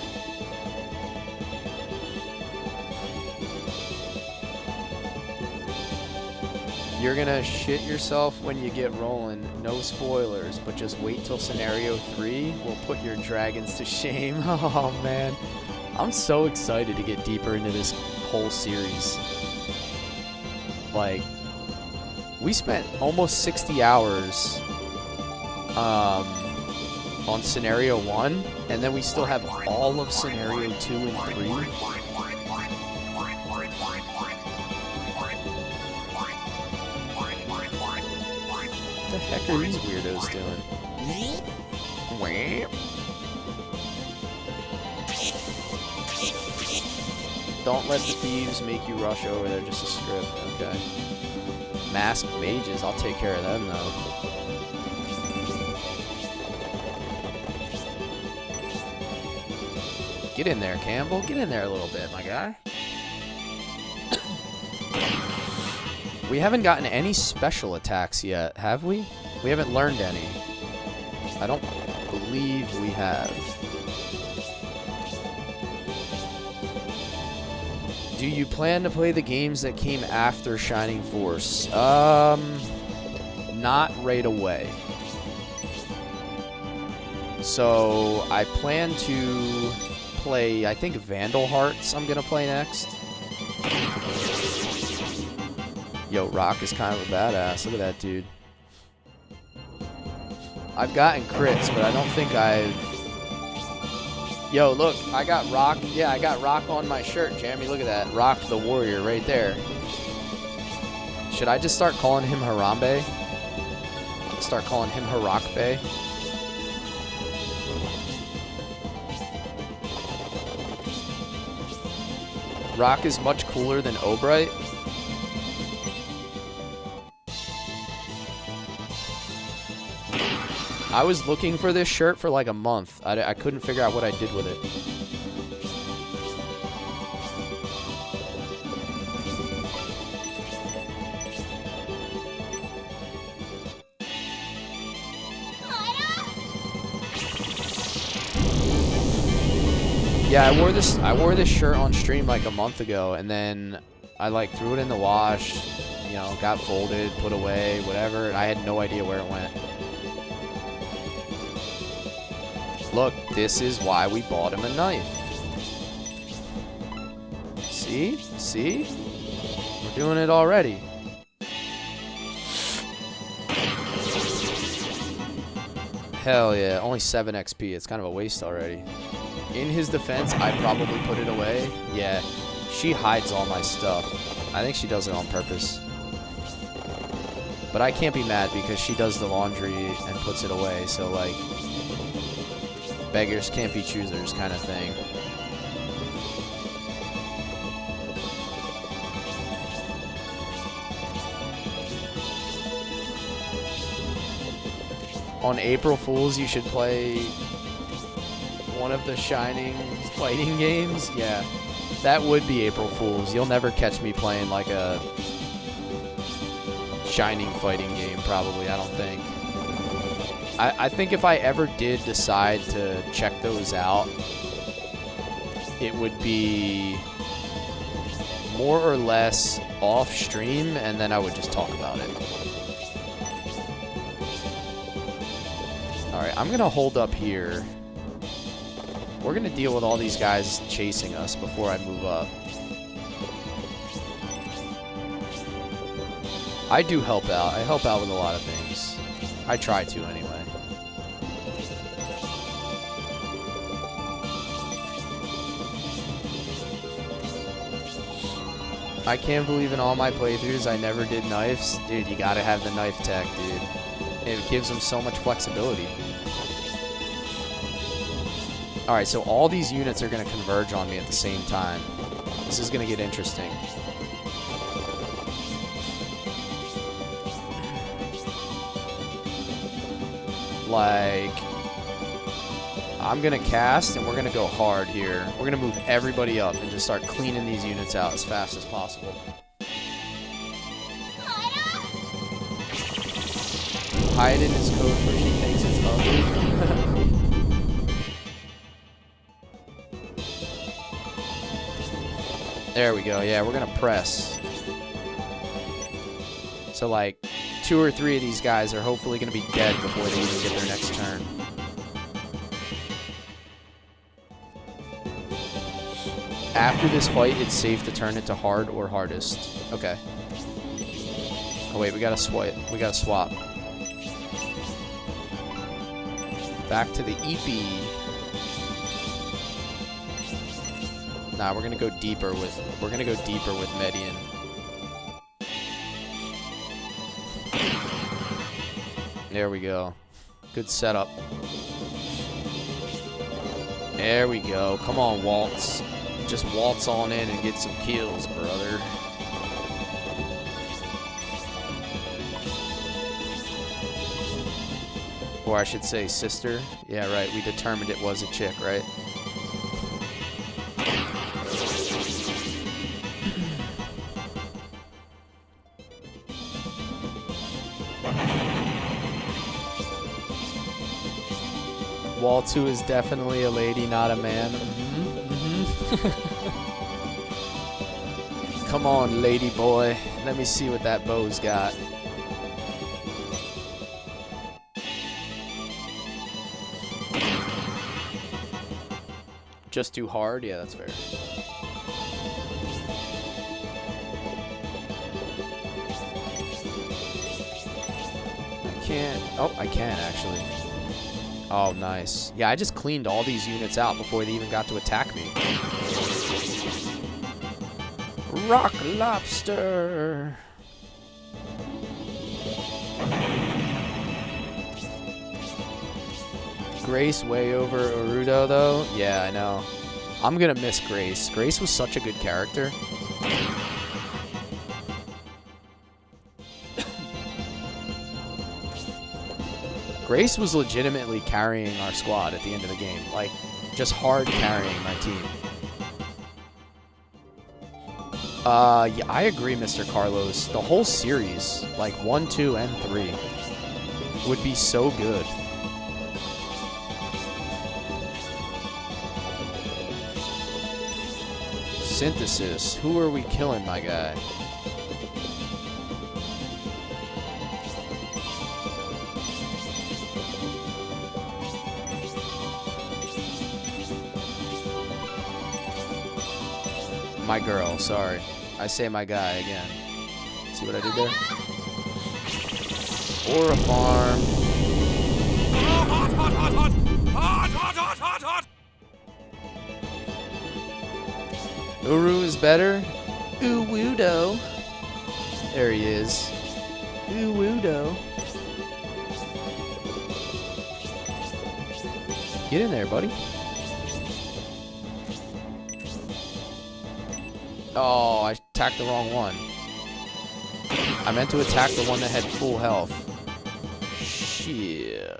You're gonna shit yourself when you get rolling. No spoilers, but just wait till Scenario 3. We'll put your dragons to shame. Oh, man. I'm so excited to get deeper into this whole series. Like, we spent almost 60 hours on Scenario 1, and then we still have all of Scenario 2 and 3. What the heck are these weirdos doing? Don't let the thieves make you rush over there, just a script. Okay. Masked mages, I'll take care of them though. Get in there, Campbell. Get in there a little bit, my guy. We haven't gotten any special attacks yet, have we? We haven't learned any. I don't believe we have. Do you plan to play the games that came after Shining Force? Not right away. So I plan to play, I think Vandal Hearts I'm gonna play next. Yo, Rock is kind of a badass. Look at that dude. I've gotten crits, but I don't think I've... Yo, look, I got Rock. Yeah, I got Rock on my shirt, Jamie. Look at that. Rock the Warrior right there. Should I just start calling him Harambe? Start calling him Harakbe? Rock is much cooler than Obright. I was looking for this shirt for like a month. I couldn't figure out what I did with it. Yeah, I wore this shirt on stream like a month ago, and then I like threw it in the wash, you know, got folded, put away, whatever, and I had no idea where it went. Look, this is why we bought him a knife. See? See? We're doing it already. Hell yeah, only 7 XP. It's kind of a waste already. In his defense, I probably put it away. Yeah, she hides all my stuff. I think she does it on purpose. But I can't be mad because she does the laundry and puts it away. So, like, beggars can't be choosers kind of thing. On April Fools, you should play one of the Shining fighting games. Yeah, that would be April Fools. You'll never catch me playing like a Shining fighting game, probably, I don't think. I think if I ever did decide to check those out, it would be more or less off stream, and then I would just talk about it. Alright, I'm gonna hold up here. We're gonna deal with all these guys chasing us before I move up. I do help out. I help out with a lot of things. I try to, anyway. I can't believe in all my playthroughs I never did knives. Dude, you gotta have the knife tech, dude. It gives them so much flexibility. Alright, so all these units are going to converge on me at the same time. This is going to get interesting. Like, I'm going to cast and we're going to go hard here. We're going to move everybody up and just start cleaning these units out as fast as possible. Hide in his coat where she thinks it's ugly. There we go. Yeah, we're going to press. So, like, 2 or 3 of these guys are hopefully going to be dead before they even get their next turn. After this fight, it's safe to turn it to hard or hardest. Okay. Oh, wait, we got to swipe. We got to swap. Back to the EP. Nah, we're gonna go deeper with Median. There we go. Good setup. There we go. Come on, Waltz. Just waltz on in and get some kills, brother. Or I should say sister. Yeah, right. We determined it was a chick, right? Waltz, who is definitely a lady, not a man. Come on, lady boy. Let me see what that bow's got. Just too hard? Yeah, that's fair. I can't. Oh, I can actually. Oh, nice. Yeah, I just cleaned all these units out before they even got to attack me. Rock lobster. Grace way over Urudo, though. Yeah, I know. I'm gonna miss Grace. Grace was such a good character. Grace was legitimately carrying our squad at the end of the game. Like, just hard carrying my team. Yeah, I agree, Mr. Carlos. The whole series, like 1, 2, and 3, would be so good. Synthesis. Who are we killing, my guy? My girl, sorry. I say my guy again. See what I did there? Or a farm. Hot, hot, hot, hot! Hot, hot, hot, hot, hot! Uru is better. Uwudo. There he is. Uwudo. Get in there, buddy. Oh, I attacked the wrong one. I meant to attack the one that had full health. Shit.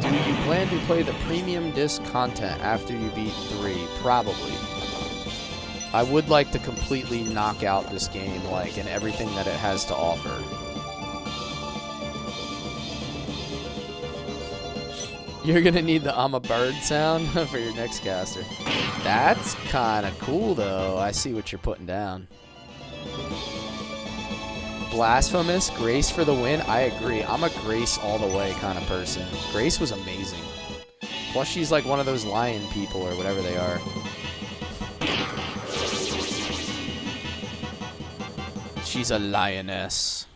Do you plan to play the premium disc content after you beat 3? Probably. I would like to completely knock out this game, like, and everything that it has to offer. You're gonna need the I'm a bird sound for your next caster. That's kind of cool, though. I see what you're putting down. Blasphemous, Grace for the win. I agree. I'm a Grace all the way kind of person. Grace was amazing. Plus, she's like one of those lion people or whatever they are. She's a lioness.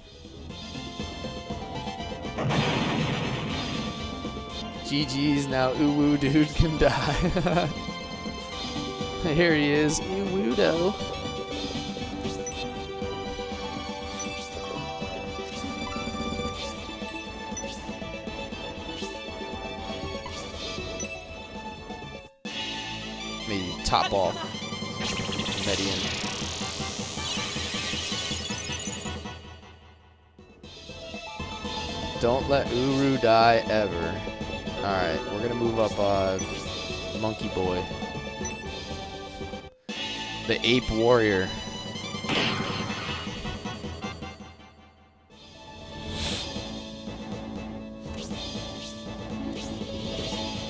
GG's, now Uwu dude can die. Here he is, Uwudo. Maybe top off Median. Don't let Uru die ever. Alright, we're gonna move up Monkey Boy. The Ape Warrior.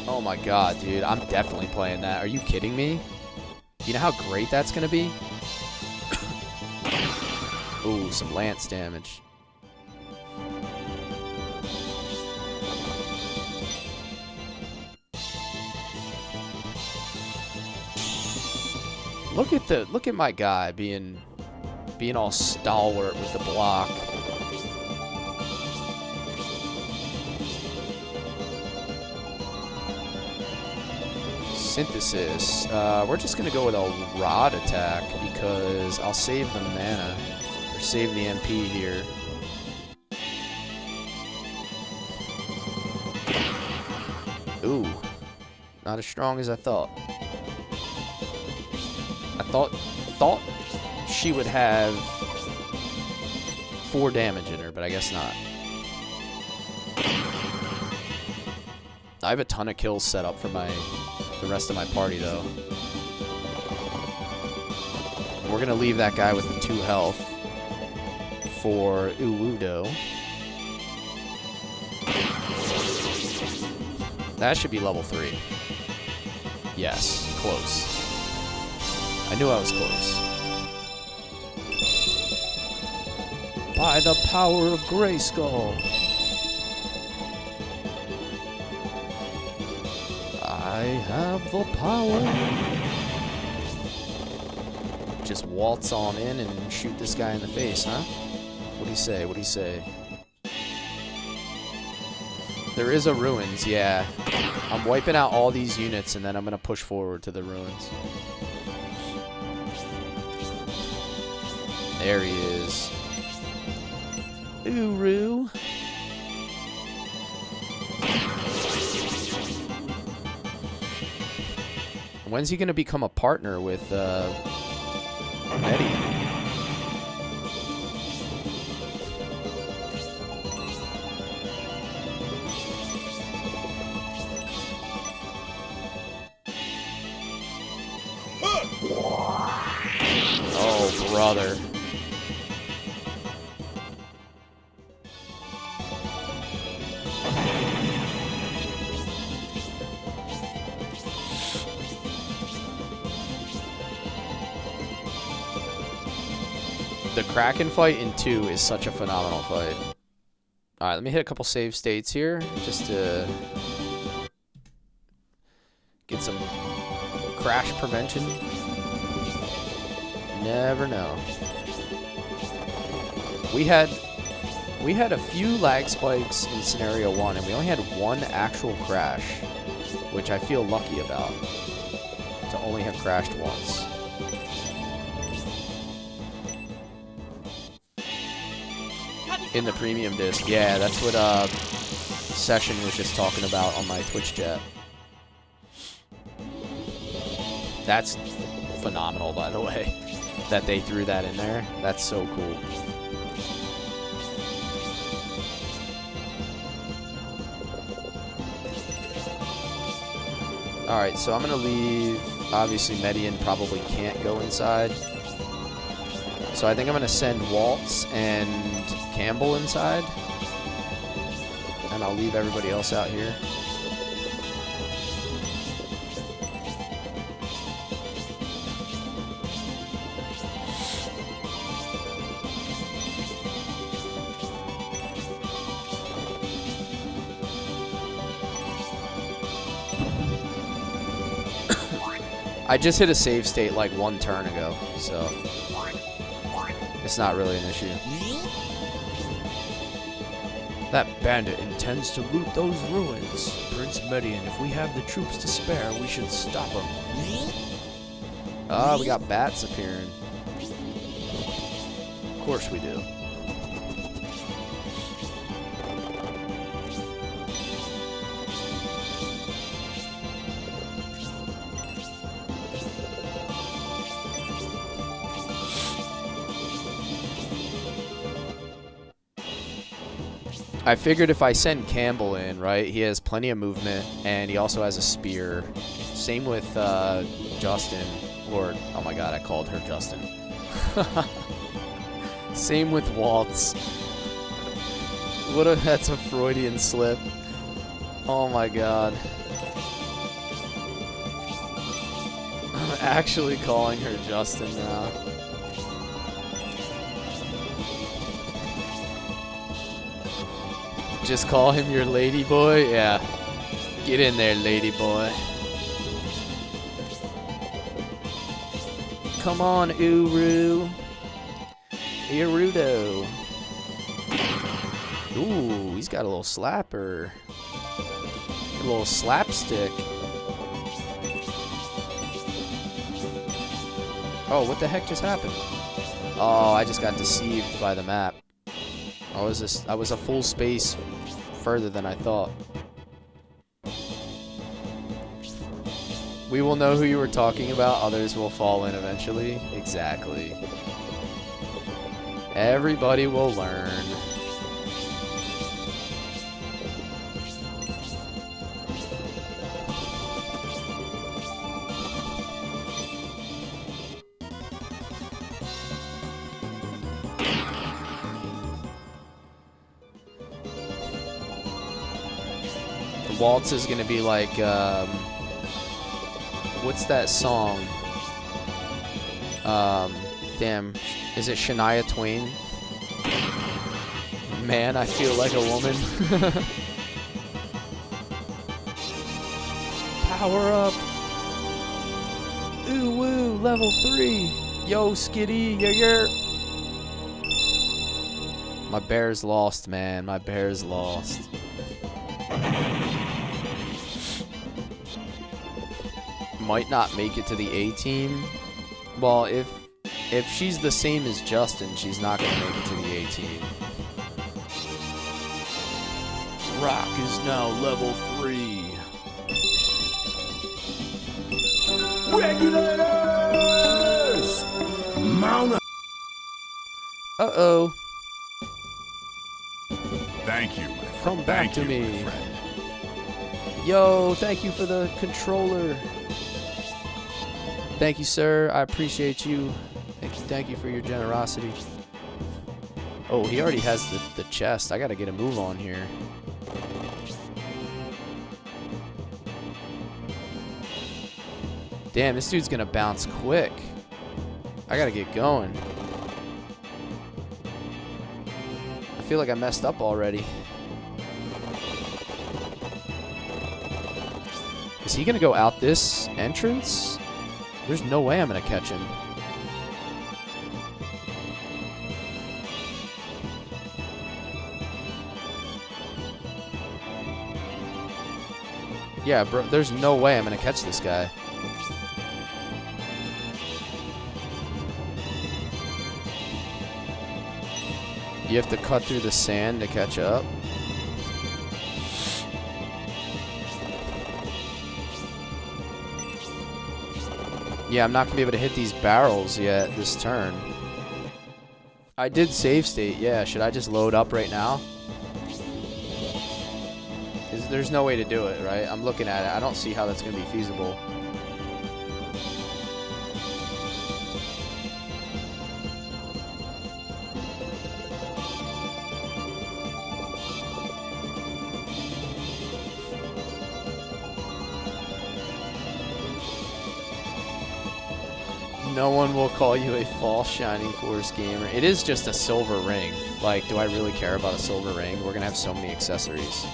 Oh my god, dude. I'm definitely playing that. Are you kidding me? You know how great that's gonna be? Ooh, some lance damage. Look at my guy being all stalwart with the block. Synthesis. We're just gonna go with a rod attack because I'll save the mana or save the MP here. Ooh, not as strong as I thought. I thought she would have 4 damage in her, but I guess not. I have a ton of kills set up for the rest of my party, though. We're gonna leave that guy with 2 health for Uwudo. That should be level 3. Yes, close. I knew I was close. By the power of Grayskull. I have the power. Just waltz on in and shoot this guy in the face, huh? What'd he say? What'd he say? There is a ruins, yeah. I'm wiping out all these units and then I'm gonna push forward to the ruins. There he is. Uru. When's he gonna become a partner with Median? Oh, brother. The Kraken fight in 2 is such a phenomenal fight. Alright, let me hit a couple save states here, just to get some crash prevention. Never know. We had a few lag spikes in scenario 1, and we only had one actual crash, which I feel lucky about, to only have crashed once. In the premium disc. Yeah, that's what Session was just talking about on my Twitch chat. That's phenomenal, by the way, that they threw that in there. That's so cool. Alright, so I'm going to leave. Obviously, Median probably can't go inside. So I think I'm going to send Waltz and Campbell inside. And I'll leave everybody else out here. I just hit a save state like one turn ago, so it's not really an issue. That bandit intends to loot those ruins. Prince Median, if we have the troops to spare, we should stop him. Ah, we got bats appearing. Of course we do. I figured if I send Campbell in, right, he has plenty of movement, and he also has a spear. Same with Justin, or, oh my god, I called her Justin. Same with Waltz. That's a Freudian slip. Oh my god. I'm actually calling her Justin now. Just call him your lady boy? Yeah. Get in there, lady boy. Come on, Uru. Irudo. Ooh, he's got a little slapper. A little slapstick. Oh, what the heck just happened? Oh, I just got deceived by the map. I was a full space further than I thought. We will know who you were talking about. Others will fall in eventually. Exactly. Everybody will learn. Waltz is gonna be like, what's that song? Damn, is it Shania Twain? Man, I feel like a woman. Power up. Ooh woo, level 3. Yo, Skitty, yeah. My bear's lost, man. My bear's lost. Might not make it to the A team. Well, if she's the same as Justin, she's not gonna make it to the A team. Rock is now level 3. Regulators! Mount up. Uh-oh. Thank you, my friend. Come back Thank to you, me. my friend. Yo, thank you for the controller. Thank you, sir. I appreciate you. Thank you for your generosity. Oh, he already has the chest. I gotta get a move on here. Damn, this dude's gonna bounce quick. I gotta get going. I feel like I messed up already. Is he gonna go out this entrance? There's no way I'm gonna catch him. Yeah, bro, there's no way I'm gonna catch this guy. You have to cut through the sand to catch up. Yeah, I'm not gonna be able to hit these barrels yet this turn. I did save state, yeah. Should I just load up right now? There's no way to do it, right? I'm looking at it. I don't see how that's gonna be feasible. No one will call you a false Shining Force gamer. It is just a silver ring. Like, do I really care about a silver ring? We're gonna have so many accessories.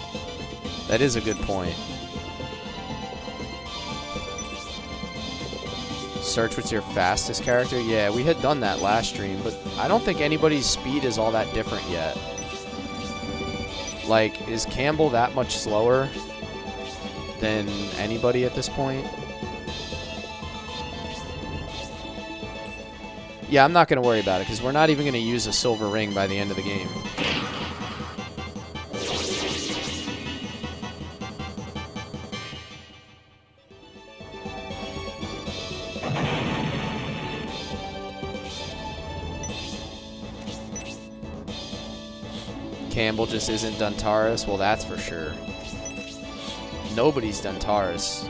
That is a good point. Search what's your fastest character? Yeah, we had done that last stream, but I don't think anybody's speed is all that different yet. Like, is Campbell that much slower than anybody at this point? Yeah, I'm not going to worry about it, because we're not even going to use a silver ring by the end of the game. Campbell just isn't Duntaris? Well, that's for sure. Nobody's Duntaris.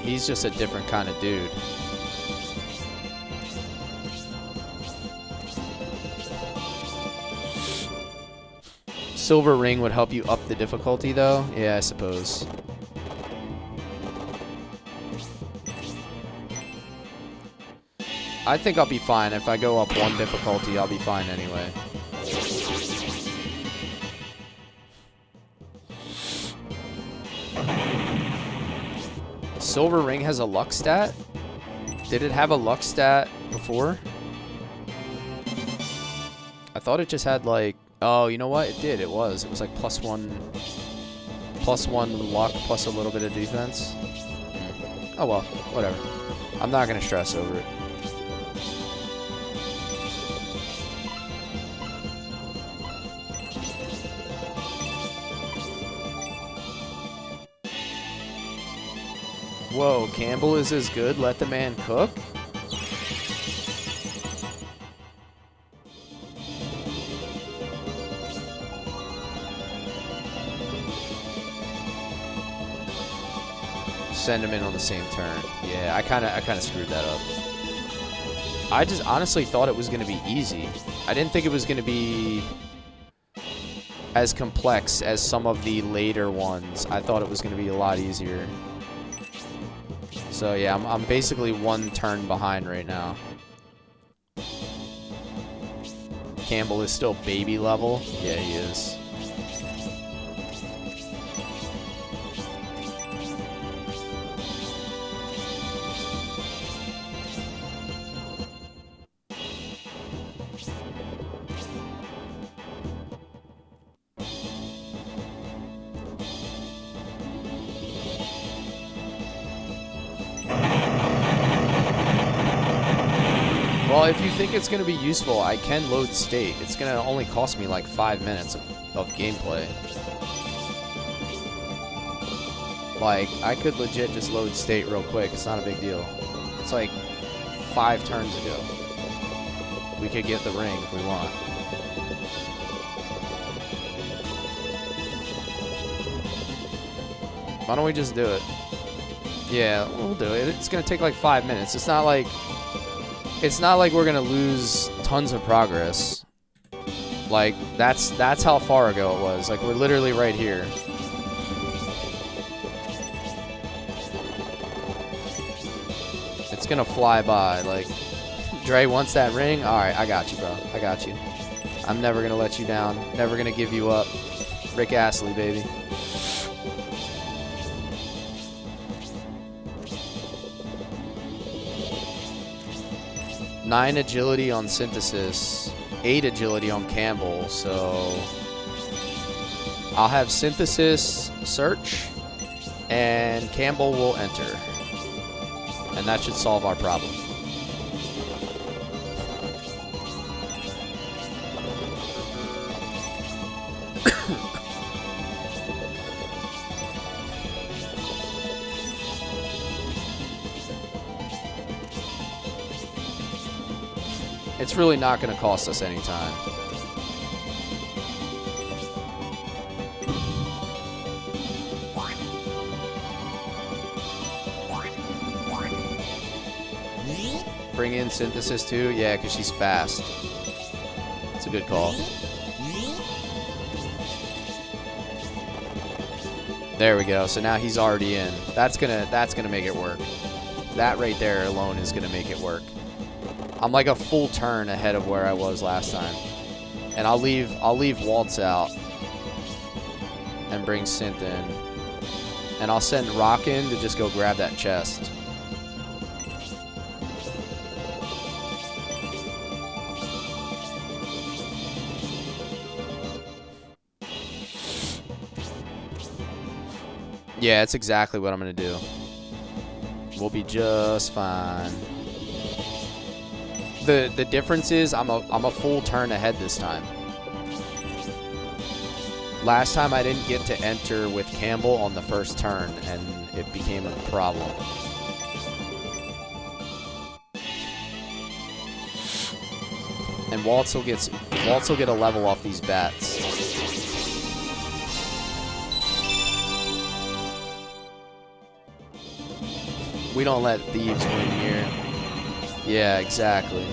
He's just a different kind of dude. Silver ring would help you up the difficulty, though? Yeah, I suppose. I think I'll be fine. If I go up one difficulty, I'll be fine anyway. Silver ring has a luck stat? Did it have a luck stat before? I thought it just had like... Oh, you know what? It did. It was like +1 luck plus a little bit of defense. Oh well, whatever. I'm not gonna stress over it. Whoa, Campbell is as good. Let the man cook. Send him in on the same turn. Yeah, I kind of screwed that up. I just honestly thought it was going to be easy. I didn't think it was going to be as complex as some of the later ones. I thought it was going to be a lot easier. So yeah, I'm basically one turn behind right now. Campbell is still baby level. Yeah, he is. Well, if you think it's going to be useful, I can load state. It's going to only cost me like 5 minutes of gameplay. Like, I could legit just load state real quick. It's not a big deal. It's like 5 turns ago. We could get the ring if we want. Why don't we just do it? Yeah, we'll do it. It's going to take like 5 minutes. It's not like we're gonna lose tons of progress. Like, that's how far ago it was. Like, we're literally right here. It's gonna fly by. Like, Dre wants that ring? Alright, I got you, bro. I got you. I'm never gonna let you down. Never gonna give you up. Rick Astley, baby. 9 agility on Synthesis, 8 agility on Campbell, so I'll have Synthesis search, and Campbell will enter. And that should solve our problem. It's really not going to cost us any time. Bring in Synthesis too? Yeah, because she's fast. It's a good call. There we go. So now he's already in. That's gonna make it work. That right there alone is gonna make it work. I'm like a full turn ahead of where I was last time. And I'll leave Waltz out and bring Synth in. And I'll send Rock in to just go grab that chest. Yeah, it's exactly what I'm gonna do. We'll be just fine. The difference is I'm a full turn ahead this time. Last time I didn't get to enter with Campbell on the first turn, and it became a problem. And Waltz will get a level off these bats. We don't let thieves win here. Yeah, exactly.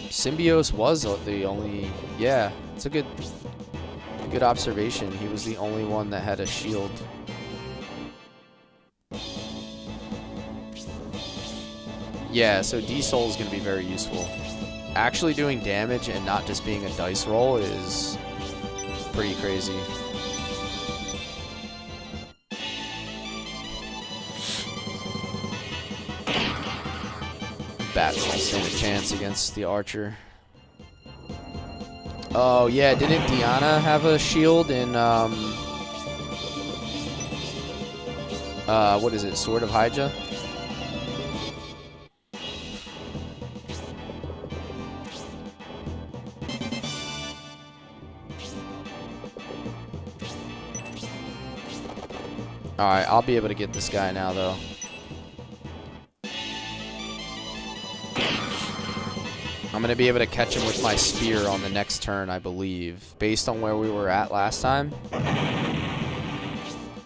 Symbios was the only... Yeah, it's a good observation. He was the only one that had a shield. Yeah, so D-Soul is going to be very useful. Actually doing damage and not just being a dice roll is pretty crazy. Bats don't stand a chance against the archer. Oh, yeah, didn't Diana have a shield in, what is it, Sword of Hyja? Alright, I'll be able to get this guy now, though. I'm going to be able to catch him with my spear on the next turn, I believe. Based on where we were at last time,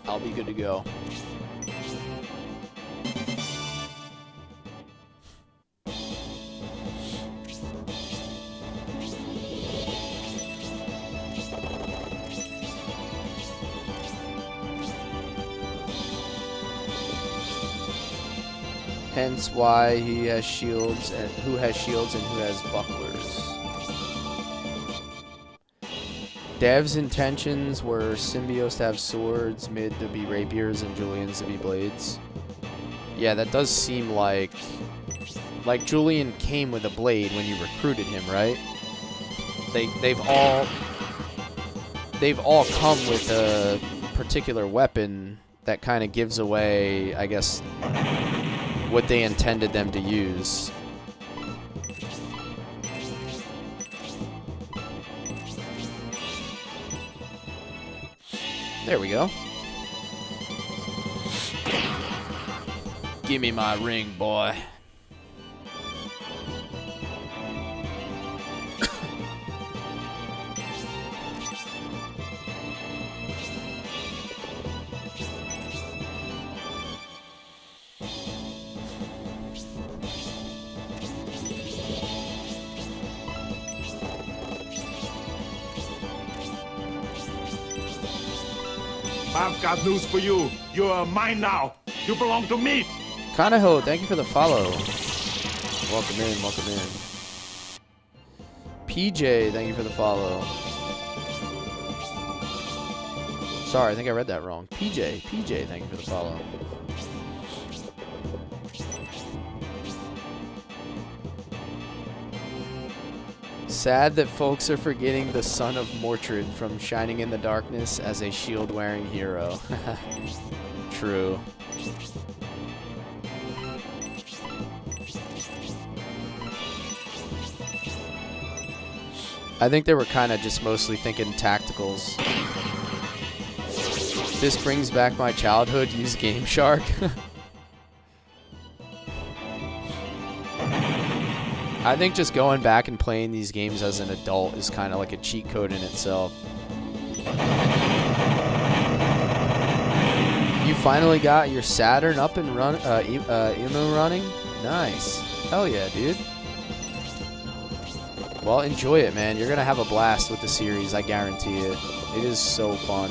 I'll be good to go. Hence why he has shields and who has shields and who has bucklers. Dev's intentions were Symbios to have swords, Mid to be rapiers, and Julian's to be blades. Yeah, that does seem like Julian came with a blade when you recruited him, right? They've all come with a particular weapon that kind of gives away, I guess, what they intended them to use. There we go. Give me my ring, boy. I've got news for you. You're mine now. You belong to me. Kanaho, thank you for the follow. Welcome in, welcome in. PJ, thank you for the follow. Sorry, I think I read that wrong. PJ, thank you for the follow. Sad that folks are forgetting the son of Mordred from Shining in the Darkness as a shield-wearing hero. True. I think they were kind of just mostly thinking tacticals. This brings back my childhood. Use Game Shark. I think just going back and playing these games as an adult is kind of like a cheat code in itself. You finally got your Saturn up and emu running? Nice. Hell yeah, dude. Well, enjoy it, man. You're going to have a blast with the series, I guarantee it. It is so fun.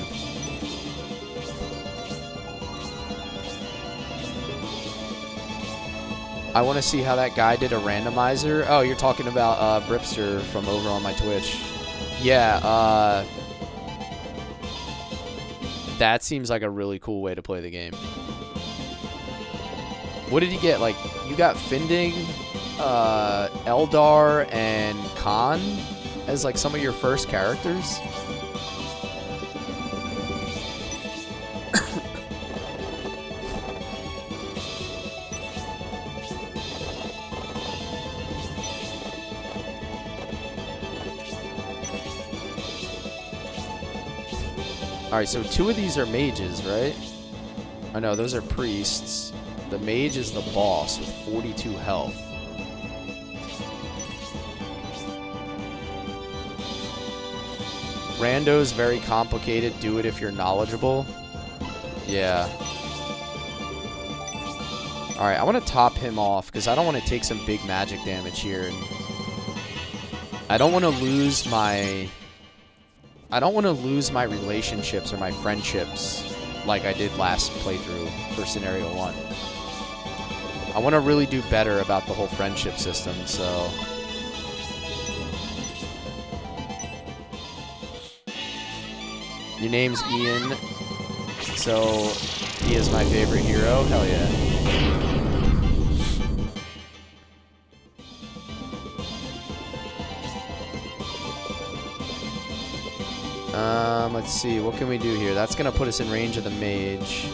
I want to see how that guy did a randomizer. Oh, you're talking about Bripster from over on my Twitch. Yeah, that seems like a really cool way to play the game. What did you get? Like, you got Finding, Eldar, and Khan as like some of your first characters? Alright, so 2 of these are mages, right? Oh no, those are priests. The mage is the boss with 42 health. Rando's very complicated. Do it if you're knowledgeable. Yeah. Alright, I want to top him off because I don't want to take some big magic damage here. And I don't want to lose my... relationships or my friendships like I did last playthrough for Scenario 1. I want to really do better about the whole friendship system, so... Your name's Ian, so he is my favorite hero. Hell yeah. Let's see, what can we do here? That's gonna put us in range of the mage.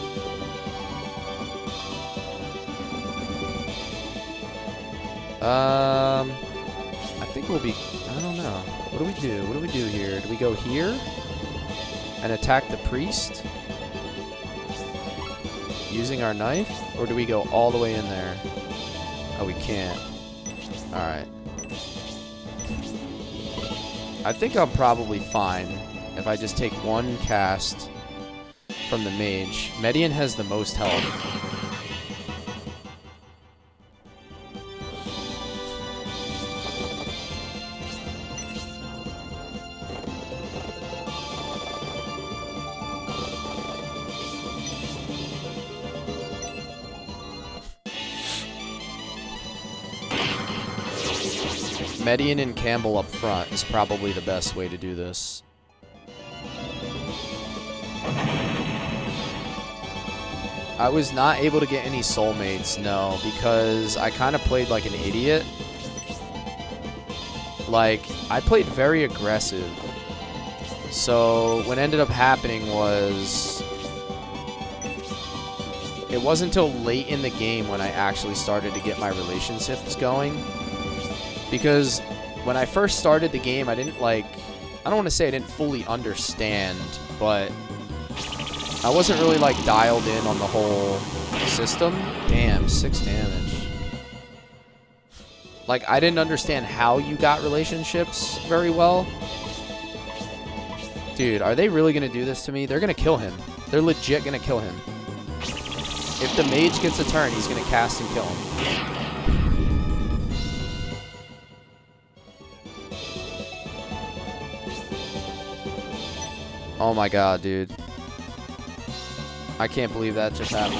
I think we'll be, I don't know. What do we do? What do we do here? Do we go here and attack the priest using our knife? Or do we go all the way in there? Oh, we can't. Alright. I think I'm probably fine if I just take one cast from the mage. Median has the most health. Median and Campbell up front is probably the best way to do this. I was not able to get any soulmates, no, because I kind of played like an idiot. Like, I played very aggressive. So, what ended up happening was... It wasn't until late in the game when I actually started to get my relationships going. Because when I first started the game, I didn't like... I don't want to say I didn't fully understand, but... I wasn't really, like, dialed in on the whole system. Damn, 6 damage. Like, I didn't understand how you got relationships very well. Dude, are they really going to do this to me? They're going to kill him. They're legit going to kill him. If the mage gets a turn, he's going to cast and kill him. Oh my god, dude. I can't believe that just happened.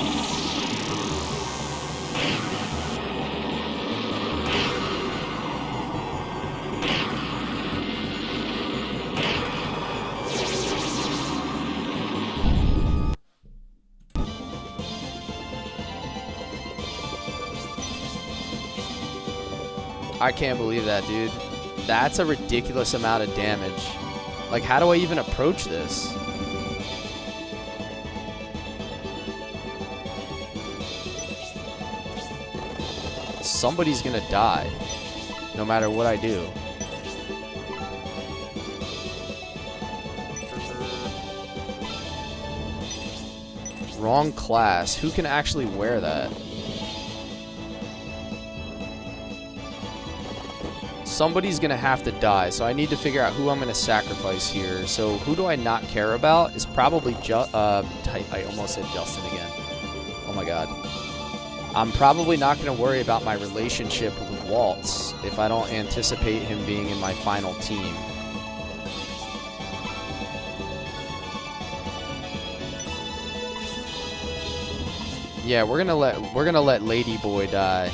I can't believe that, dude. That's a ridiculous amount of damage. Like, how do I even approach this? Somebody's gonna die, no matter what I do. Wrong class. Who can actually wear that? Somebody's gonna have to die, so I need to figure out who I'm gonna sacrifice here. So who do I not care about? Is probably I almost said Justin again. Oh my god. I'm probably not gonna worry about my relationship with Waltz if I don't anticipate him being in my final team. Yeah, we're gonna let Lady Boy die.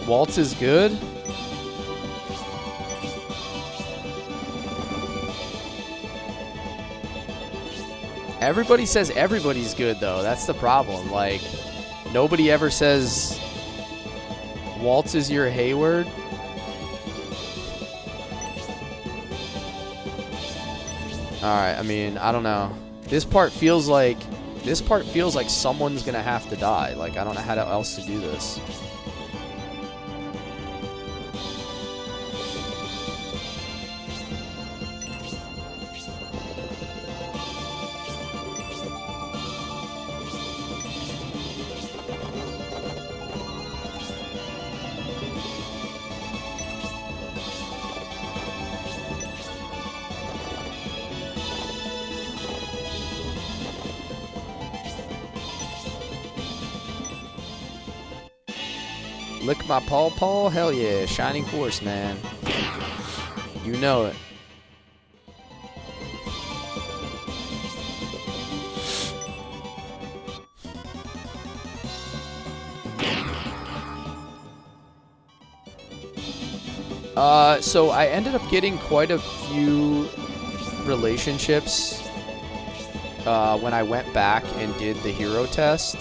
Waltz is good. Everybody says everybody's good though. That's the problem. Like, nobody ever says Waltz is your Hayward. Alright, I mean, I don't know. This part feels like someone's gonna have to die. Like, I don't know how else to do this. Lick my paw? Hell yeah. Shining Force, man. You know it. So I ended up getting quite a few relationships when I went back and did the hero test.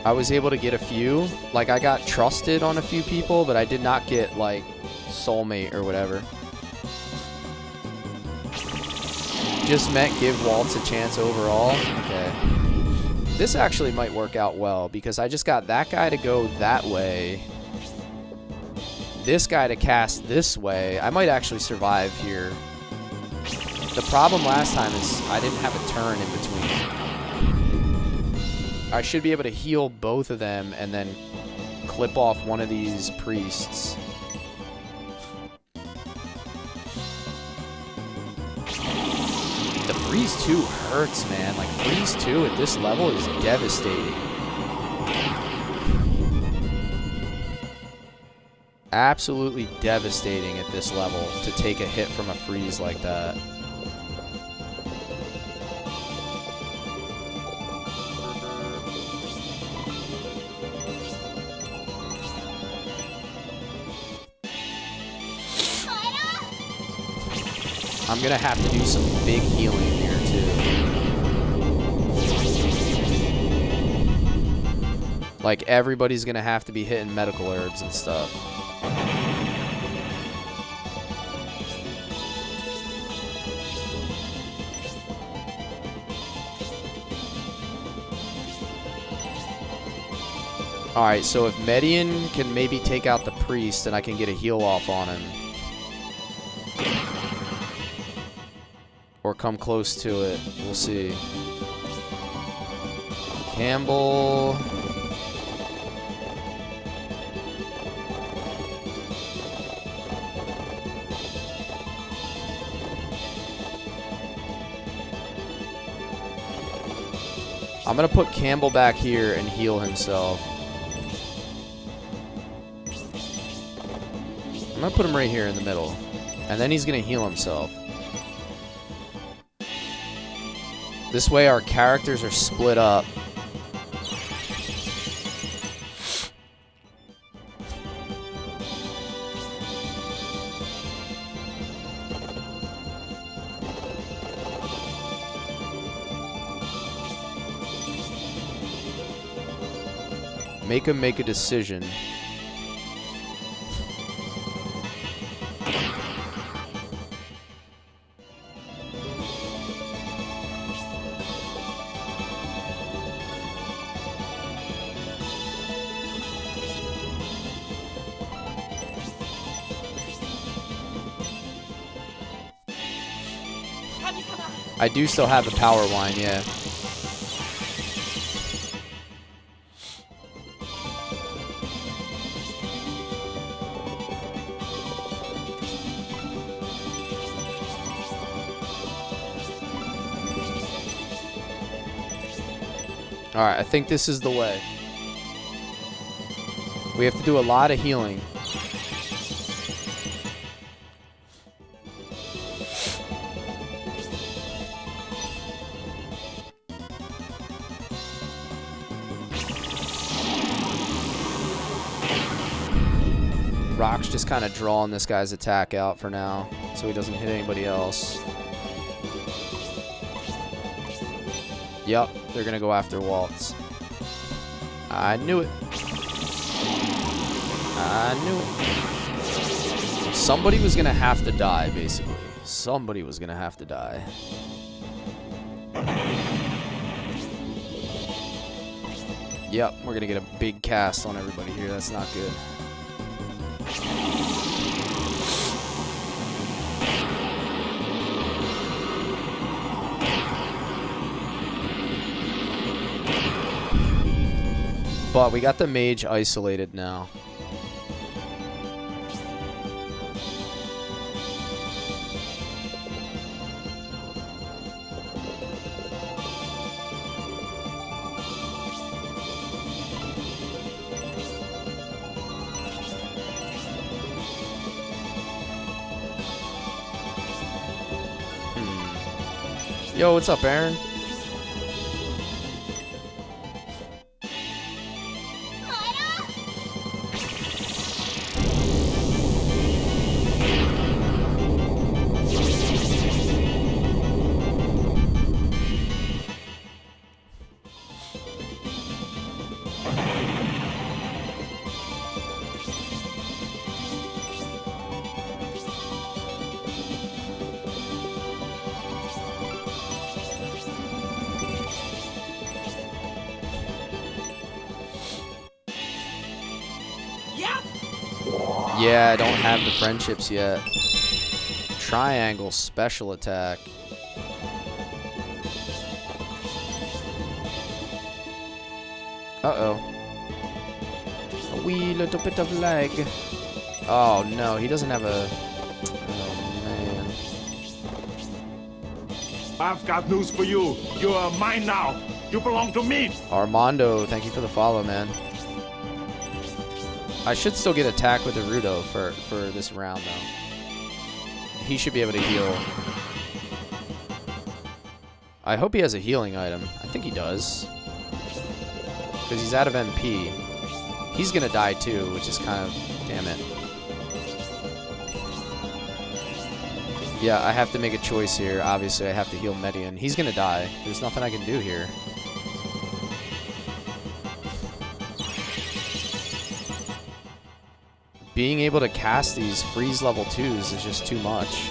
I was able to get a few. Like, I got trusted on a few people, but I did not get, like, soulmate or whatever. Just meant give Waltz a chance overall. Okay. This actually might work out well, because I just got that guy to go that way. This guy to cast this way. I might actually survive here. The problem last time is I didn't have a turn in between. I should be able to heal both of them and then clip off one of these priests. The freeze 2 hurts, man. Like, freeze 2 at this level is devastating. Absolutely devastating at this level to take a hit from a freeze like that. I'm gonna have to do some big healing here too. Like, everybody's gonna have to be hitting medical herbs and stuff. Alright, so if Median can maybe take out the priest, then I can get a heal off on him. Or come close to it. We'll see. Campbell. I'm going to put Campbell back here and heal himself. I'm going to put him right here in the middle. And then he's going to heal himself. This way our characters are split up. Make him make a decision. I do still have the power line, yeah. Alright, I think this is the way. We have to do a lot of healing. Rock's just kind of drawing this guy's attack out for now, so he doesn't hit anybody else. Yep, they're gonna go after Waltz. I knew it. I knew it. Somebody was gonna have to die, basically. Somebody was gonna have to die. Yep, we're gonna get a big cast on everybody here. That's not good. But we got the mage isolated now. Yo, what's up, Aaron? Yeah, I don't have the friendships yet. Triangle special attack. Uh-oh. A wee little bit of lag. Oh, no, he doesn't have a... Oh, man. I've got news for you. You are mine now. You belong to me. Armando, thank you for the follow, man. I should still get attack with the Rudo for this round, though. He should be able to heal. I hope he has a healing item. I think he does. Because he's out of MP. He's going to die, too, which is kind of... Damn it. Yeah, I have to make a choice here. Obviously, I have to heal Median. He's going to die. There's nothing I can do here. Being able to cast these freeze level 2s is just too much.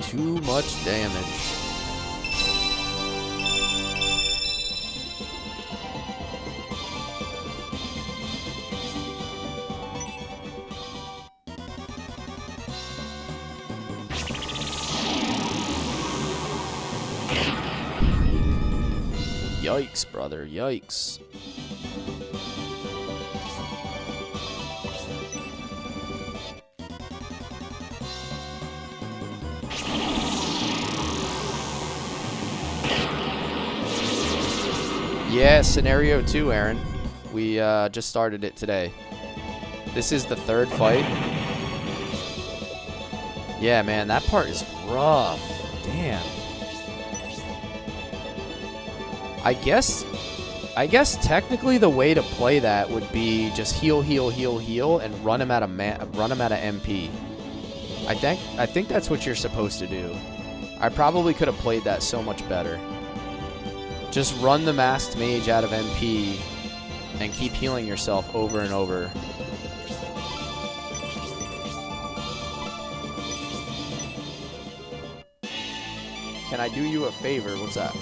Too much damage. Yikes, brother, yikes. Yeah, scenario 2, Aaron. We just started it today. This is the third fight. Yeah, man, that part is rough. Damn. I guess technically the way to play that would be just heal, heal, heal, heal, and run him out of MP. I think that's what you're supposed to do. I probably could have played that so much better. Just run the Masked Mage out of MP and keep healing yourself over and over. Can I do you a favor? What's that?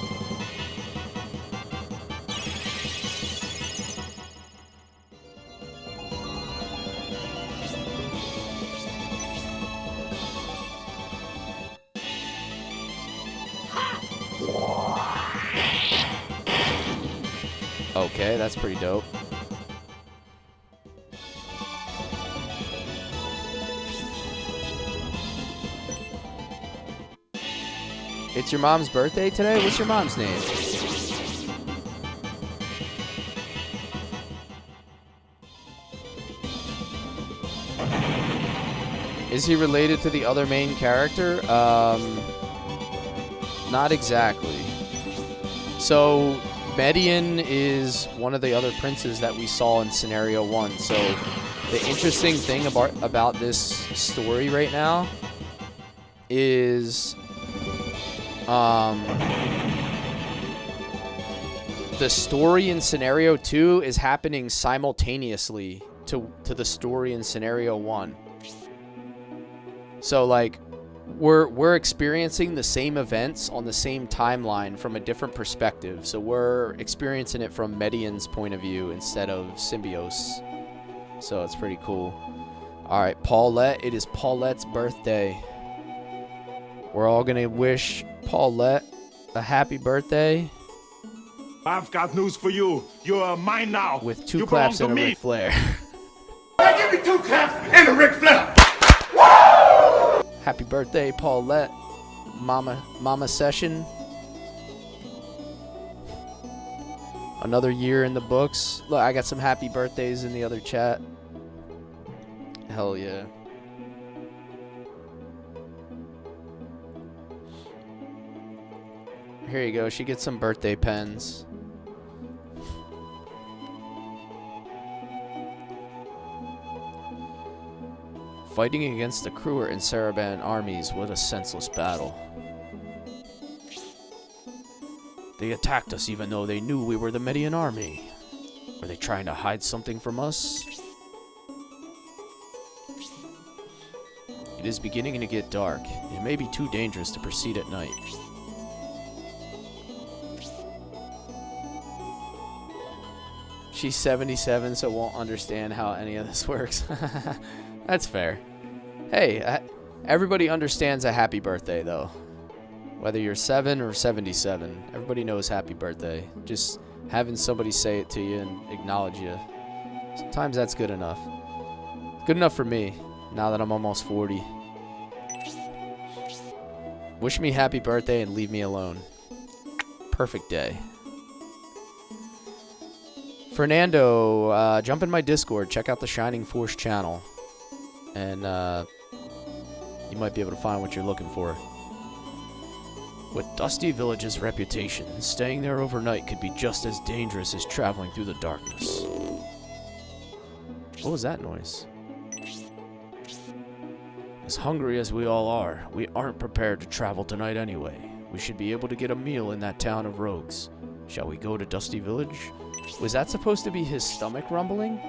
Okay, that's pretty dope. It's your mom's birthday today? What's your mom's name? Is he related to the other main character? Not exactly. So, Median is one of the other princes that we saw in Scenario 1. So, the interesting thing about this story right now is the story in Scenario 2 is happening simultaneously to the story in Scenario 1. So, like, we're experiencing the same events on the same timeline from a different perspective. So we're experiencing it from Median's point of view instead of Symbios. So it's pretty cool. All right, Paulette. It is Paulette's birthday. We're all going to wish Paulette a happy birthday. I've got news for you. You're mine now. With 2 you claps belong and to a me. Ric Flair. Give me 2 claps and a Ric Flair. Happy birthday, Paulette. Mama session. Another year in the books. Look, I got some happy birthdays in the other chat. Hell yeah. Here you go. She gets some birthday pens. Fighting against the Kruger and Saraban armies, what a senseless battle. They attacked us even though they knew we were the Median army. Were they trying to hide something from us? It is beginning to get dark. It may be too dangerous to proceed at night. She's 77, so won't understand how any of this works. That's fair. Hey, everybody understands a happy birthday, though. Whether you're 7 or 77, everybody knows happy birthday. Just having somebody say it to you and acknowledge you. Sometimes that's good enough. Good enough for me, now that I'm almost 40. Wish me happy birthday and leave me alone. Perfect day. Fernando, jump in my Discord. Check out the Shining Force channel. And you might be able to find what you're looking for. With Dusty Village's reputation, staying there overnight could be just as dangerous as traveling through the darkness. What was that noise? As hungry as we all are, we aren't prepared to travel tonight anyway. We should be able to get a meal in that town of rogues. Shall we go to Dusty Village? Was that supposed to be his stomach rumbling?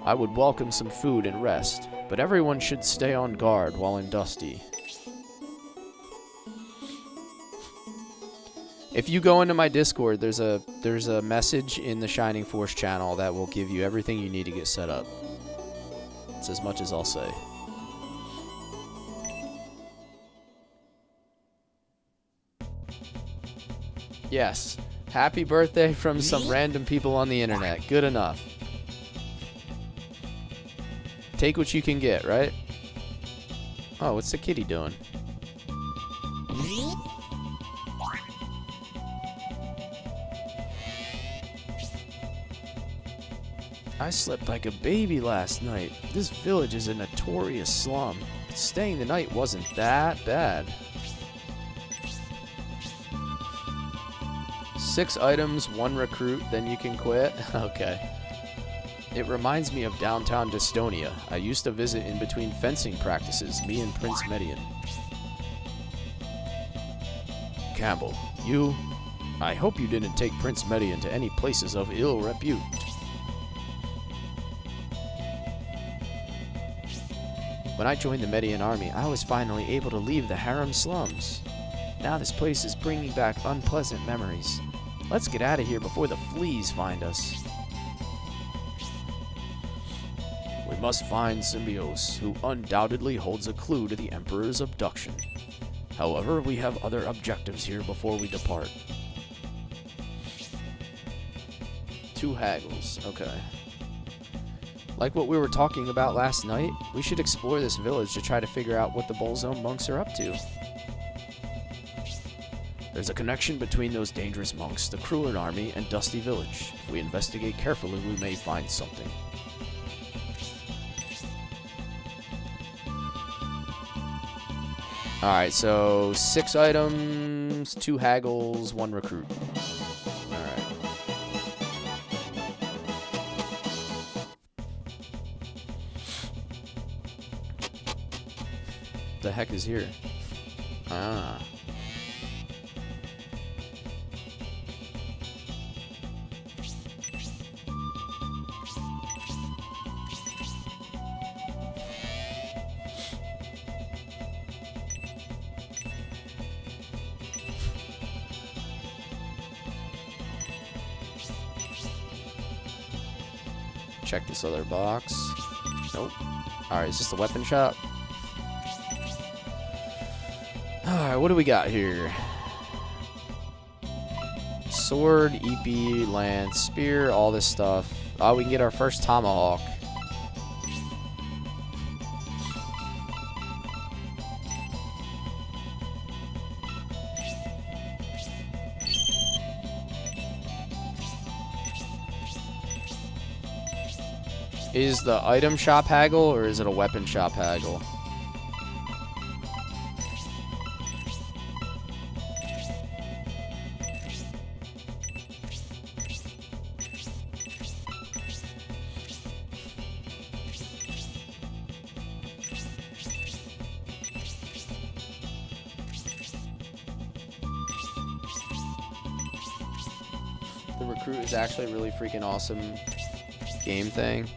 I would welcome some food and rest, but everyone should stay on guard while in Dusty. If you go into my Discord, there's a message in the Shining Force channel that will give you everything you need to get set up. It's as much as I'll say. Yes. Happy birthday from some random people on the internet. Good enough. Take what you can get, right? Oh, what's the kitty doing? I slept like a baby last night. This village is a notorious slum. But staying the night wasn't that bad. 6 items, 1 recruit, then you can quit. Okay. It reminds me of downtown Dystonia. I used to visit in between fencing practices, me and Prince Median. Campbell, you... I hope you didn't take Prince Median to any places of ill repute. When I joined the Median army, I was finally able to leave the harem slums. Now this place is bringing back unpleasant memories. Let's get out of here before the fleas find us. We must find Symbios, who undoubtedly holds a clue to the Emperor's abduction. However, we have other objectives here before we depart. 2 haggles, okay. Like what we were talking about last night, we should explore this village to try to figure out what the Bolzone monks are up to. There's a connection between those dangerous monks, the Kruan army, and Dusty Village. If we investigate carefully, we may find something. Alright, so 6 items, 2 haggles, 1 recruit. Alright. The heck is here? Ah. Check this other box. Nope. Alright, is this the weapon shop? Alright, what do we got here? Sword, EP, lance, spear, all this stuff. Oh, we can get our first tomahawk. Is the item shop haggle or is it a weapon shop haggle? The recruit is actually a really freaking awesome game thing.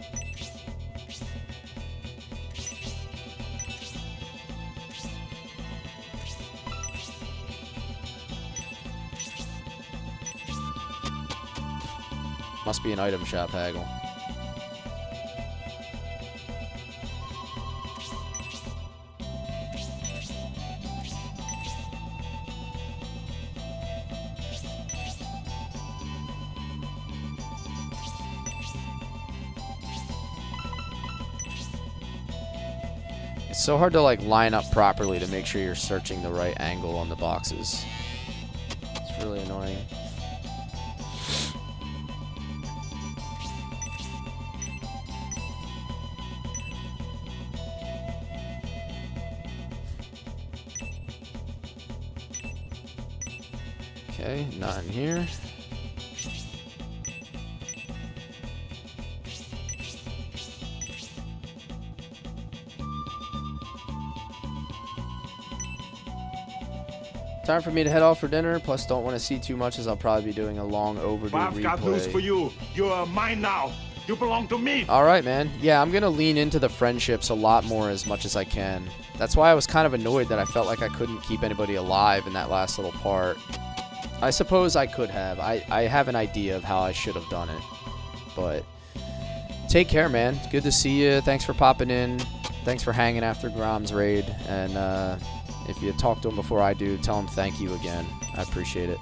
Must be an item shop haggle. It's so hard to like line up properly to make sure you're searching the right angle on the boxes. It's really annoying. Okay, not in here. Time for me to head off for dinner, plus don't want to see too much as I'll probably be doing a long overdue I've replay. got news for you. You're mine now. You belong to me. Alright, man. Yeah, I'm going to lean into the friendships a lot more as much as I can. That's why I was kind of annoyed that I felt like I couldn't keep anybody alive in that last little part. I suppose I could have. I have an idea of how I should have done it. But take care, man. Good to see you. Thanks for popping in. Thanks for hanging after Grom's raid. And if you talk to him before I do, tell him thank you again. I appreciate it.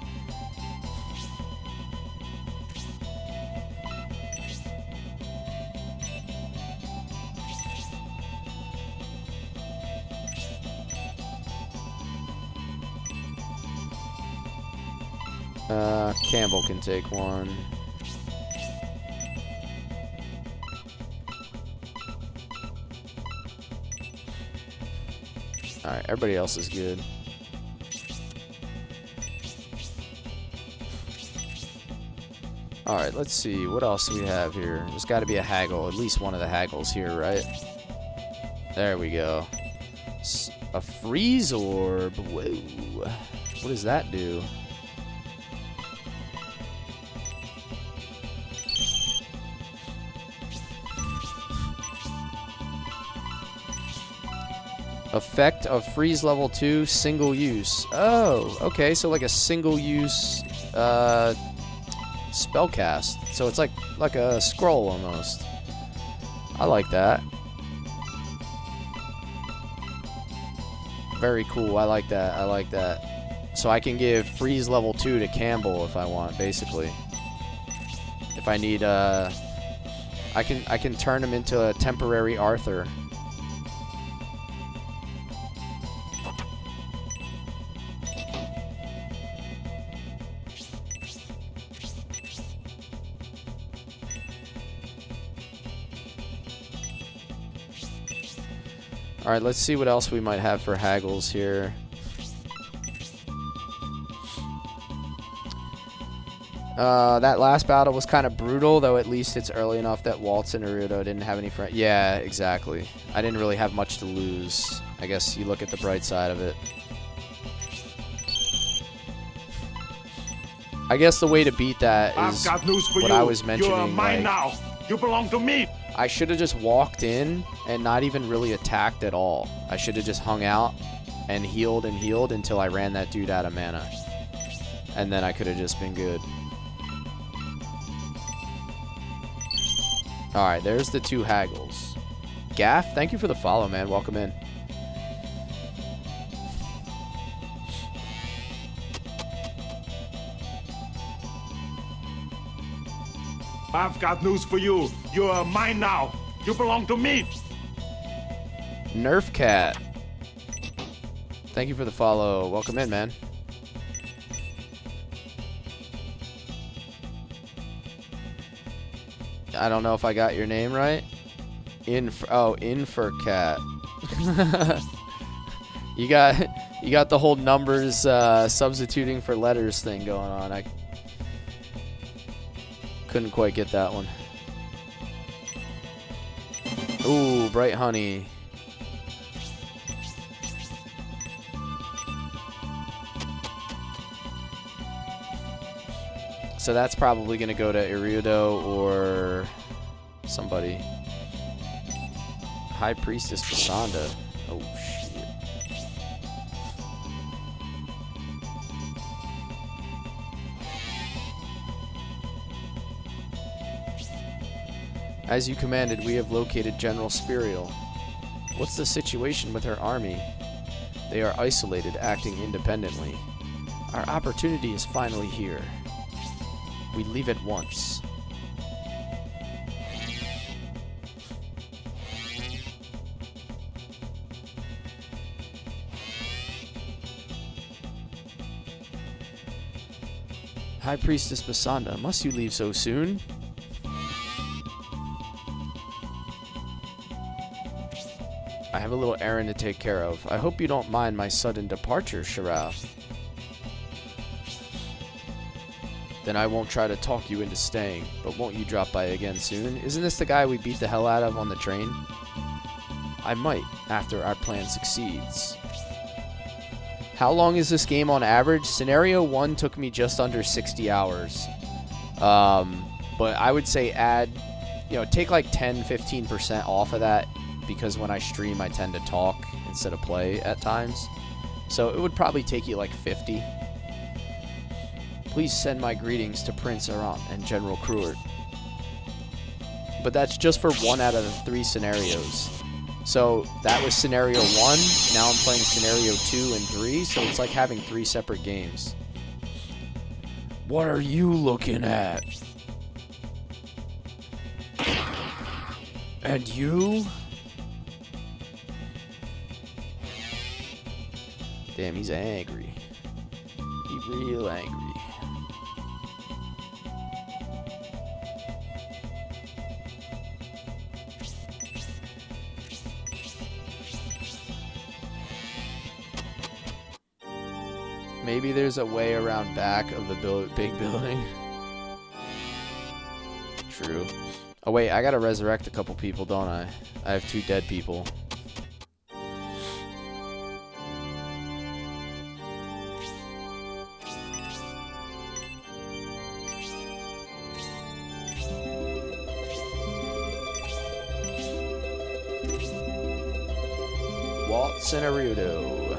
Campbell can take one. Alright, everybody else is good. Alright, let's see. What else do we have here? There's got to be a haggle. At least one of the haggles here, right? There we go. A freeze orb. Whoa. What does that do? Effect of freeze level 2, single use. Oh, okay. So like a single use spell cast. So it's like a scroll almost. I like that. Very cool. I like that. I like that. So I can give freeze level 2 to Campbell if I want, basically. If I need I can turn him into a temporary Arthur. Alright, let's see what else we might have for haggles here. That last battle was kind of brutal, though at least it's early enough that Waltz and Naruto didn't have any friends. Yeah, exactly. I didn't really have much to lose. I guess you look at the bright side of it. I guess the way to beat that is I've got news for what you. I was mentioning. You're mine now. You belong to me. I should have just walked in and not even really attacked at all. I should have just hung out and healed until I ran that dude out of mana. And then I could have just been good. Alright, there's the two haggles. Gaff, thank you for the follow, man. Welcome in. I've got news for you. You're mine now. You belong to me. Nerf Cat. Thank you for the follow. Welcome in, man. I don't know if I got your name right. Infercat. You got the whole numbers substituting for letters thing going on. I couldn't quite get that one. Ooh, Bright Honey. So that's probably going to go to Irudo or somebody. High Priestess Basanda. Oh, shit. As you commanded, we have located General Spirial. What's the situation with her army? They are isolated, acting independently. Our opportunity is finally here. We leave at once. High Priestess Basanda, must you leave so soon? I have a little errand to take care of. I hope you don't mind my sudden departure, Sharath. Then I won't try to talk you into staying, but won't you drop by again soon? Isn't this the guy we beat the hell out of on the train? I might, after our plan succeeds. How long is this game on average? Scenario 1 took me just under 60 hours. But I would say take like 10-15% off of that, because when I stream I tend to talk instead of play at times. So it would probably take you like 50. Please send my greetings to Prince Arant and General Cruert. But that's just for 1 out of the 3 scenarios. So that was scenario 1, now I'm playing scenario 2 and 3, so it's like having 3 separate games. What are you looking at? And you? Damn, he's angry. He's real angry. Maybe there's a way around back of the big building. true. Oh wait, I gotta resurrect a couple people, don't I? I have 2 dead people. Waltz and Naruto.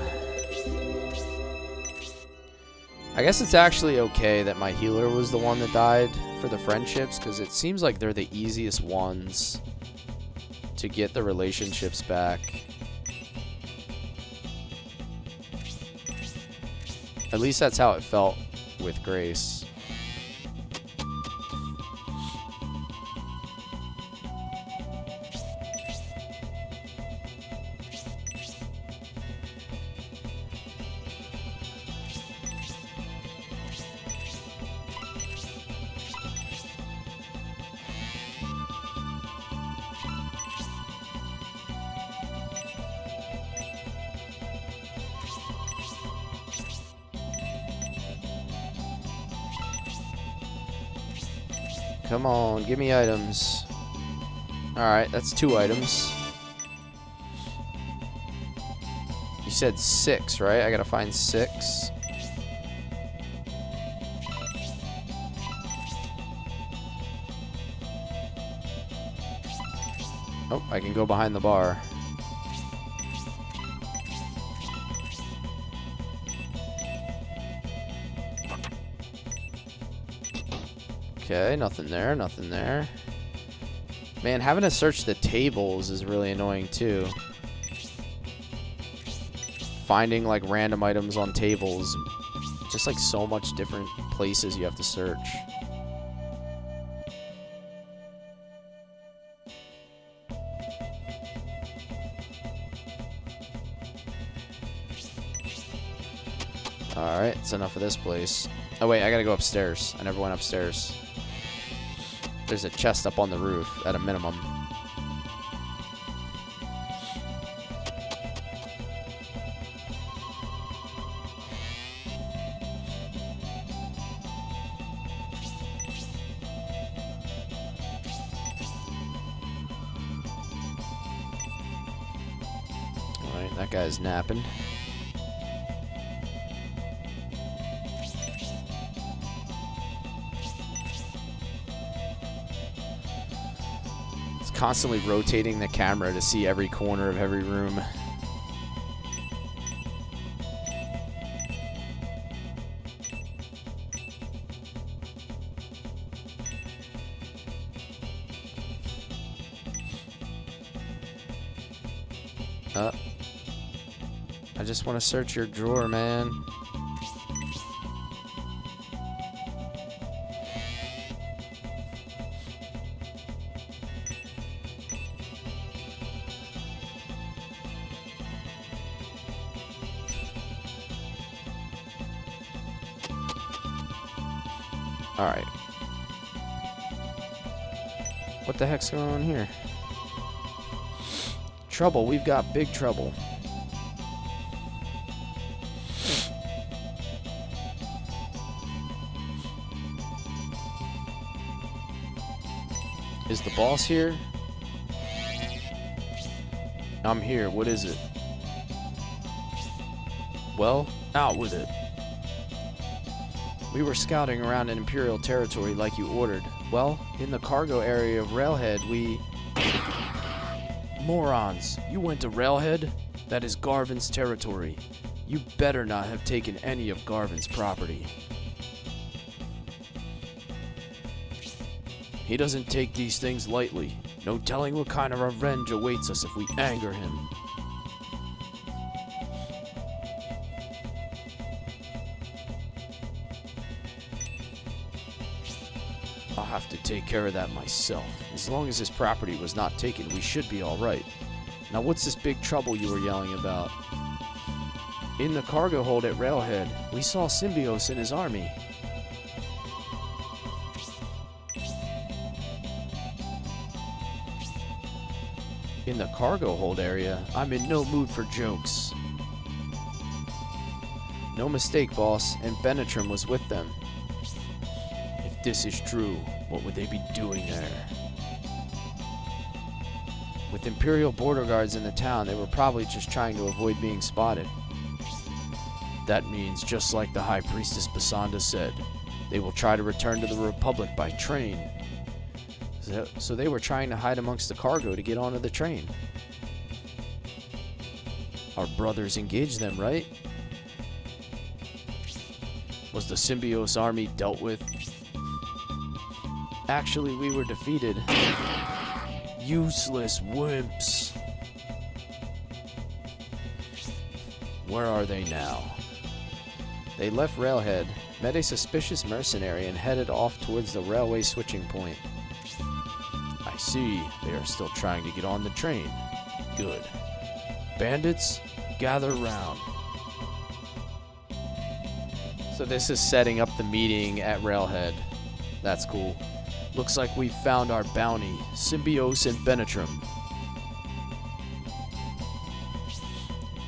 I guess it's actually okay that my healer was the one that died for the friendships, because it seems like they're the easiest ones to get the relationships back. At least that's how it felt with Grace. Come on, give me items. Alright, that's 2 items. You said 6, right? I gotta find 6. Oh, I can go behind the bar. Okay, nothing there, nothing there. Man, having to search the tables is really annoying too. Finding like random items on tables, just like so much different places you have to search. Alright, it's enough of this place. Oh wait, I gotta go upstairs. I never went upstairs. There's a chest up on the roof, at a minimum. Alright, that guy's napping. Constantly rotating the camera to see every corner of every room. I just want to search your drawer, man. Alright. What the heck's going on here? Trouble. We've got big trouble. Is the boss here? I'm here. What is it? Well, out with it. We were scouting around in Imperial territory like you ordered. Well, in the cargo area of Railhead, we... Morons! You went to Railhead? That is Garvin's territory. You better not have taken any of Garvin's property. He doesn't take these things lightly. No telling what kind of revenge awaits us if we anger him. I'll have to take care of that myself. As long as his property was not taken, we should be alright. Now what's this big trouble you were yelling about? In the cargo hold at Railhead, we saw Symbios and his army. In the cargo hold area, I'm in no mood for jokes. No mistake, boss, and Benetrim was with them. If this is true, what would they be doing there? With Imperial border guards in the town, they were probably just trying to avoid being spotted. That means, just like the High Priestess Basanda said, they will try to return to the Republic by train. So they were trying to hide amongst the cargo to get onto the train. Our brothers engaged them, right? Was the Symbios army dealt with? Actually, we were defeated. Useless wimps. Where are they now? They left Railhead, met a suspicious mercenary, and headed off towards the railway switching point. I see. They are still trying to get on the train. Good. Bandits, gather round. So this is setting up the meeting at Railhead. That's cool. Looks like we found our bounty, Symbios and Benetrim.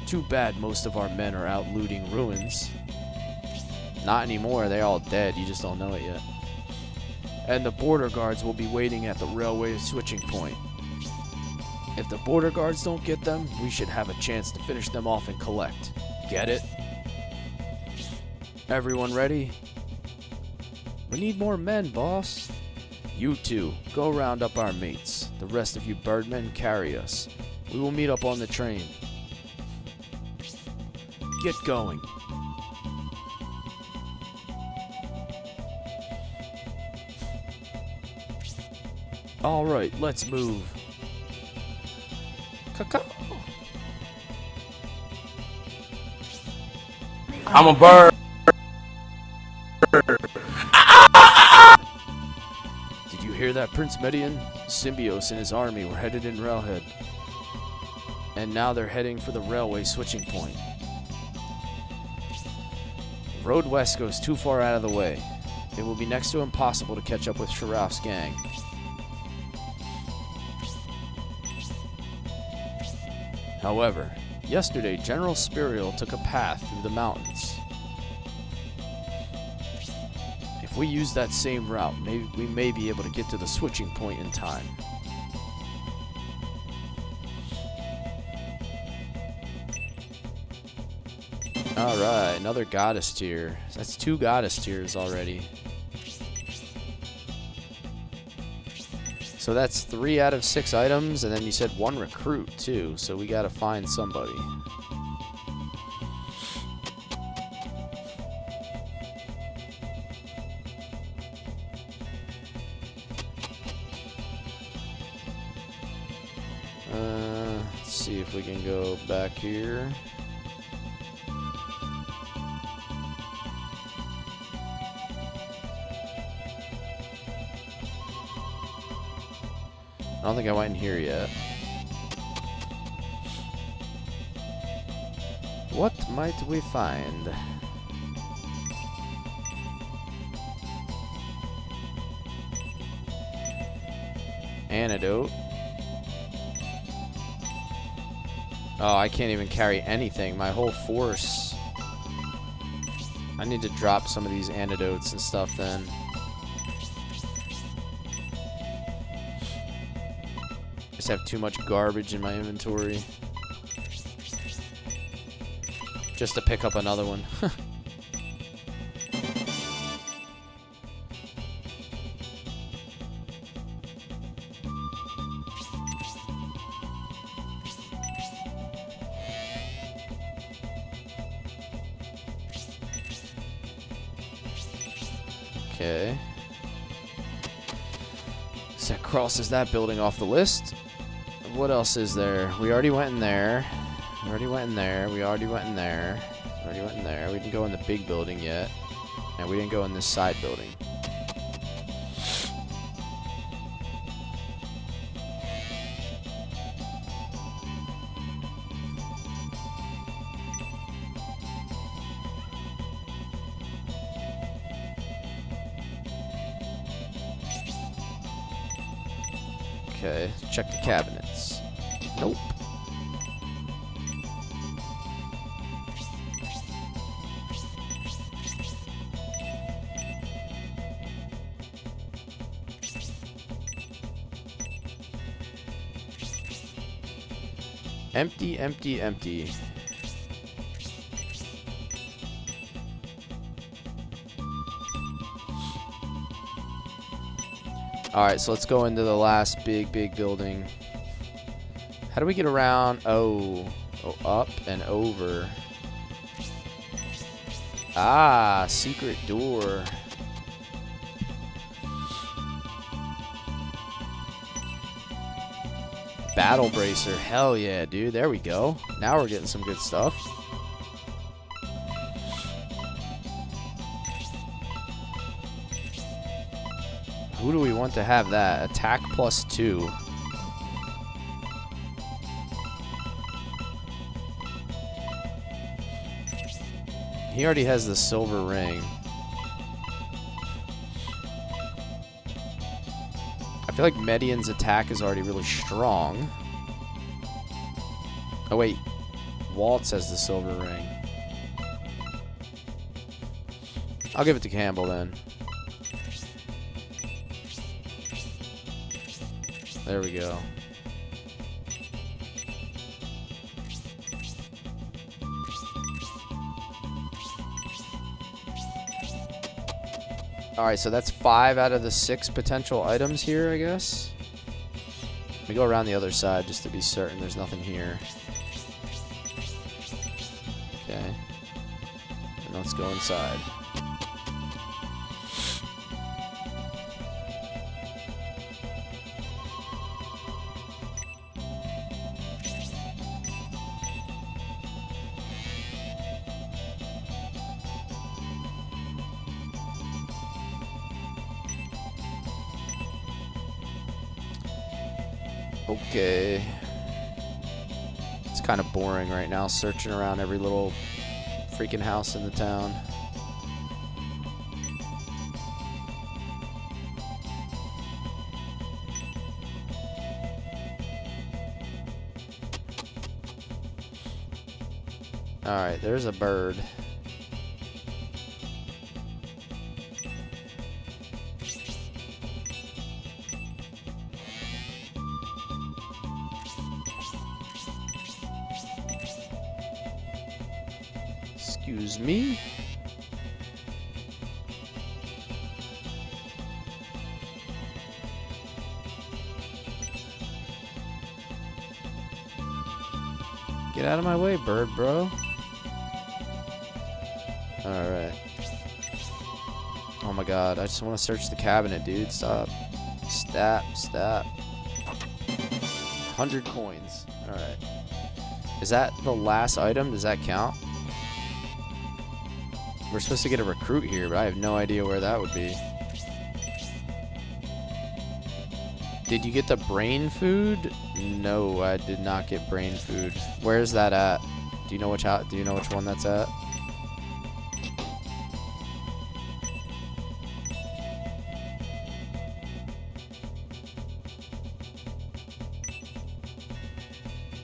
Too bad most of our men are out looting ruins. Not anymore, they're all dead, you just don't know it yet. And the border guards will be waiting at the railway switching point. If the border guards don't get them, we should have a chance to finish them off and collect. Get it? Everyone ready? We need more men, boss. You two, go round up our mates. The rest of you birdmen carry us. We will meet up on the train. Get going. All right, let's move. Cacao. I'm a bird. Did you hear that, Prince Median? Symbios and his army were headed in Railhead. And now they're heading for the railway switching point. The road west goes too far out of the way. It will be next to impossible to catch up with Sharaf's gang. However, yesterday General Spirial took a path through the mountains. If we use that same route, maybe we may be able to get to the switching point in time. Alright, another goddess tier. That's 2 goddess tiers already. So that's 3 out of 6 items, and then you said 1 recruit too, so we gotta find somebody. Let's see if we can go back here. I don't think I went in here yet. What might we find? Antidote. Oh, I can't even carry anything. My whole force. I need to drop some of these antidotes and stuff then. Just have too much garbage in my inventory. Just to pick up another one. Okay. So that crosses that building off the list. What else is there? We already went in there. We already went in there. We already went in there. We already went in there. We didn't go in the big building yet. And we didn't go in this side building. Okay, check the cabinets. Nope. Empty, empty, empty. Alright, so let's go into the last big building. How do we get around? Oh, up and over. Ah, secret door. Battle bracer. Hell yeah, dude. There we go. Now we're getting some good stuff. Who do we want to have that? Attack +2. He already has the silver ring. I feel like Median's attack is already really strong. Oh wait, Waltz has the silver ring. I'll give it to Campbell then. There we go. Alright, so that's 5 out of the 6 potential items here, I guess. Let me go around the other side just to be certain there's nothing here. Okay. And let's go inside. Okay. It's kind of boring right now, searching around every little freaking house in the town. Alright, there's a bird. Excuse me. Get out of my way, bird bro. Alright. Oh my god, I just want to search the cabinet, dude. Stop. Stop. 100 coins. Alright. Is that the last item? Does that count? We're supposed to get a recruit here, but I have no idea where that would be. Did you get the brain food? No, I did not get brain food. Where's that at? Do you know which one that's at?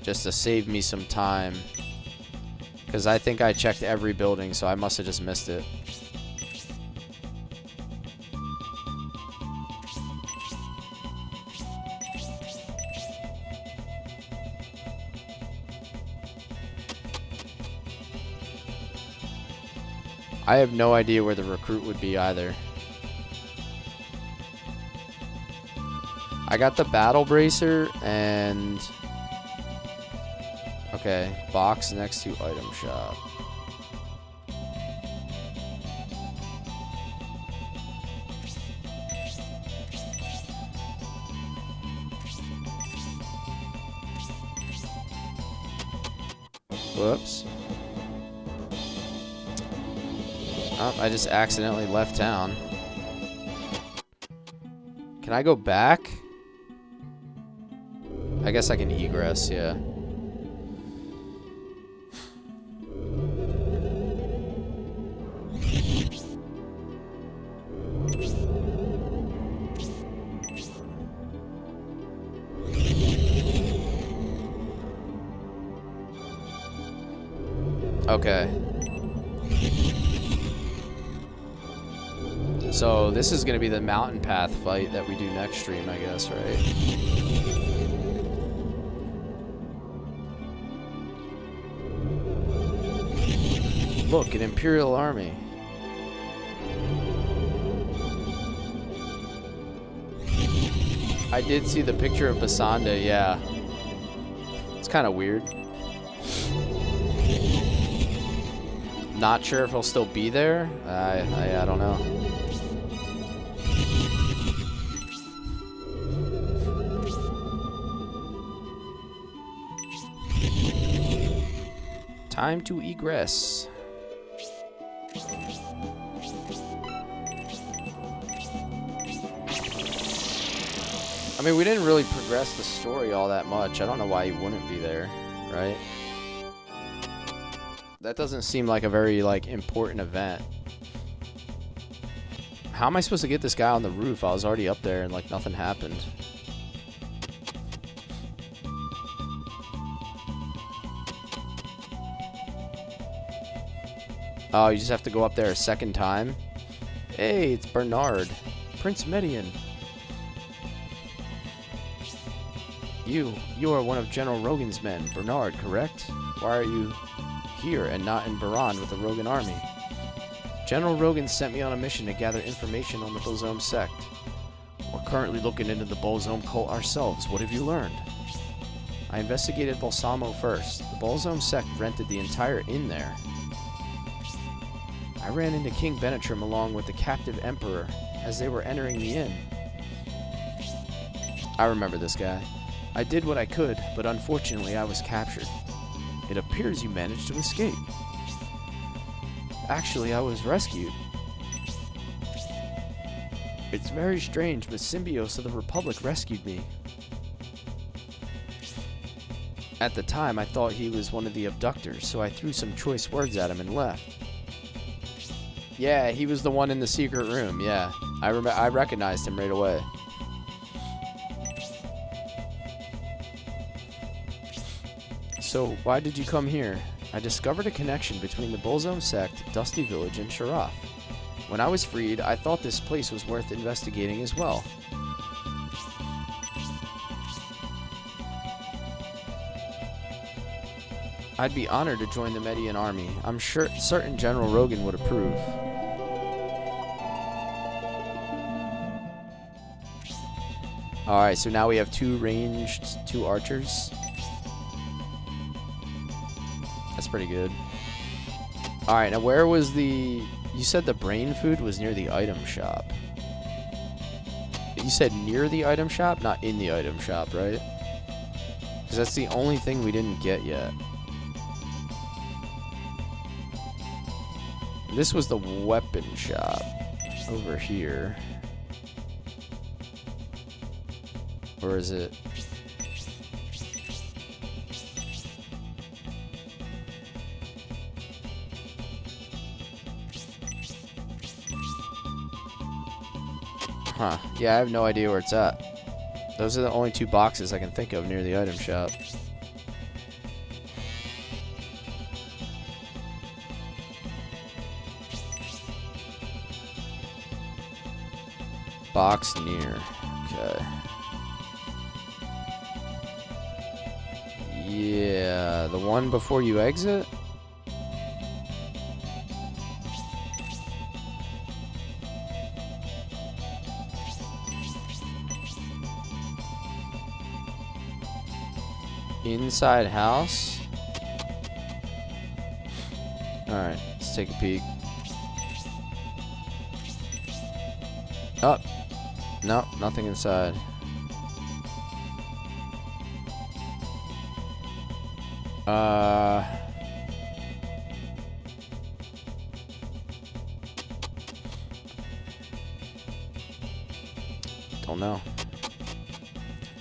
Just to save me some time. Because I think I checked every building, so I must have just missed it. I have no idea where the recruit would be either. I got the battle bracer and... Okay, box next to item shop. Whoops. Oh, I just accidentally left town. Can I go back? I guess I can egress, yeah. Okay. So this is going to be the mountain path fight that we do next stream, I guess, right? Look, an Imperial army. I did see the picture of Basanda, yeah. It's kind of weird. Not sure if he'll still be there. I don't know. Time to egress. I mean, we didn't really progress the story all that much. I don't know why he wouldn't be there, right? That doesn't seem like a very, like, important event. How am I supposed to get this guy on the roof? I was already up there and, like, nothing happened. Oh, you just have to go up there a second time? Hey, it's Bernard. Prince Median. You are one of General Rogan's men, Bernard, correct? Why are you here and not in Baran with the Rogan army? General Rogan sent me on a mission to gather information on the Bolzome sect. We're currently looking into the Bolzome cult ourselves. What have you learned? I investigated Balsamo first. The Bolzome sect rented the entire inn there. I ran into King Benetrim along with the captive emperor as they were entering the inn. I remember this guy. I did what I could, but unfortunately I was captured. It appears you managed to escape. Actually, I was rescued. It's very strange, but Symbios of the Republic rescued me. At the time, I thought he was one of the abductors, so I threw some choice words at him and left. Yeah, he was the one in the secret room, yeah. I recognized him right away. So, why did you come here? I discovered a connection between the Bolzome sect, Dusty Village, and Sharath. When I was freed, I thought this place was worth investigating as well. I'd be honored to join the Median army. I'm certain General Rogan would approve. Alright, so now we have two archers. That's pretty good. Alright, now where was the... You said the brain food was near the item shop. You said near the item shop, not in the item shop, right? Because that's the only thing we didn't get yet. This was the weapon shop over here. Or is it... Huh. Yeah, I have no idea where it's at. Those are the only two boxes I can think of near the item shop. Box near. Okay. Yeah, the one before you exit? Inside house? Alright, let's take a peek. Oh, no, nothing inside.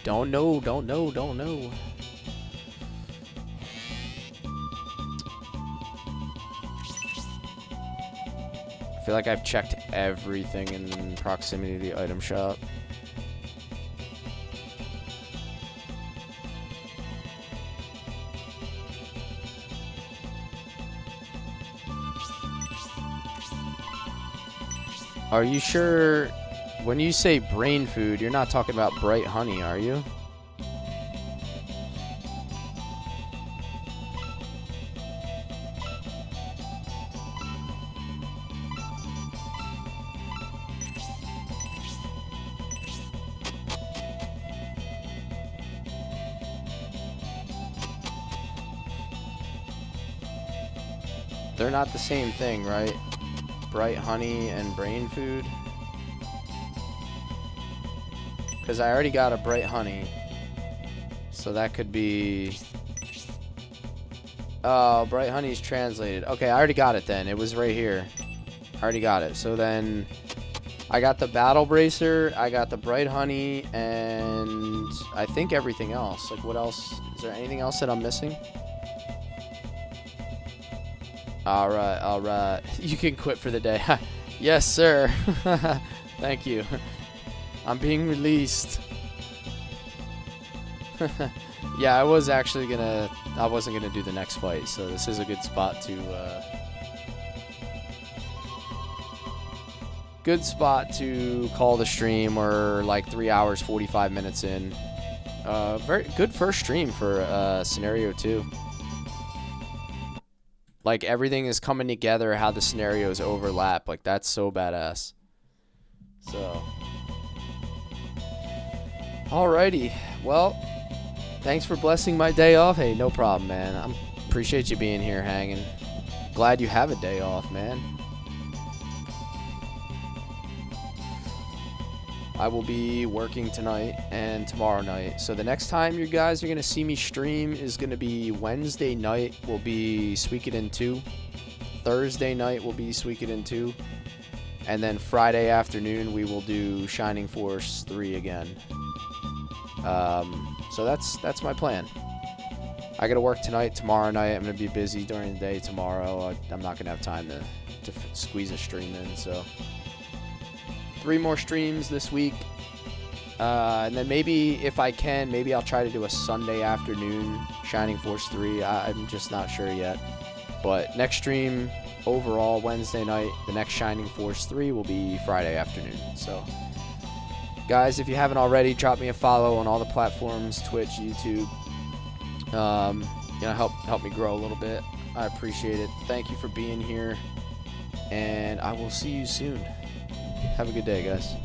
Don't know. Don't know. I feel like I've checked everything in proximity to the item shop. Are you sure when you say brain food, you're not talking about bright honey, are you? They're not the same thing, right? Bright honey and brain food. Because I already got a bright honey. So that could be... Oh, bright honey's translated. Okay, I already got it then. It was right here. I already got it. So then I got the battle bracer, I got the bright honey, and I think everything else. Like, what else? Is there anything else that I'm missing? Alright, alright. You can quit for the day. Yes, sir. Thank you. I'm being released. Yeah, I was actually gonna... I wasn't gonna do the next fight, so this is a good spot to... good spot to call the stream. We're like 3 hours, 45 minutes in. Very good first stream for Scenario 2. Like, everything is coming together, how the scenarios overlap. Like, that's so badass. So... Alrighty. Well, thanks for blessing my day off. Hey, no problem, man. I appreciate you being here hanging. Glad you have a day off, man. I will be working tonight and tomorrow night. So the next time you guys are going to see me stream is going to be Wednesday night will be Suikoden 2. Thursday night will be Suikoden 2. And then Friday afternoon we will do Shining Force 3 again. So that's my plan. I got to work tonight, tomorrow night. I'm going to be busy during the day tomorrow. I'm not going to have time to squeeze a stream in, so... 3 more streams this week, and then maybe if I can, maybe I'll try to do a Sunday afternoon Shining Force 3. I'm just not sure yet, but next stream overall Wednesday night. The next Shining Force 3 will be Friday afternoon. So guys, if you haven't already, drop me a follow on all the platforms, Twitch, YouTube. You know, help me grow a little bit. I appreciate it. Thank you for being here, and I will see you soon. Have a good day, guys.